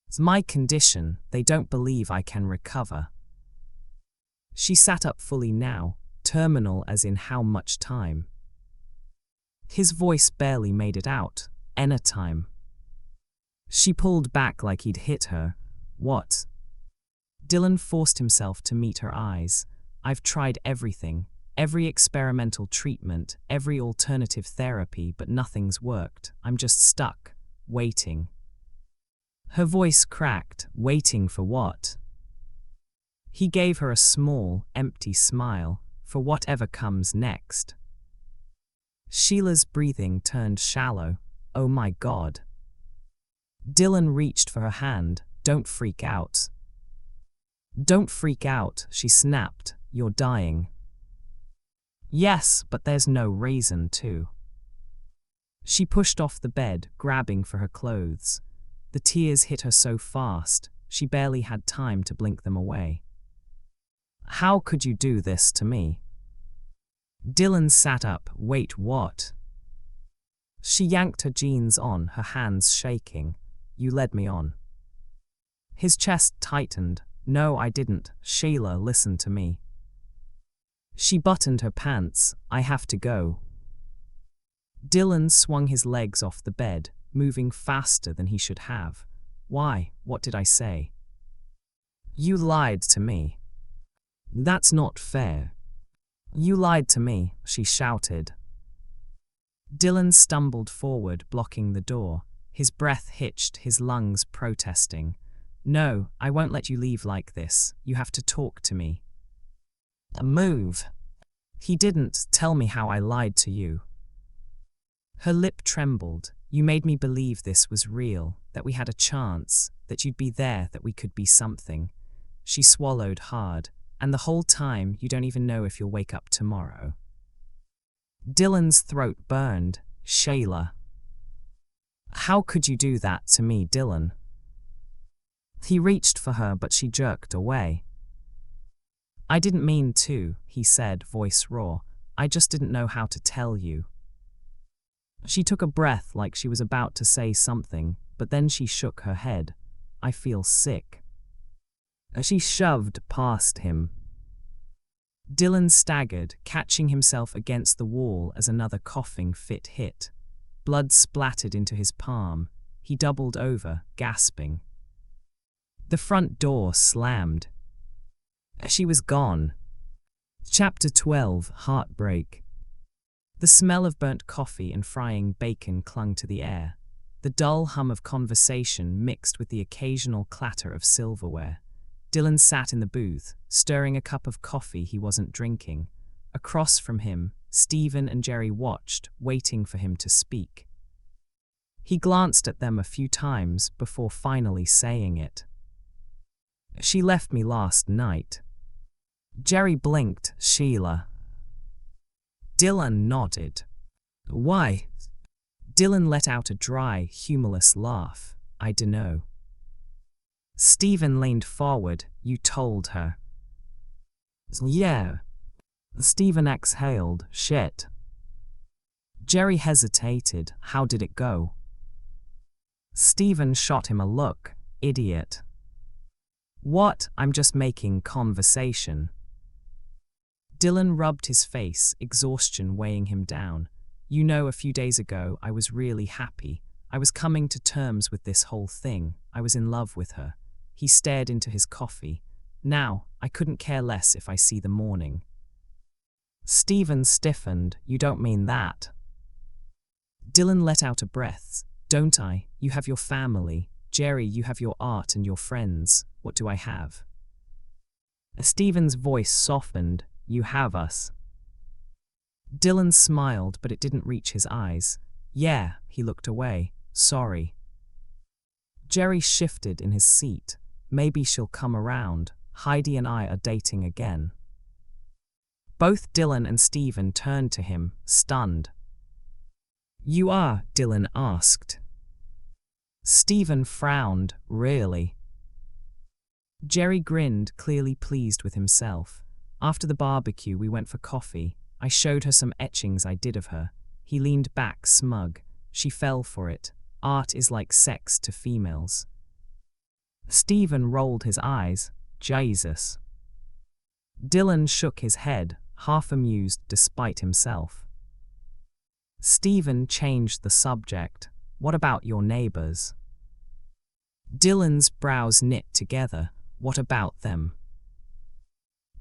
It's my condition. They don't believe I can recover. She sat up fully now. Terminal as in how much time? His voice barely made it out. Anytime. She pulled back like he'd hit her. What? Dylan forced himself to meet her eyes. I've tried everything. Every experimental treatment, every alternative therapy, but nothing's worked. I'm just stuck, waiting. Her voice cracked. Waiting for what? He gave her a small, empty smile. For whatever comes next. Sheila's breathing turned shallow. Oh my God. Dylan reached for her hand. Don't freak out. Don't freak out, she snapped. You're dying. Yes, but there's no reason to. She pushed off the bed, grabbing for her clothes. The tears hit her so fast, she barely had time to blink them away. How could you do this to me? Dylan sat up. Wait, what? She yanked her jeans on, her hands shaking. You led me on. His chest tightened. No, I didn't. Sheila, listen to me. She buttoned her pants. I have to go. Dylan swung his legs off the bed, moving faster than he should have. Why? What did I say? You lied to me. That's not fair. You lied to me, she shouted. Dylan stumbled forward, blocking the door. His breath hitched, his lungs protesting. No, I won't let you leave like this. You have to talk to me. Move. He didn't tell me how I lied to you. Her lip trembled. You made me believe this was real, that we had a chance, that you'd be there, that we could be something. She swallowed hard. And the whole time, you don't even know if you'll wake up tomorrow. Dylan's throat burned. Sheila. How could you do that to me, Dylan? He reached for her, but she jerked away. I didn't mean to, he said, voice raw. I just didn't know how to tell you. She took a breath like she was about to say something, but then she shook her head. I feel sick. She shoved past him. Dylan staggered, catching himself against the wall as another coughing fit hit. Blood splattered into his palm. He doubled over, gasping. The front door slammed. She was gone. Chapter 12, Heartbreak. The smell of burnt coffee and frying bacon clung to the air. The dull hum of conversation mixed with the occasional clatter of silverware. Dylan sat in the booth, stirring a cup of coffee he wasn't drinking. Across from him, Stephen and Jerry watched, waiting for him to speak. He glanced at them a few times before finally saying it. She left me last night. Jerry blinked. Sheila. Dylan nodded. Why? Dylan let out a dry, humorless laugh. I dunno. Stephen leaned forward. You told her. Yeah. Stephen exhaled. Shit. Jerry hesitated. How did it go? Stephen shot him a look. Idiot. What? I'm just making conversation. Dylan rubbed his face, exhaustion weighing him down. You know, a few days ago, I was really happy. I was coming to terms with this whole thing. I was in love with her. He stared into his coffee. Now, I couldn't care less if I see the morning. Stephen stiffened. You don't mean that. Dylan let out a breath. Don't I? You have your family. Jerry, you have your art and your friends. What do I have? Stephen's voice softened. You have us. Dylan smiled, but it didn't reach his eyes. Yeah, he looked away. Sorry. Jerry shifted in his seat. Maybe she'll come around. Heidi and I are dating again. Both Dylan and Stephen turned to him, stunned. You are? Dylan asked. Stephen frowned. Really? Jerry grinned, clearly pleased with himself. After the barbecue, we went for coffee. I showed her some etchings I did of her. He leaned back, smug. She fell for it. Art is like sex to females. Stephen rolled his eyes. Jesus. Dylan shook his head, half amused despite himself. Stephen changed the subject. What about your neighbors? Dylan's brows knit together. What about them?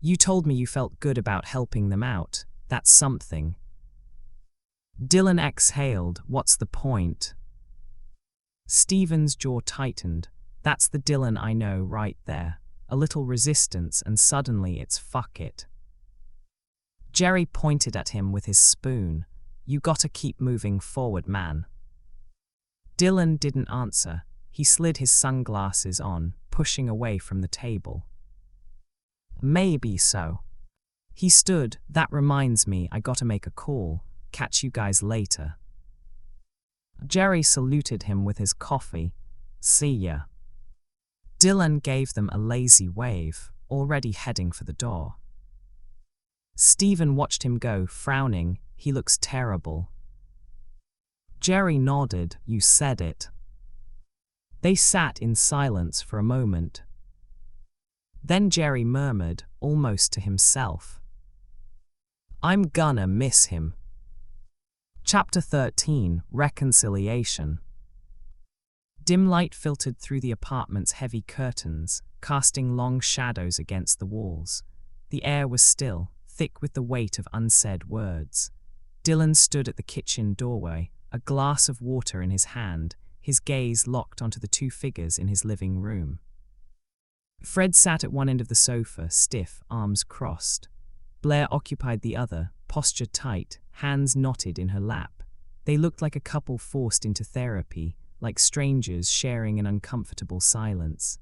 You told me you felt good about helping them out. That's something. Dylan exhaled. What's the point? Stephen's jaw tightened. That's the Dylan I know right there. A little resistance and suddenly it's fuck it. Jerry pointed at him with his spoon. You gotta keep moving forward, man. Dylan didn't answer. He slid his sunglasses on, pushing away from the table. Maybe so. He stood. That reminds me, I gotta make a call. Catch you guys later. Jerry saluted him with his coffee. See ya. Dylan gave them a lazy wave, already heading for the door. Stephen watched him go, frowning. He looks terrible. Jerry nodded. You said it. They sat in silence for a moment. Then Jerry murmured, almost to himself. I'm gonna miss him. Chapter 13, Reconciliation. Dim light filtered through the apartment's heavy curtains, casting long shadows against the walls. The air was still, thick with the weight of unsaid words. Dylan stood at the kitchen doorway, a glass of water in his hand, his gaze locked onto the two figures in his living room. Fred sat at one end of the sofa, stiff, arms crossed. Blair occupied the other, posture tight, hands knotted in her lap. They looked like a couple forced into therapy, like strangers sharing an uncomfortable silence.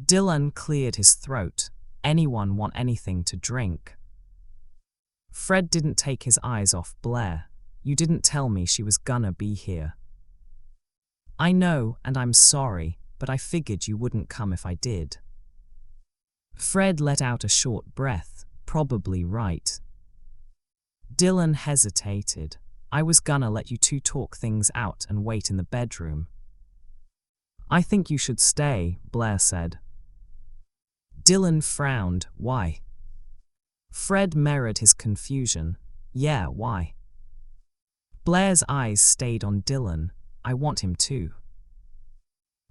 Dylan cleared his throat. Anyone want anything to drink? Fred didn't take his eyes off Blair. You didn't tell me she was gonna be here. I know, and I'm sorry, but I figured you wouldn't come if I did. Fred let out a short breath. Probably right. Dylan hesitated. I was gonna let you two talk things out and wait in the bedroom. I think you should stay, Blair said. Dylan frowned. Why? Fred mirrored his confusion. Yeah, why? Blair's eyes stayed on Dylan. I want him to.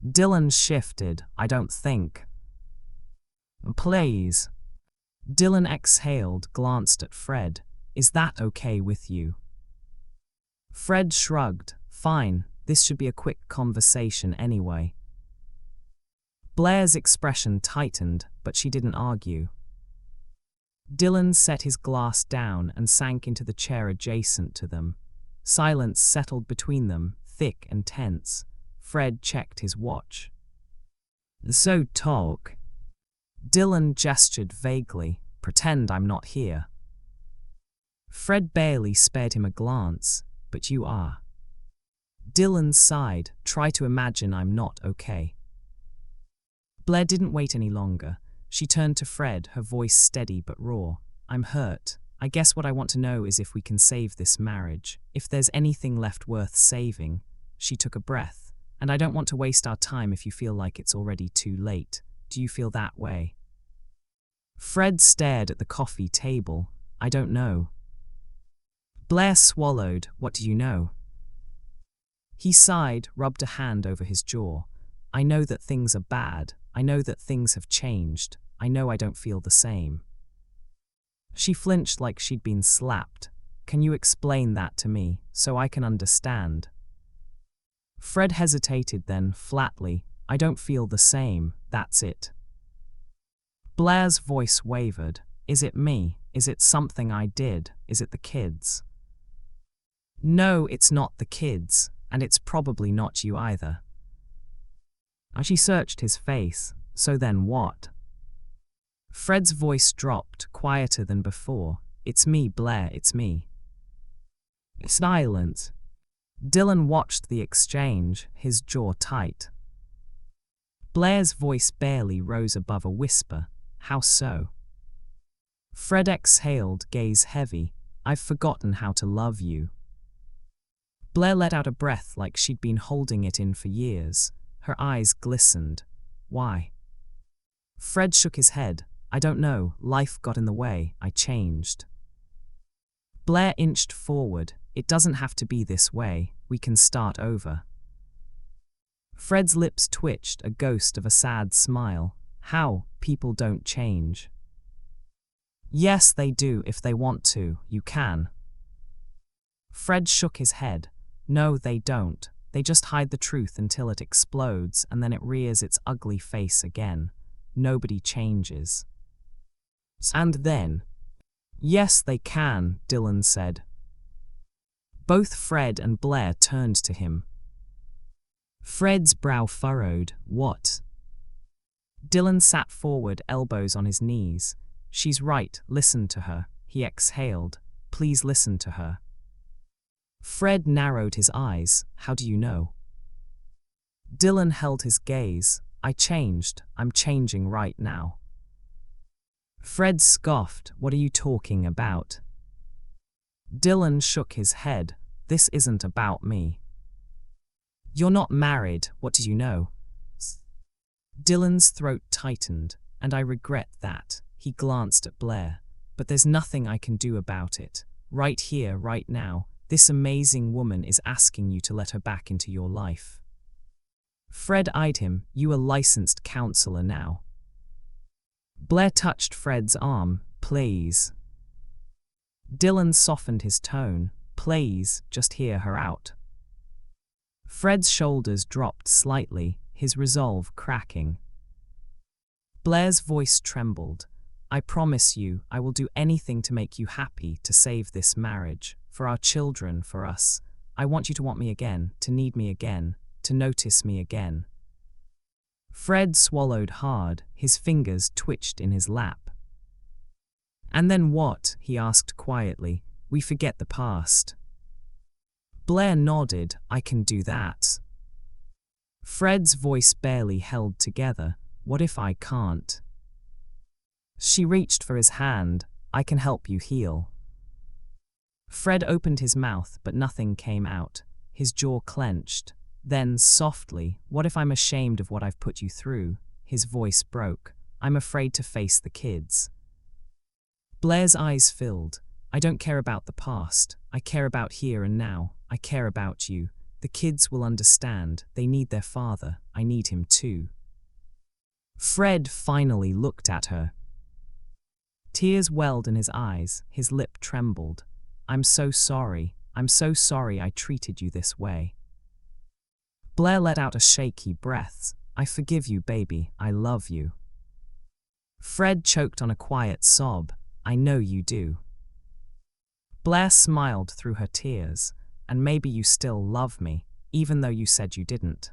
Dylan shifted. I don't think. Please. Dylan exhaled, glanced at Fred. Is that okay with you? Fred shrugged. Fine, this should be a quick conversation anyway. Blair's expression tightened, but she didn't argue. Dylan set his glass down and sank into the chair adjacent to them. Silence settled between them, thick and tense. Fred checked his watch. So talk. Dylan gestured vaguely. Pretend I'm not here. Fred barely spared him a glance. But you are. Dylan sighed. Try to imagine I'm not okay. Blair didn't wait any longer. She turned to Fred, her voice steady but raw. I'm hurt. I guess what I want to know is if we can save this marriage. If there's anything left worth saving. She took a breath. And I don't want to waste our time if you feel like it's already too late. Do you feel that way? Fred stared at the coffee table. I don't know. Blair swallowed. What do you know? He sighed, rubbed a hand over his jaw. I know that things are bad. I know that things have changed. I know I don't feel the same. She flinched like she'd been slapped. Can you explain that to me, so I can understand? Fred hesitated then, flatly. I don't feel the same, that's it. Blair's voice wavered. Is it me? Is it something I did? Is it the kids? No, it's not the kids, and it's probably not you either. She searched his face. So then what? Fred's voice dropped, quieter than before. It's me, Blair, it's me. Silence. Dylan watched the exchange, his jaw tight. Blair's voice barely rose above a whisper. How so? Fred exhaled, gaze heavy. I've forgotten how to love you. Blair let out a breath like she'd been holding it in for years. Her eyes glistened. Why? Fred shook his head. I don't know. Life got in the way. I changed. Blair inched forward. It doesn't have to be this way. We can start over. Fred's lips twitched, a ghost of a sad smile. How? People don't change. Yes, they do if they want to. You can. Fred shook his head. No, they don't. They just hide the truth until it explodes, and then it rears its ugly face again. Nobody changes. And then? Yes, they can, Dylan said. Both Fred and Blair turned to him. Fred's brow furrowed. What? Dylan sat forward, elbows on his knees. She's right, listen to her. He exhaled. Please listen to her. Fred narrowed his eyes. How do you know? Dylan held his gaze. I changed. I'm changing right now. Fred scoffed. What are you talking about? Dylan shook his head. This isn't about me. You're not married. What do you know? Dylan's throat tightened, and I regret that. He glanced at Blair. But there's nothing I can do about it. Right here, right now, this amazing woman is asking you to let her back into your life. Fred eyed him. You a licensed counselor now. Blair touched Fred's arm. Please. Dylan softened his tone. Please, just hear her out. Fred's shoulders dropped slightly, his resolve cracking. Blair's voice trembled. I promise you, I will do anything to make you happy, to save this marriage, for our children, for us. I want you to want me again, to need me again, to notice me again. Fred swallowed hard, his fingers twitched in his lap. And then what? He asked quietly. We forget the past. Blair nodded. I can do that. Fred's voice barely held together. What if I can't? She reached for his hand. I can help you heal. Fred opened his mouth, but nothing came out. His jaw clenched. Then, softly, what if I'm ashamed of what I've put you through? His voice broke. I'm afraid to face the kids. Blair's eyes filled. I don't care about the past. I care about here and now. I care about you. The kids will understand. They need their father. I need him too. Fred finally looked at her. Tears welled in his eyes. His lip trembled. I'm so sorry. I'm so sorry I treated you this way. Blair let out a shaky breath. I forgive you, baby. I love you. Fred choked on a quiet sob. I know you do. Blair smiled through her tears. And maybe you still love me, even though you said you didn't.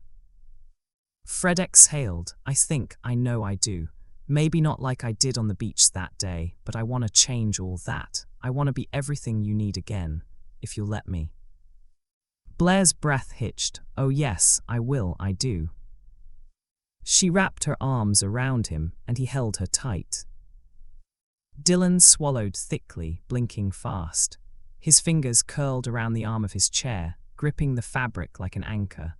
Fred exhaled. I think, I know I do. Maybe not like I did on the beach that day, but I want to change all that. I want to be everything you need again, if you'll let me. Blair's breath hitched. Oh yes, I will, I do. She wrapped her arms around him, and he held her tight. Dylan swallowed thickly, blinking fast. His fingers curled around the arm of his chair, gripping the fabric like an anchor.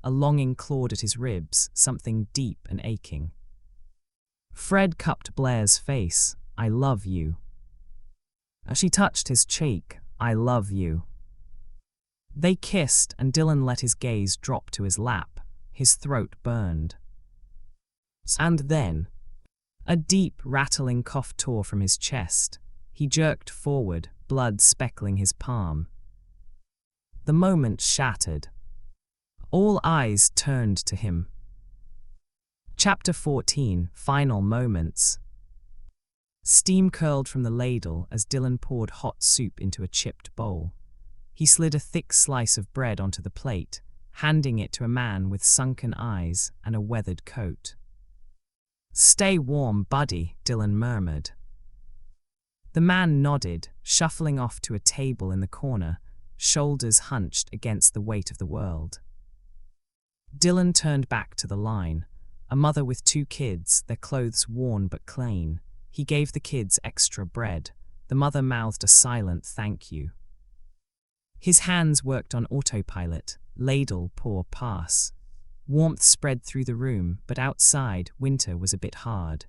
A longing clawed at his ribs, something deep and aching. Fred cupped Blair's face. I love you. As she touched his cheek, I love you. They kissed, and Dylan let his gaze drop to his lap. His throat burned. And then, a deep, rattling cough tore from his chest. He jerked forward, blood speckling his palm. The moment shattered. All eyes turned to him. Chapter 14, Final Moments. Steam curled from the ladle as Dylan poured hot soup into a chipped bowl. He slid a thick slice of bread onto the plate, handing it to a man with sunken eyes and a weathered coat. Stay warm, buddy, Dylan murmured. The man nodded, shuffling off to a table in the corner, shoulders hunched against the weight of the world. Dylan turned back to the line. A mother with 2 kids, their clothes worn but clean. He gave the kids extra bread. The mother mouthed a silent thank you. His hands worked on autopilot, ladle, pour, pass. Warmth spread through the room, but outside, winter was a bit hard.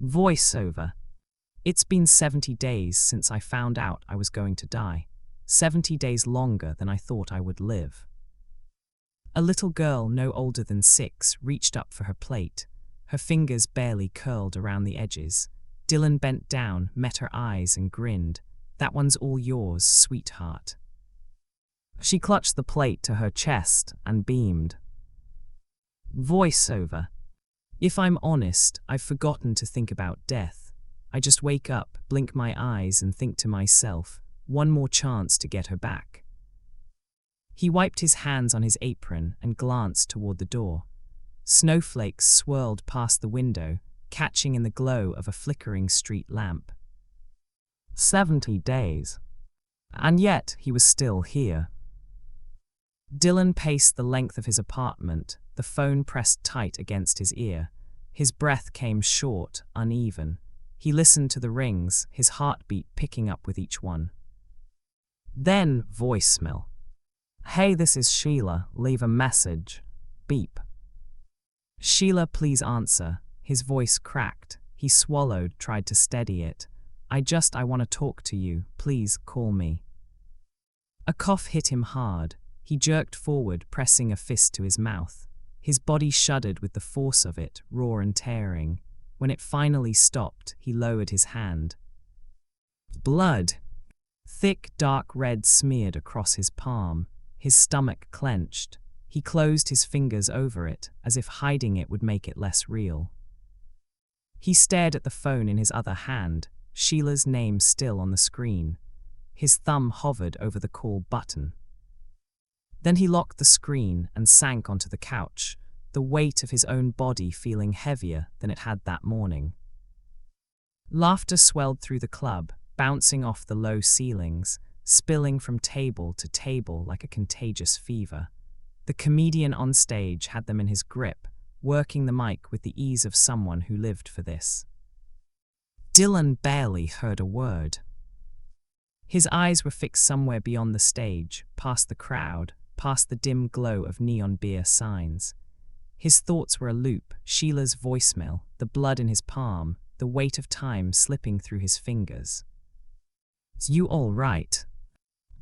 Voiceover. It's been 70 days since I found out I was going to die. 70 days longer than I thought I would live. A little girl no older than 6 reached up for her plate. Her fingers barely curled around the edges. Dylan bent down, met her eyes and grinned. That one's all yours, sweetheart. She clutched the plate to her chest and beamed. Voiceover. If I'm honest, I've forgotten to think about death. I just wake up, blink my eyes and think to myself, one more chance to get her back. He wiped his hands on his apron and glanced toward the door. Snowflakes swirled past the window, catching in the glow of a flickering street lamp. 70 days. And yet he was still here. Dylan paced the length of his apartment, the phone pressed tight against his ear. His breath came short, uneven. He listened to the rings, his heartbeat picking up with each one. Then, voicemail. Hey, this is Sheila. Leave a message. Beep. Sheila, please answer. His voice cracked. He swallowed, tried to steady it. I want to talk to you. Please call me. A cough hit him hard. He jerked forward, pressing a fist to his mouth. His body shuddered with the force of it, raw and tearing. When it finally stopped, he lowered his hand. Blood. Thick, dark red smeared across his palm. His stomach clenched. He closed his fingers over it, as if hiding it would make it less real. He stared at the phone in his other hand, Sheila's name still on the screen. His thumb hovered over the call button. Then he locked the screen and sank onto the couch, the weight of his own body feeling heavier than it had that morning. Laughter swelled through the club, bouncing off the low ceilings, spilling from table to table like a contagious fever. The comedian on stage had them in his grip, working the mic with the ease of someone who lived for this. Dylan barely heard a word. His eyes were fixed somewhere beyond the stage, past the crowd, past the dim glow of neon beer signs. His thoughts were a loop, Sheila's voicemail, the blood in his palm, the weight of time slipping through his fingers. You all right?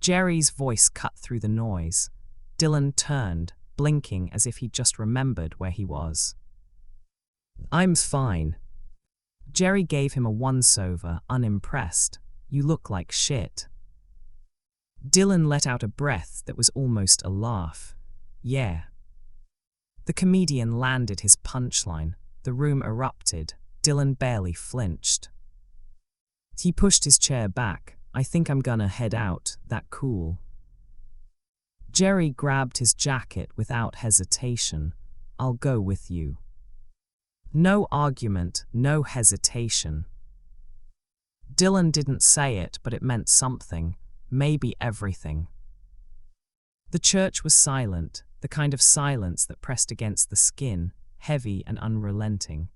Jerry's voice cut through the noise. Dylan turned, blinking as if he'd just remembered where he was. I'm fine. Jerry gave him a once-over, unimpressed. You look like shit. Dylan let out a breath that was almost a laugh. Yeah. The comedian landed his punchline. The room erupted. Dylan barely flinched. He pushed his chair back. I think I'm gonna head out, that cool. Jerry grabbed his jacket without hesitation. I'll go with you. No argument, no hesitation. Dylan didn't say it, but it meant something, maybe everything. The church was silent, the kind of silence that pressed against the skin, heavy and unrelenting.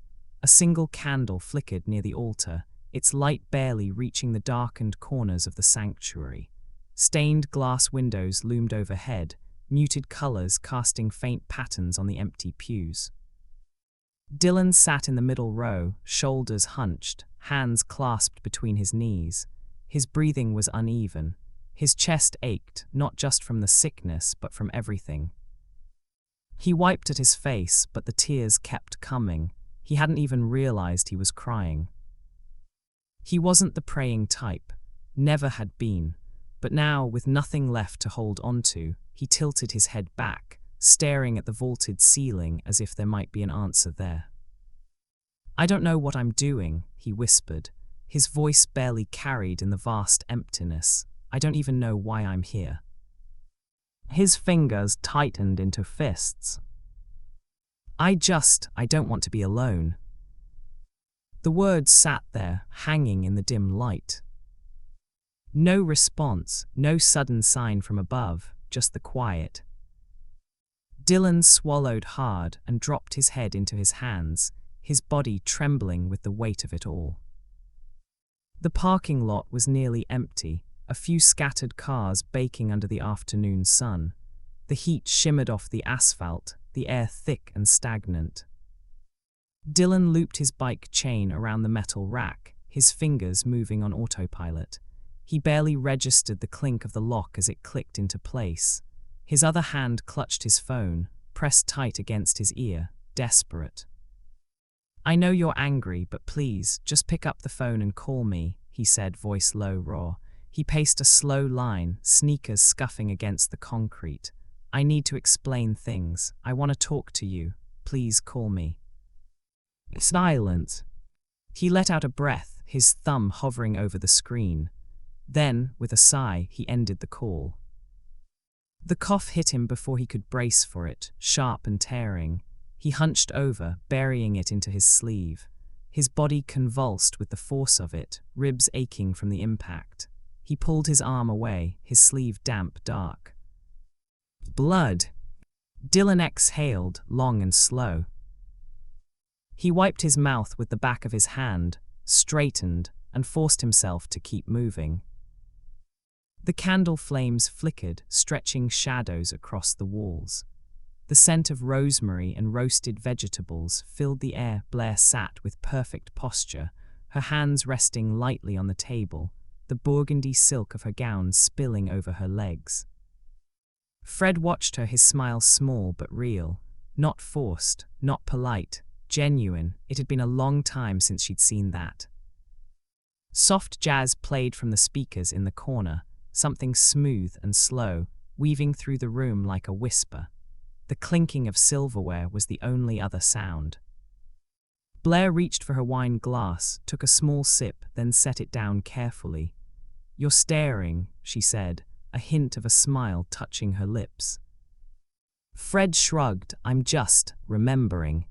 A single candle flickered near the altar, its light barely reaching the darkened corners of the sanctuary. Stained glass windows loomed overhead, muted colors casting faint patterns on the empty pews. Dylan sat in the middle row, shoulders hunched, hands clasped between his knees. His breathing was uneven. His chest ached, not just from the sickness, but from everything. He wiped at his face, but the tears kept coming. He hadn't even realized he was crying. He wasn't the praying type, never had been, but now, with nothing left to hold onto, he tilted his head back, staring at the vaulted ceiling as if there might be an answer there. "I don't know what I'm doing," he whispered, his voice barely carried in the vast emptiness. "I don't even know why I'm here." His fingers tightened into fists. I don't want to be alone." The words sat there, hanging in the dim light. No response, no sudden sign from above, just the quiet. Dylan swallowed hard and dropped his head into his hands, his body trembling with the weight of it all. The parking lot was nearly empty, a few scattered cars baking under the afternoon sun. The heat shimmered off the asphalt, the air thick and stagnant. Dylan looped his bike chain around the metal rack, his fingers moving on autopilot. He barely registered the clink of the lock as it clicked into place. His other hand clutched his phone, pressed tight against his ear, desperate. "I know you're angry, but please, just pick up the phone and call me," he said, voice low, raw. He paced a slow line, sneakers scuffing against the concrete. "I need to explain things. I want to talk to you. Please call me." Silence. He let out a breath, his thumb hovering over the screen. Then, with a sigh, he ended the call. The cough hit him before he could brace for it, sharp and tearing. He hunched over, burying it into his sleeve. His body convulsed with the force of it, ribs aching from the impact. He pulled his arm away, his sleeve damp, dark. Blood. Dylan exhaled, long and slow. He wiped his mouth with the back of his hand, straightened, and forced himself to keep moving. The candle flames flickered, stretching shadows across the walls. The scent of rosemary and roasted vegetables filled the air. Blair sat with perfect posture, her hands resting lightly on the table, the burgundy silk of her gown spilling over her legs. Fred watched her, his smile small but real, not forced, not polite, genuine. It had been a long time since she'd seen that. Soft jazz played from the speakers in the corner, something smooth and slow, weaving through the room like a whisper. The clinking of silverware was the only other sound. Blair reached for her wine glass, took a small sip, then set it down carefully. "You're staring," she said, a hint of a smile touching her lips. Fred shrugged. "I'm just remembering."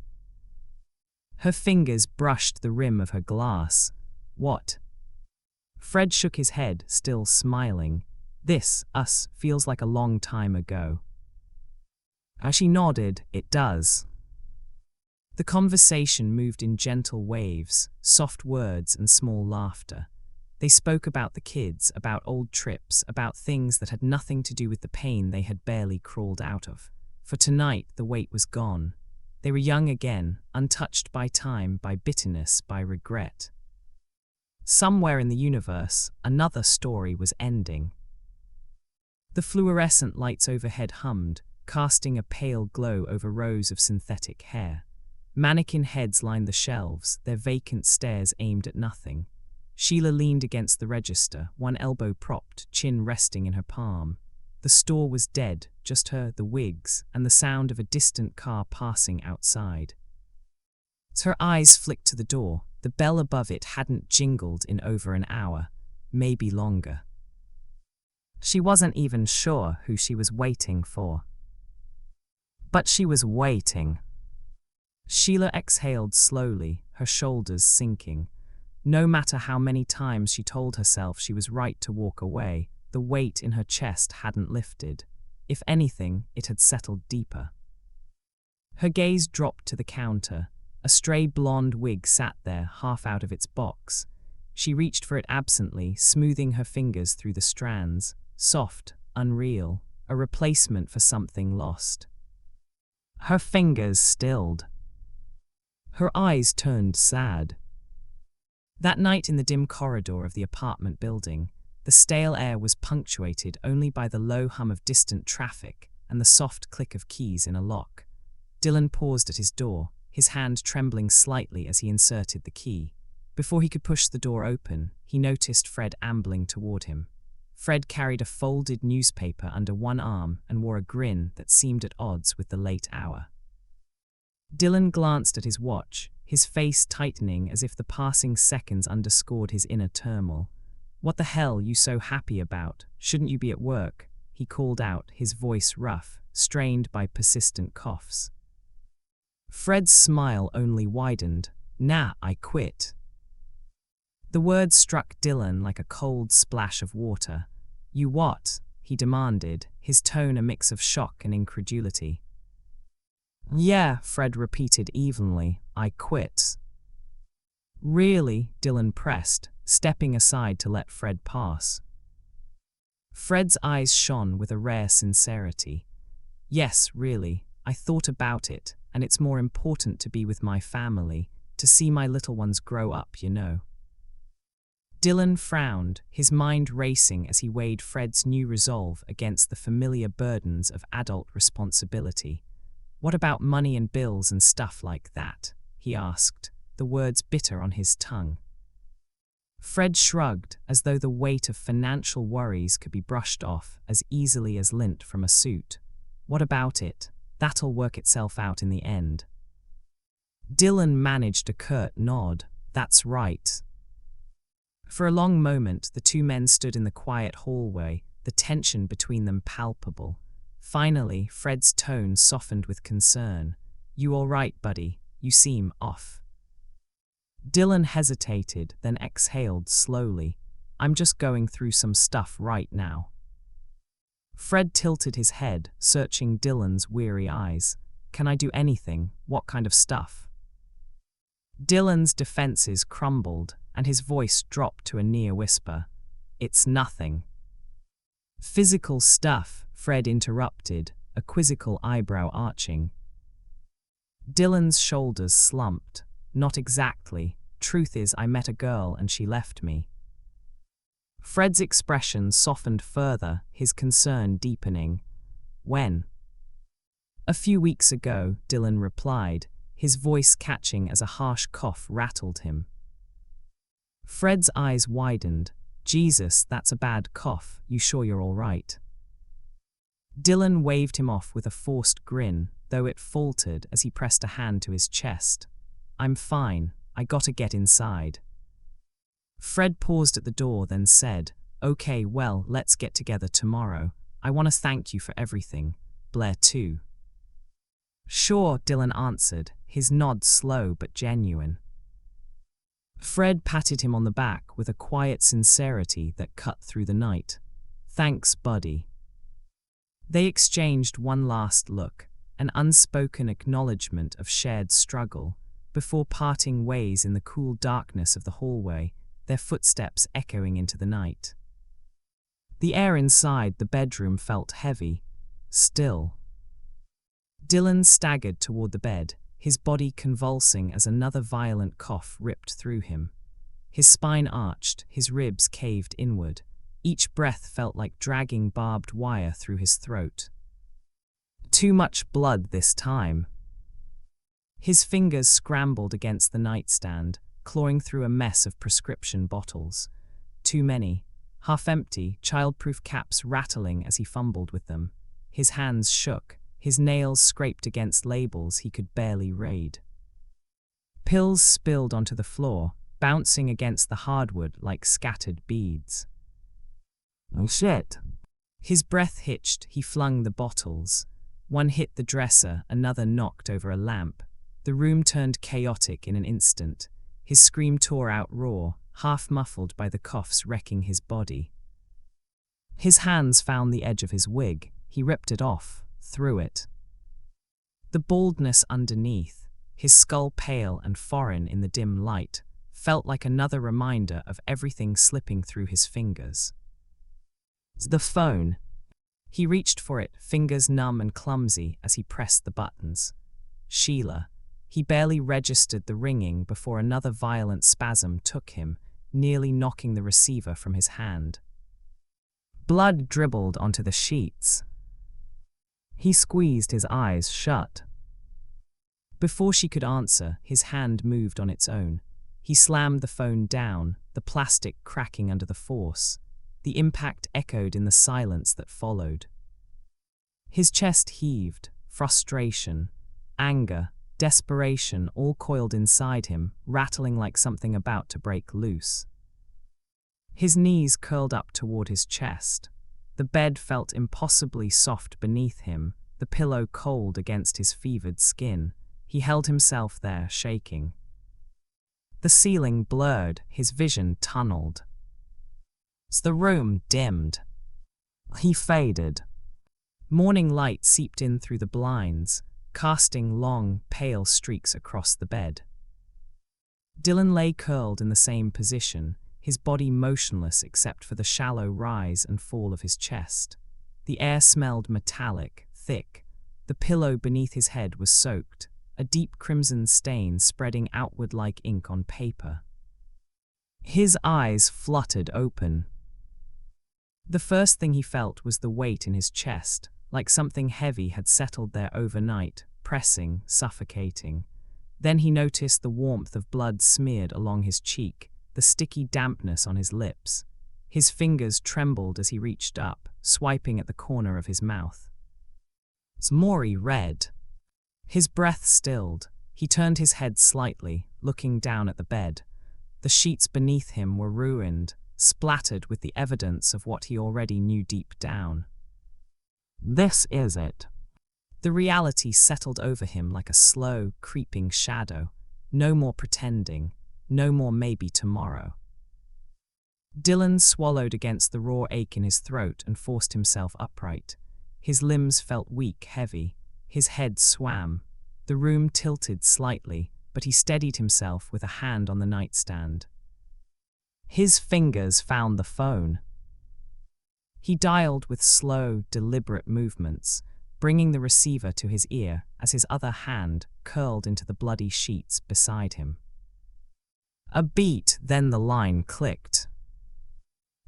Her fingers brushed the rim of her glass. "What?" Fred shook his head, still smiling. Us, feels like a long time ago." As she nodded, "It does." The conversation moved in gentle waves, soft words and small laughter. They spoke about the kids, about old trips, about things that had nothing to do with the pain they had barely crawled out of. For tonight, the weight was gone. They were young again, untouched by time, by bitterness, by regret. Somewhere in the universe, another story was ending. The fluorescent lights overhead hummed, casting a pale glow over rows of synthetic hair. Mannequin heads lined the shelves, their vacant stares aimed at nothing. Sheila leaned against the register, one elbow propped, chin resting in her palm. The store was dead, just her, the wigs, and the sound of a distant car passing outside. As her eyes flicked to the door, the bell above it hadn't jingled in over an hour, maybe longer. She wasn't even sure who she was waiting for. But she was waiting. Sheila exhaled slowly, her shoulders sinking. No matter how many times she told herself she was right to walk away, the weight in her chest hadn't lifted. If anything, it had settled deeper. Her gaze dropped to the counter. A stray blonde wig sat there, half out of its box. She reached for it absently, smoothing her fingers through the strands. Soft, unreal, a replacement for something lost. Her fingers stilled. Her eyes turned sad. That night in the dim corridor of the apartment building, the stale air was punctuated only by the low hum of distant traffic and the soft click of keys in a lock. Dylan paused at his door, his hand trembling slightly as he inserted the key. Before he could push the door open, he noticed Fred ambling toward him. Fred carried a folded newspaper under one arm and wore a grin that seemed at odds with the late hour. Dylan glanced at his watch, his face tightening as if the passing seconds underscored his inner turmoil. "What the hell you so happy about? Shouldn't you be at work?" he called out, his voice rough, strained by persistent coughs. Fred's smile only widened. "Nah, I quit." The words struck Dylan like a cold splash of water. "You what?" he demanded, his tone a mix of shock and incredulity. "Yeah," Fred repeated evenly, "I quit." "Really?" Dylan pressed, stepping aside to let Fred pass. Fred's eyes shone with a rare sincerity. "Yes, really, I thought about it, and it's more important to be with my family, to see my little ones grow up, you know." Dylan frowned, his mind racing as he weighed Fred's new resolve against the familiar burdens of adult responsibility. "What about money and bills and stuff like that?" he asked, the words bitter on his tongue. Fred shrugged, as though the weight of financial worries could be brushed off as easily as lint from a suit. "What about it? That'll work itself out in the end." Dylan managed a curt nod. "That's right." For a long moment, the two men stood in the quiet hallway, the tension between them palpable. Finally, Fred's tone softened with concern. "You all right, buddy? You seem off." Dylan hesitated, then exhaled slowly. "I'm just going through some stuff right now." Fred tilted his head, searching Dylan's weary eyes. "Can I do anything? What kind of stuff?" Dylan's defenses crumbled, and his voice dropped to a near whisper. "It's nothing." "Physical stuff," Fred interrupted, a quizzical eyebrow arching. Dylan's shoulders slumped. "Not exactly. Truth is, I met a girl and she left me." Fred's expression softened further, his concern deepening. "When?" "A few weeks ago," Dylan replied, his voice catching as a harsh cough rattled him. Fred's eyes widened. "Jesus, that's a bad cough. You sure you're all right?" Dylan waved him off with a forced grin, though it faltered as he pressed a hand to his chest. "I'm fine. I gotta get inside." Fred paused at the door, then said, "Okay, well, let's get together tomorrow. I want to thank you for everything. Blair too." "Sure," Dylan answered, his nod slow but genuine. Fred patted him on the back with a quiet sincerity that cut through the night. "Thanks, buddy." They exchanged one last look, an unspoken acknowledgement of shared struggle, before parting ways in the cool darkness of the hallway, their footsteps echoing into the night. The air inside the bedroom felt heavy, still. Dylan staggered toward the bed, his body convulsing as another violent cough ripped through him. His spine arched, his ribs caved inward. Each breath felt like dragging barbed wire through his throat. Too much blood this time. His fingers scrambled against the nightstand, clawing through a mess of prescription bottles. Too many, half-empty, childproof caps rattling as he fumbled with them. His hands shook, his nails scraped against labels he could barely read. Pills spilled onto the floor, bouncing against the hardwood like scattered beads. "Oh shit." His breath hitched, he flung the bottles. One hit the dresser, another knocked over a lamp. The room turned chaotic in an instant. His scream tore out raw, half muffled by the coughs wrecking his body. His hands found the edge of his wig. He ripped it off, threw it. The baldness underneath, his skull pale and foreign in the dim light, felt like another reminder of everything slipping through his fingers. The phone. He reached for it, fingers numb and clumsy as he pressed the buttons. Sheila. He barely registered the ringing before another violent spasm took him, nearly knocking the receiver from his hand. Blood dribbled onto the sheets. He squeezed his eyes shut. Before she could answer, his hand moved on its own. He slammed the phone down, the plastic cracking under the force. The impact echoed in the silence that followed. His chest heaved, frustration, anger, desperation all coiled inside him, rattling like something about to break loose. His knees curled up toward his chest. The bed felt impossibly soft beneath him, the pillow cold against his fevered skin. He held himself there, shaking. The ceiling blurred, his vision tunneled. The room dimmed. He faded. Morning light seeped in through the blinds, casting long, pale streaks across the bed. Dylan lay curled in the same position, his body motionless except for the shallow rise and fall of his chest. The air smelled metallic, thick. The pillow beneath his head was soaked, a deep crimson stain spreading outward like ink on paper. His eyes fluttered open. The first thing he felt was the weight in his chest, like something heavy had settled there overnight, pressing, suffocating. Then he noticed the warmth of blood smeared along his cheek, the sticky dampness on his lips. His fingers trembled as he reached up, swiping at the corner of his mouth. Maury read. His breath stilled. He turned his head slightly, looking down at the bed. The sheets beneath him were ruined, splattered with the evidence of what he already knew deep down. This is it. The reality settled over him like a slow, creeping shadow. No more pretending, no more maybe tomorrow. Dylan swallowed against the raw ache in his throat and forced himself upright. His limbs felt weak, heavy. His head swam. The room tilted slightly, but he steadied himself with a hand on the nightstand. His fingers found the phone. He dialed with slow, deliberate movements, bringing the receiver to his ear as his other hand curled into the bloody sheets beside him. A beat, then the line clicked.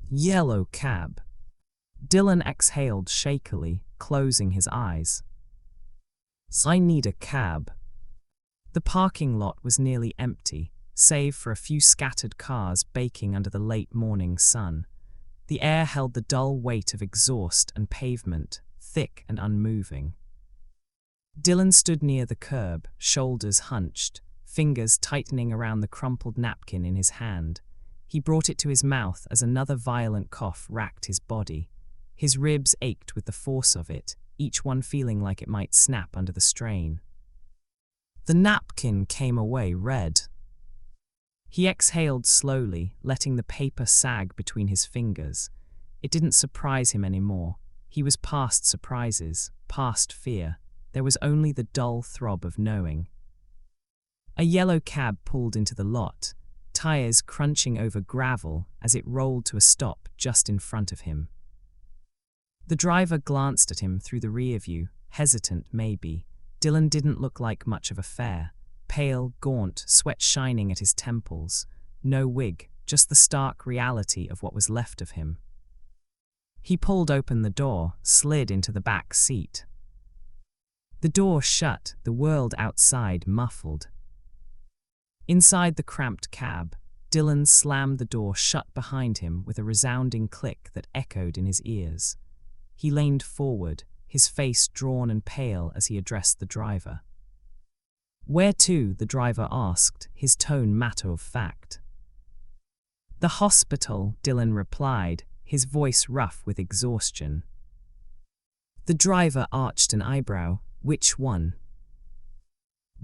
Yellow cab. Dylan exhaled shakily, closing his eyes. I need a cab. The parking lot was nearly empty, save for a few scattered cars baking under the late morning sun. The air held the dull weight of exhaust and pavement, thick and unmoving. Dylan stood near the curb, shoulders hunched, fingers tightening around the crumpled napkin in his hand. He brought it to his mouth as another violent cough racked his body. His ribs ached with the force of it, each one feeling like it might snap under the strain. The napkin came away red. He exhaled slowly, letting the paper sag between his fingers. It didn't surprise him anymore. He was past surprises, past fear. There was only the dull throb of knowing. A yellow cab pulled into the lot, tires crunching over gravel as it rolled to a stop just in front of him. The driver glanced at him through the rear view, hesitant maybe. Dylan didn't look like much of a fare. Pale, gaunt, sweat shining at his temples. No wig, just the stark reality of what was left of him. He pulled open the door, slid into the back seat. The door shut, the world outside muffled. Inside the cramped cab, Dylan slammed the door shut behind him with a resounding click that echoed in his ears. He leaned forward, his face drawn and pale as he addressed the driver. "Where to?" the driver asked, his tone matter of fact. "The hospital," Dylan replied, his voice rough with exhaustion. The driver arched an eyebrow. "Which one?"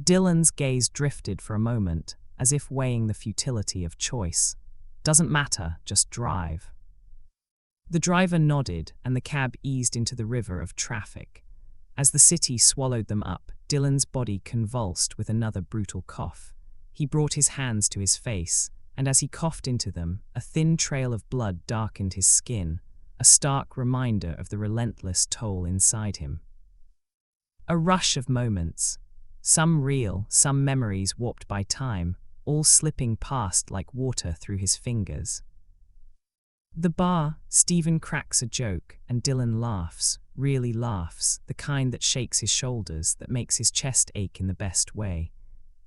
Dylan's gaze drifted for a moment, as if weighing the futility of choice. Doesn't matter, just drive. The driver nodded, and the cab eased into the river of traffic. As the city swallowed them up, Dylan's body convulsed with another brutal cough. He brought his hands to his face, and as he coughed into them, a thin trail of blood darkened his skin, a stark reminder of the relentless toll inside him. A rush of moments, some real, some memories warped by time, all slipping past like water through his fingers. The bar, Stephen cracks a joke, and Dylan laughs, really laughs, the kind that shakes his shoulders, that makes his chest ache in the best way.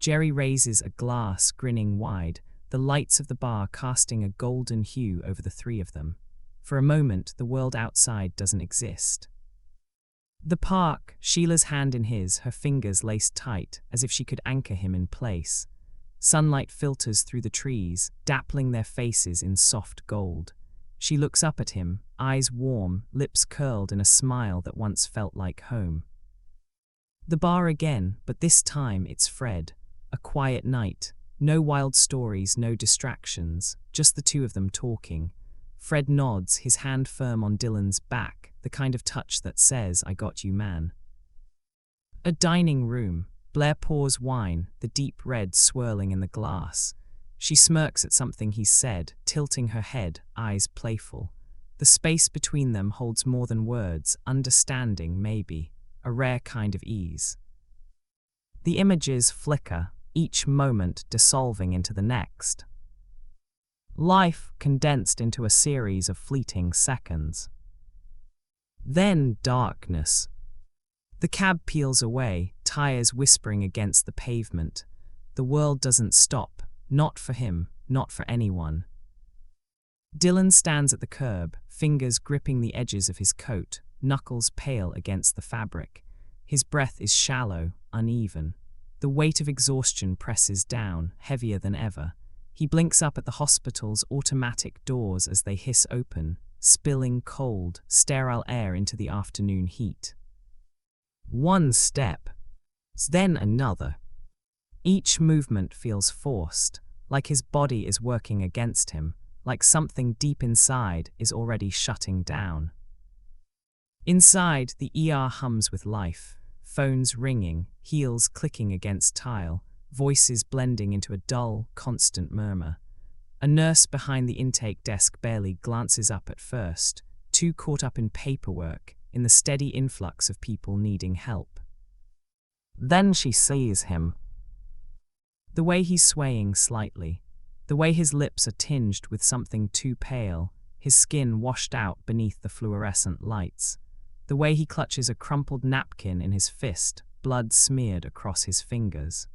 Jerry raises a glass, grinning wide, the lights of the bar casting a golden hue over the three of them. For a moment, the world outside doesn't exist. The park, Sheila's hand in his, her fingers laced tight, as if she could anchor him in place. Sunlight filters through the trees, dappling their faces in soft gold. She looks up at him, eyes warm, lips curled in a smile that once felt like home. The bar again, but this time it's Fred. A quiet night. No wild stories, no distractions, just the two of them talking. Fred nods, his hand firm on Dylan's back, the kind of touch that says, "I got you, man." A dining room. Blair pours wine, the deep red swirling in the glass. She smirks at something he said, tilting her head, eyes playful. The space between them holds more than words, understanding, maybe, a rare kind of ease. The images flicker, each moment dissolving into the next. Life condensed into a series of fleeting seconds. Then darkness. The cab peels away, tires whispering against the pavement. The world doesn't stop, not for him, not for anyone. Dylan stands at the curb, fingers gripping the edges of his coat, knuckles pale against the fabric. His breath is shallow, uneven. The weight of exhaustion presses down, heavier than ever. He blinks up at the hospital's automatic doors as they hiss open, spilling cold, sterile air into the afternoon heat. One step, then another. Each movement feels forced, like his body is working against him, like something deep inside is already shutting down. Inside, the ER hums with life, phones ringing, heels clicking against tile, voices blending into a dull, constant murmur. A nurse behind the intake desk barely glances up at first, too caught up in paperwork, in the steady influx of people needing help. Then she sees him. The way he's swaying slightly, the way his lips are tinged with something too pale, his skin washed out beneath the fluorescent lights, the way he clutches a crumpled napkin in his fist, blood smeared across his fingers.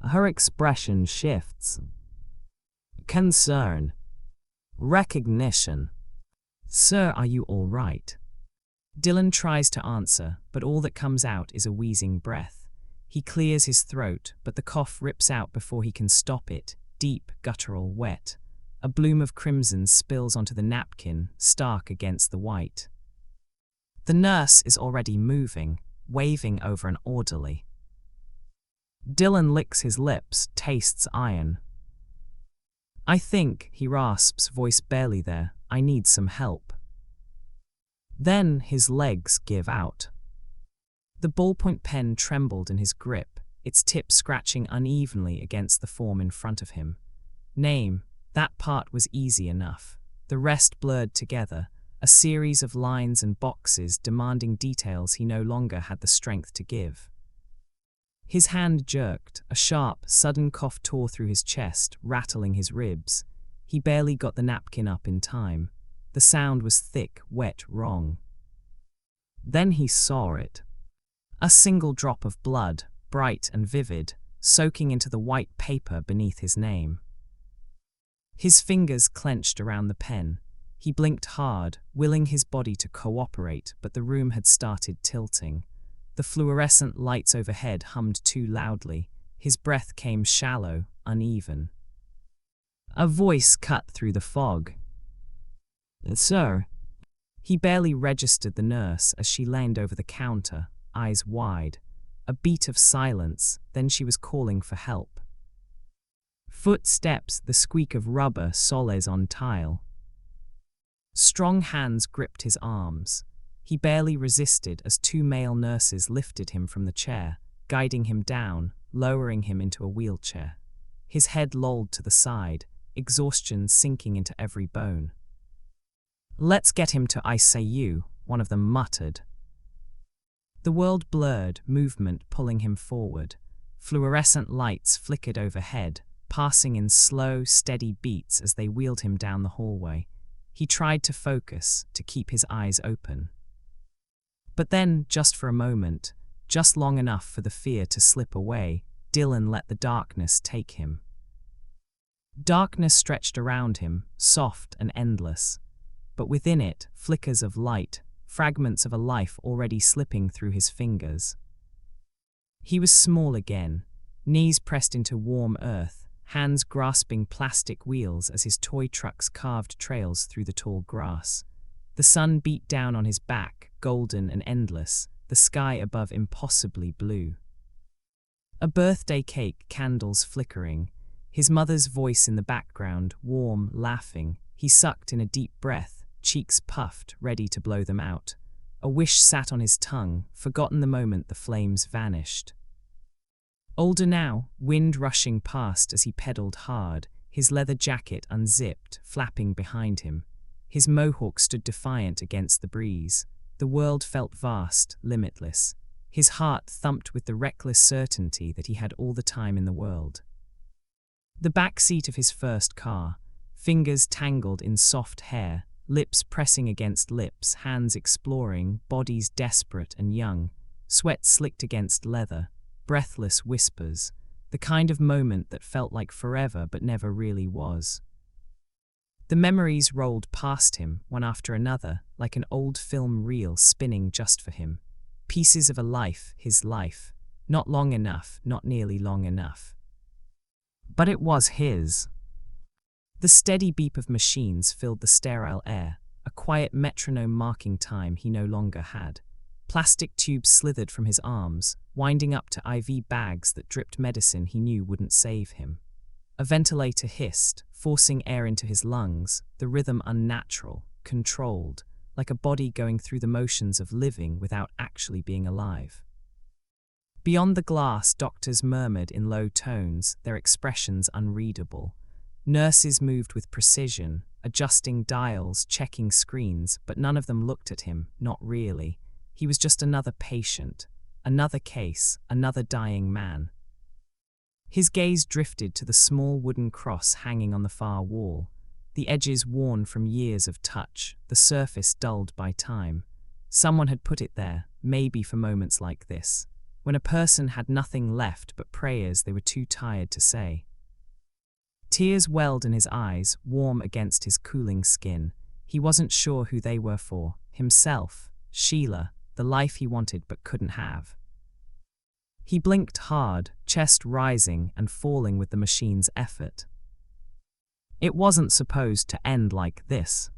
Her expression shifts. Concern. Recognition. "Sir, are you all right?" Dylan tries to answer, but all that comes out is a wheezing breath. He clears his throat, but the cough rips out before he can stop it, deep, guttural, wet. A bloom of crimson spills onto the napkin, stark against the white. The nurse is already moving, waving over an orderly. Dylan licks his lips, tastes iron. "I think," he rasps, voice barely there, "I need some help." Then his legs give out. The ballpoint pen trembled in his grip, its tip scratching unevenly against the form in front of him. Name, that part was easy enough. The rest blurred together, a series of lines and boxes demanding details he no longer had the strength to give. His hand jerked, a sharp, sudden cough tore through his chest, rattling his ribs. He barely got the napkin up in time. The sound was thick, wet, wrong. Then he saw it. A single drop of blood, bright and vivid, soaking into the white paper beneath his name. His fingers clenched around the pen. He blinked hard, willing his body to cooperate, but the room had started tilting. The fluorescent lights overhead hummed too loudly. His breath came shallow, uneven. A voice cut through the fog. "Sir." He barely registered the nurse as she leaned over the counter, eyes wide. A beat of silence, then she was calling for help. Footsteps, the squeak of rubber soles on tile. Strong hands gripped his arms. He barely resisted as two male nurses lifted him from the chair, guiding him down, lowering him into a wheelchair. His head lolled to the side, exhaustion sinking into every bone. "Let's get him to ICU," one of them muttered. The world blurred, movement pulling him forward. Fluorescent lights flickered overhead, passing in slow, steady beats as they wheeled him down the hallway. He tried to focus, to keep his eyes open. But then, just for a moment, just long enough for the fear to slip away, Dylan let the darkness take him. Darkness stretched around him, soft and endless. But within it, flickers of light, fragments of a life already slipping through his fingers. He was small again, knees pressed into warm earth, hands grasping plastic wheels as his toy trucks carved trails through the tall grass. The sun beat down on his back, golden and endless, the sky above impossibly blue. A birthday cake, candles flickering, his mother's voice in the background, warm, laughing. He sucked in a deep breath, cheeks puffed, ready to blow them out. A wish sat on his tongue, forgotten the moment the flames vanished. Older now, wind rushing past as he pedaled hard, his leather jacket unzipped, flapping behind him. His mohawk stood defiant against the breeze. The world felt vast, limitless. His heart thumped with the reckless certainty that he had all the time in the world. The back seat of his first car, fingers tangled in soft hair, lips pressing against lips, hands exploring, bodies desperate and young, sweat slicked against leather, breathless whispers, the kind of moment that felt like forever but never really was. The memories rolled past him, one after another, like an old film reel spinning just for him. Pieces of a life, his life. Not long enough, not nearly long enough. But it was his. The steady beep of machines filled the sterile air, a quiet metronome marking time he no longer had. Plastic tubes slithered from his arms, winding up to IV bags that dripped medicine he knew wouldn't save him. A ventilator hissed, forcing air into his lungs, the rhythm unnatural, controlled, like a body going through the motions of living without actually being alive. Beyond the glass, doctors murmured in low tones, their expressions unreadable. Nurses moved with precision, adjusting dials, checking screens, but none of them looked at him, not really. He was just another patient, another case, another dying man. His gaze drifted to the small wooden cross hanging on the far wall, the edges worn from years of touch, the surface dulled by time. Someone had put it there, maybe for moments like this, when a person had nothing left but prayers they were too tired to say. Tears welled in his eyes, warm against his cooling skin. He wasn't sure who they were for, himself, Sheila, the life he wanted but couldn't have. He blinked hard, chest rising and falling with the machine's effort. It wasn't supposed to end like this.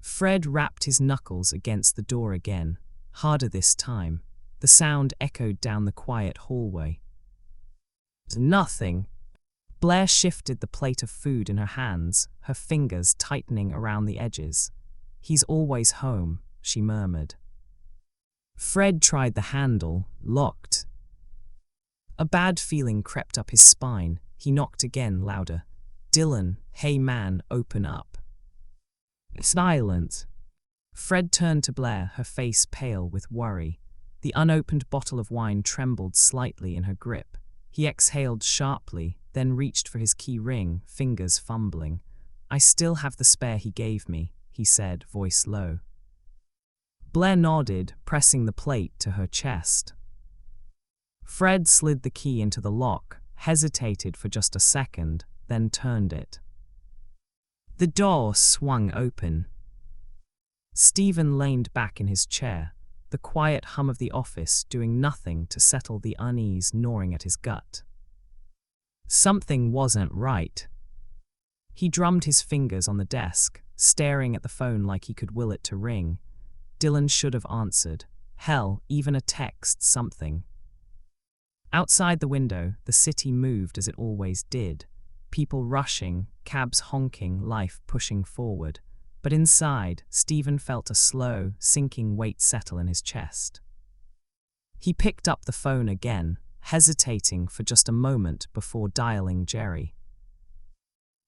Fred rapped his knuckles against the door again, harder this time. The sound echoed down the quiet hallway. Nothing. Blair shifted the plate of food in her hands, her fingers tightening around the edges. He's always home, she murmured. Fred tried the handle, locked. A bad feeling crept up his spine. He knocked again, louder. Dylan, hey man, open up. Silence. Fred turned to Blair, her face pale with worry. The unopened bottle of wine trembled slightly in her grip. He exhaled sharply, then reached for his key ring, fingers fumbling. I still have the spare he gave me, he said, voice low. Blair nodded, pressing the plate to her chest. Fred slid the key into the lock, hesitated for just a second, then turned it. The door swung open. Stephen leaned back in his chair, the quiet hum of the office doing nothing to settle the unease gnawing at his gut. Something wasn't right. He drummed his fingers on the desk, staring at the phone like he could will it to ring. Dylan should have answered. Hell, even a text, something. Outside the window, the city moved as it always did. People rushing, cabs honking, life pushing forward. But inside, Stephen felt a slow, sinking weight settle in his chest. He picked up the phone again, hesitating for just a moment before dialing Jerry.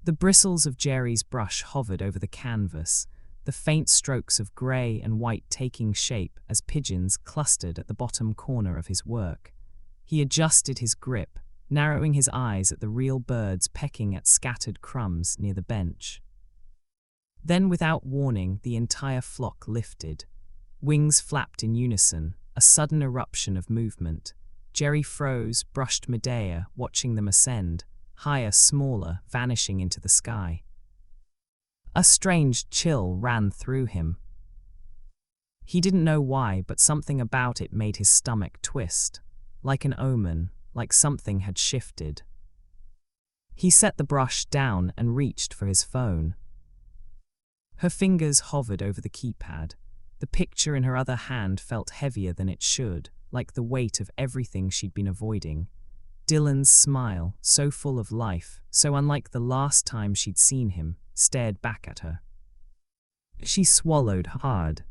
The bristles of Jerry's brush hovered over the canvas, the faint strokes of grey and white taking shape as pigeons clustered at the bottom corner of his work. He adjusted his grip, narrowing his eyes at the real birds pecking at scattered crumbs near the bench. Then, without warning, the entire flock lifted. Wings flapped in unison, a sudden eruption of movement. Jerry froze, brushed midair, watching them ascend, higher, smaller, vanishing into the sky. A strange chill ran through him. He didn't know why, but something about it made his stomach twist. Like an omen, like something had shifted. He set the brush down and reached for his phone. Her fingers hovered over the keypad. The picture in her other hand felt heavier than it should, like the weight of everything she'd been avoiding. Dylan's smile, so full of life, so unlike the last time she'd seen him, stared back at her. She swallowed hard.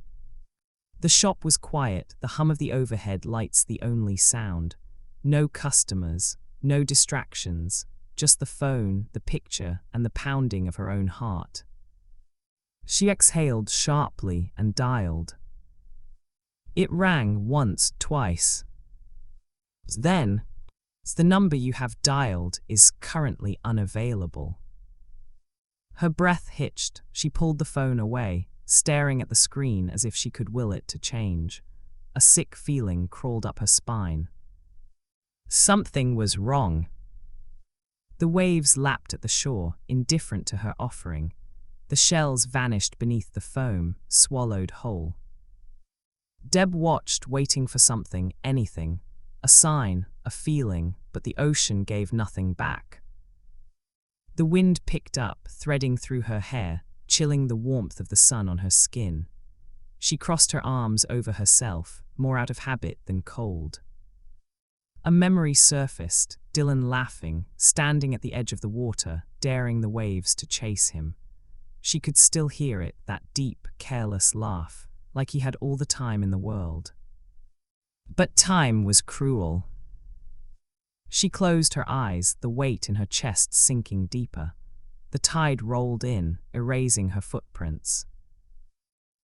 The shop was quiet, the hum of the overhead lights the only sound. No customers, no distractions, just the phone, the picture, and the pounding of her own heart. She exhaled sharply and dialed. It rang once, twice. Then, "The number you have dialed is currently unavailable." Her breath hitched. She pulled the phone away, staring at the screen as if she could will it to change. A sick feeling crawled up her spine. Something was wrong. The waves lapped at the shore, indifferent to her offering. The shells vanished beneath the foam, swallowed whole. Deb watched, waiting for something, anything. A sign, a feeling, but the ocean gave nothing back. The wind picked up, threading through her hair, chilling the warmth of the sun on her skin. She crossed her arms over herself, more out of habit than cold. A memory surfaced, Dylan laughing, standing at the edge of the water, daring the waves to chase him. She could still hear it, that deep, careless laugh, like he had all the time in the world. But time was cruel. She closed her eyes, the weight in her chest sinking deeper. The tide rolled in, erasing her footprints.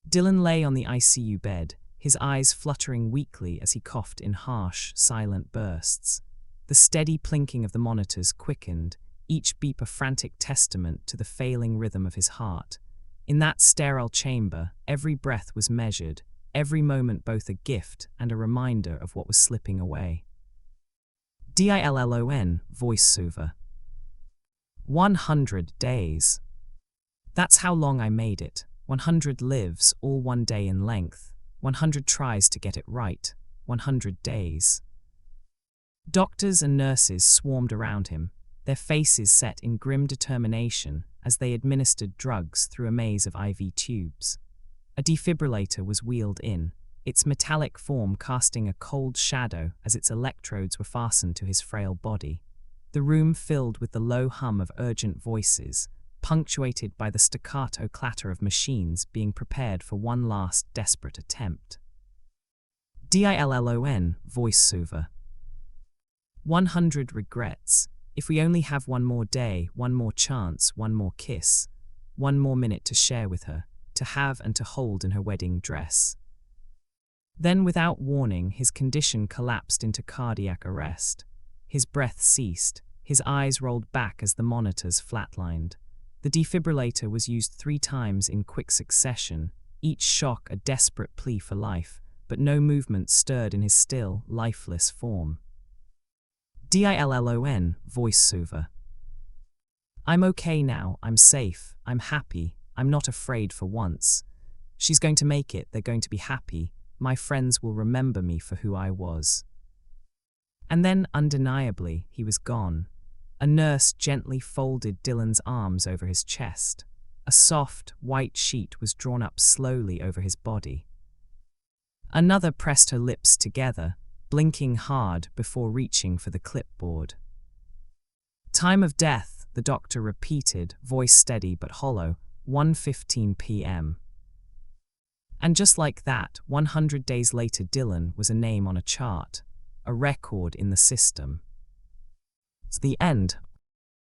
Dylan lay on the ICU bed, his eyes fluttering weakly as he coughed in harsh, silent bursts. The steady plinking of the monitors quickened, each beep a frantic testament to the failing rhythm of his heart. In that sterile chamber, every breath was measured, every moment both a gift and a reminder of what was slipping away. DILLON, voiceover. 100 days. That's how long I made it. 100 lives, all one day in length. 100 tries to get it right. 100 days. Doctors and nurses swarmed around him, their faces set in grim determination as they administered drugs through a maze of IV tubes. A defibrillator was wheeled in, its metallic form casting a cold shadow as its electrodes were fastened to his frail body. The room filled with the low hum of urgent voices, punctuated by the staccato clatter of machines being prepared for one last desperate attempt. DILLON, voiceover. 100 regrets. If we only have one more day, one more chance, one more kiss, one more minute to share with her, to have and to hold in her wedding dress. Then, without warning, his condition collapsed into cardiac arrest. His breath ceased, his eyes rolled back as the monitors flatlined. The defibrillator was used 3 times in quick succession, each shock a desperate plea for life, but no movement stirred in his still, lifeless form. DILLON, voiceover. I'm okay now, I'm safe, I'm happy, I'm not afraid for once. She's going to make it, they're going to be happy, my friends will remember me for who I was. And then, undeniably, he was gone. A nurse gently folded Dylan's arms over his chest. A soft, white sheet was drawn up slowly over his body. Another pressed her lips together, blinking hard before reaching for the clipboard. Time of death, the doctor repeated, voice steady but hollow, 1:15 p.m. And just like that, 100 days later Dylan was a name on a chart, a record in the system. It's the end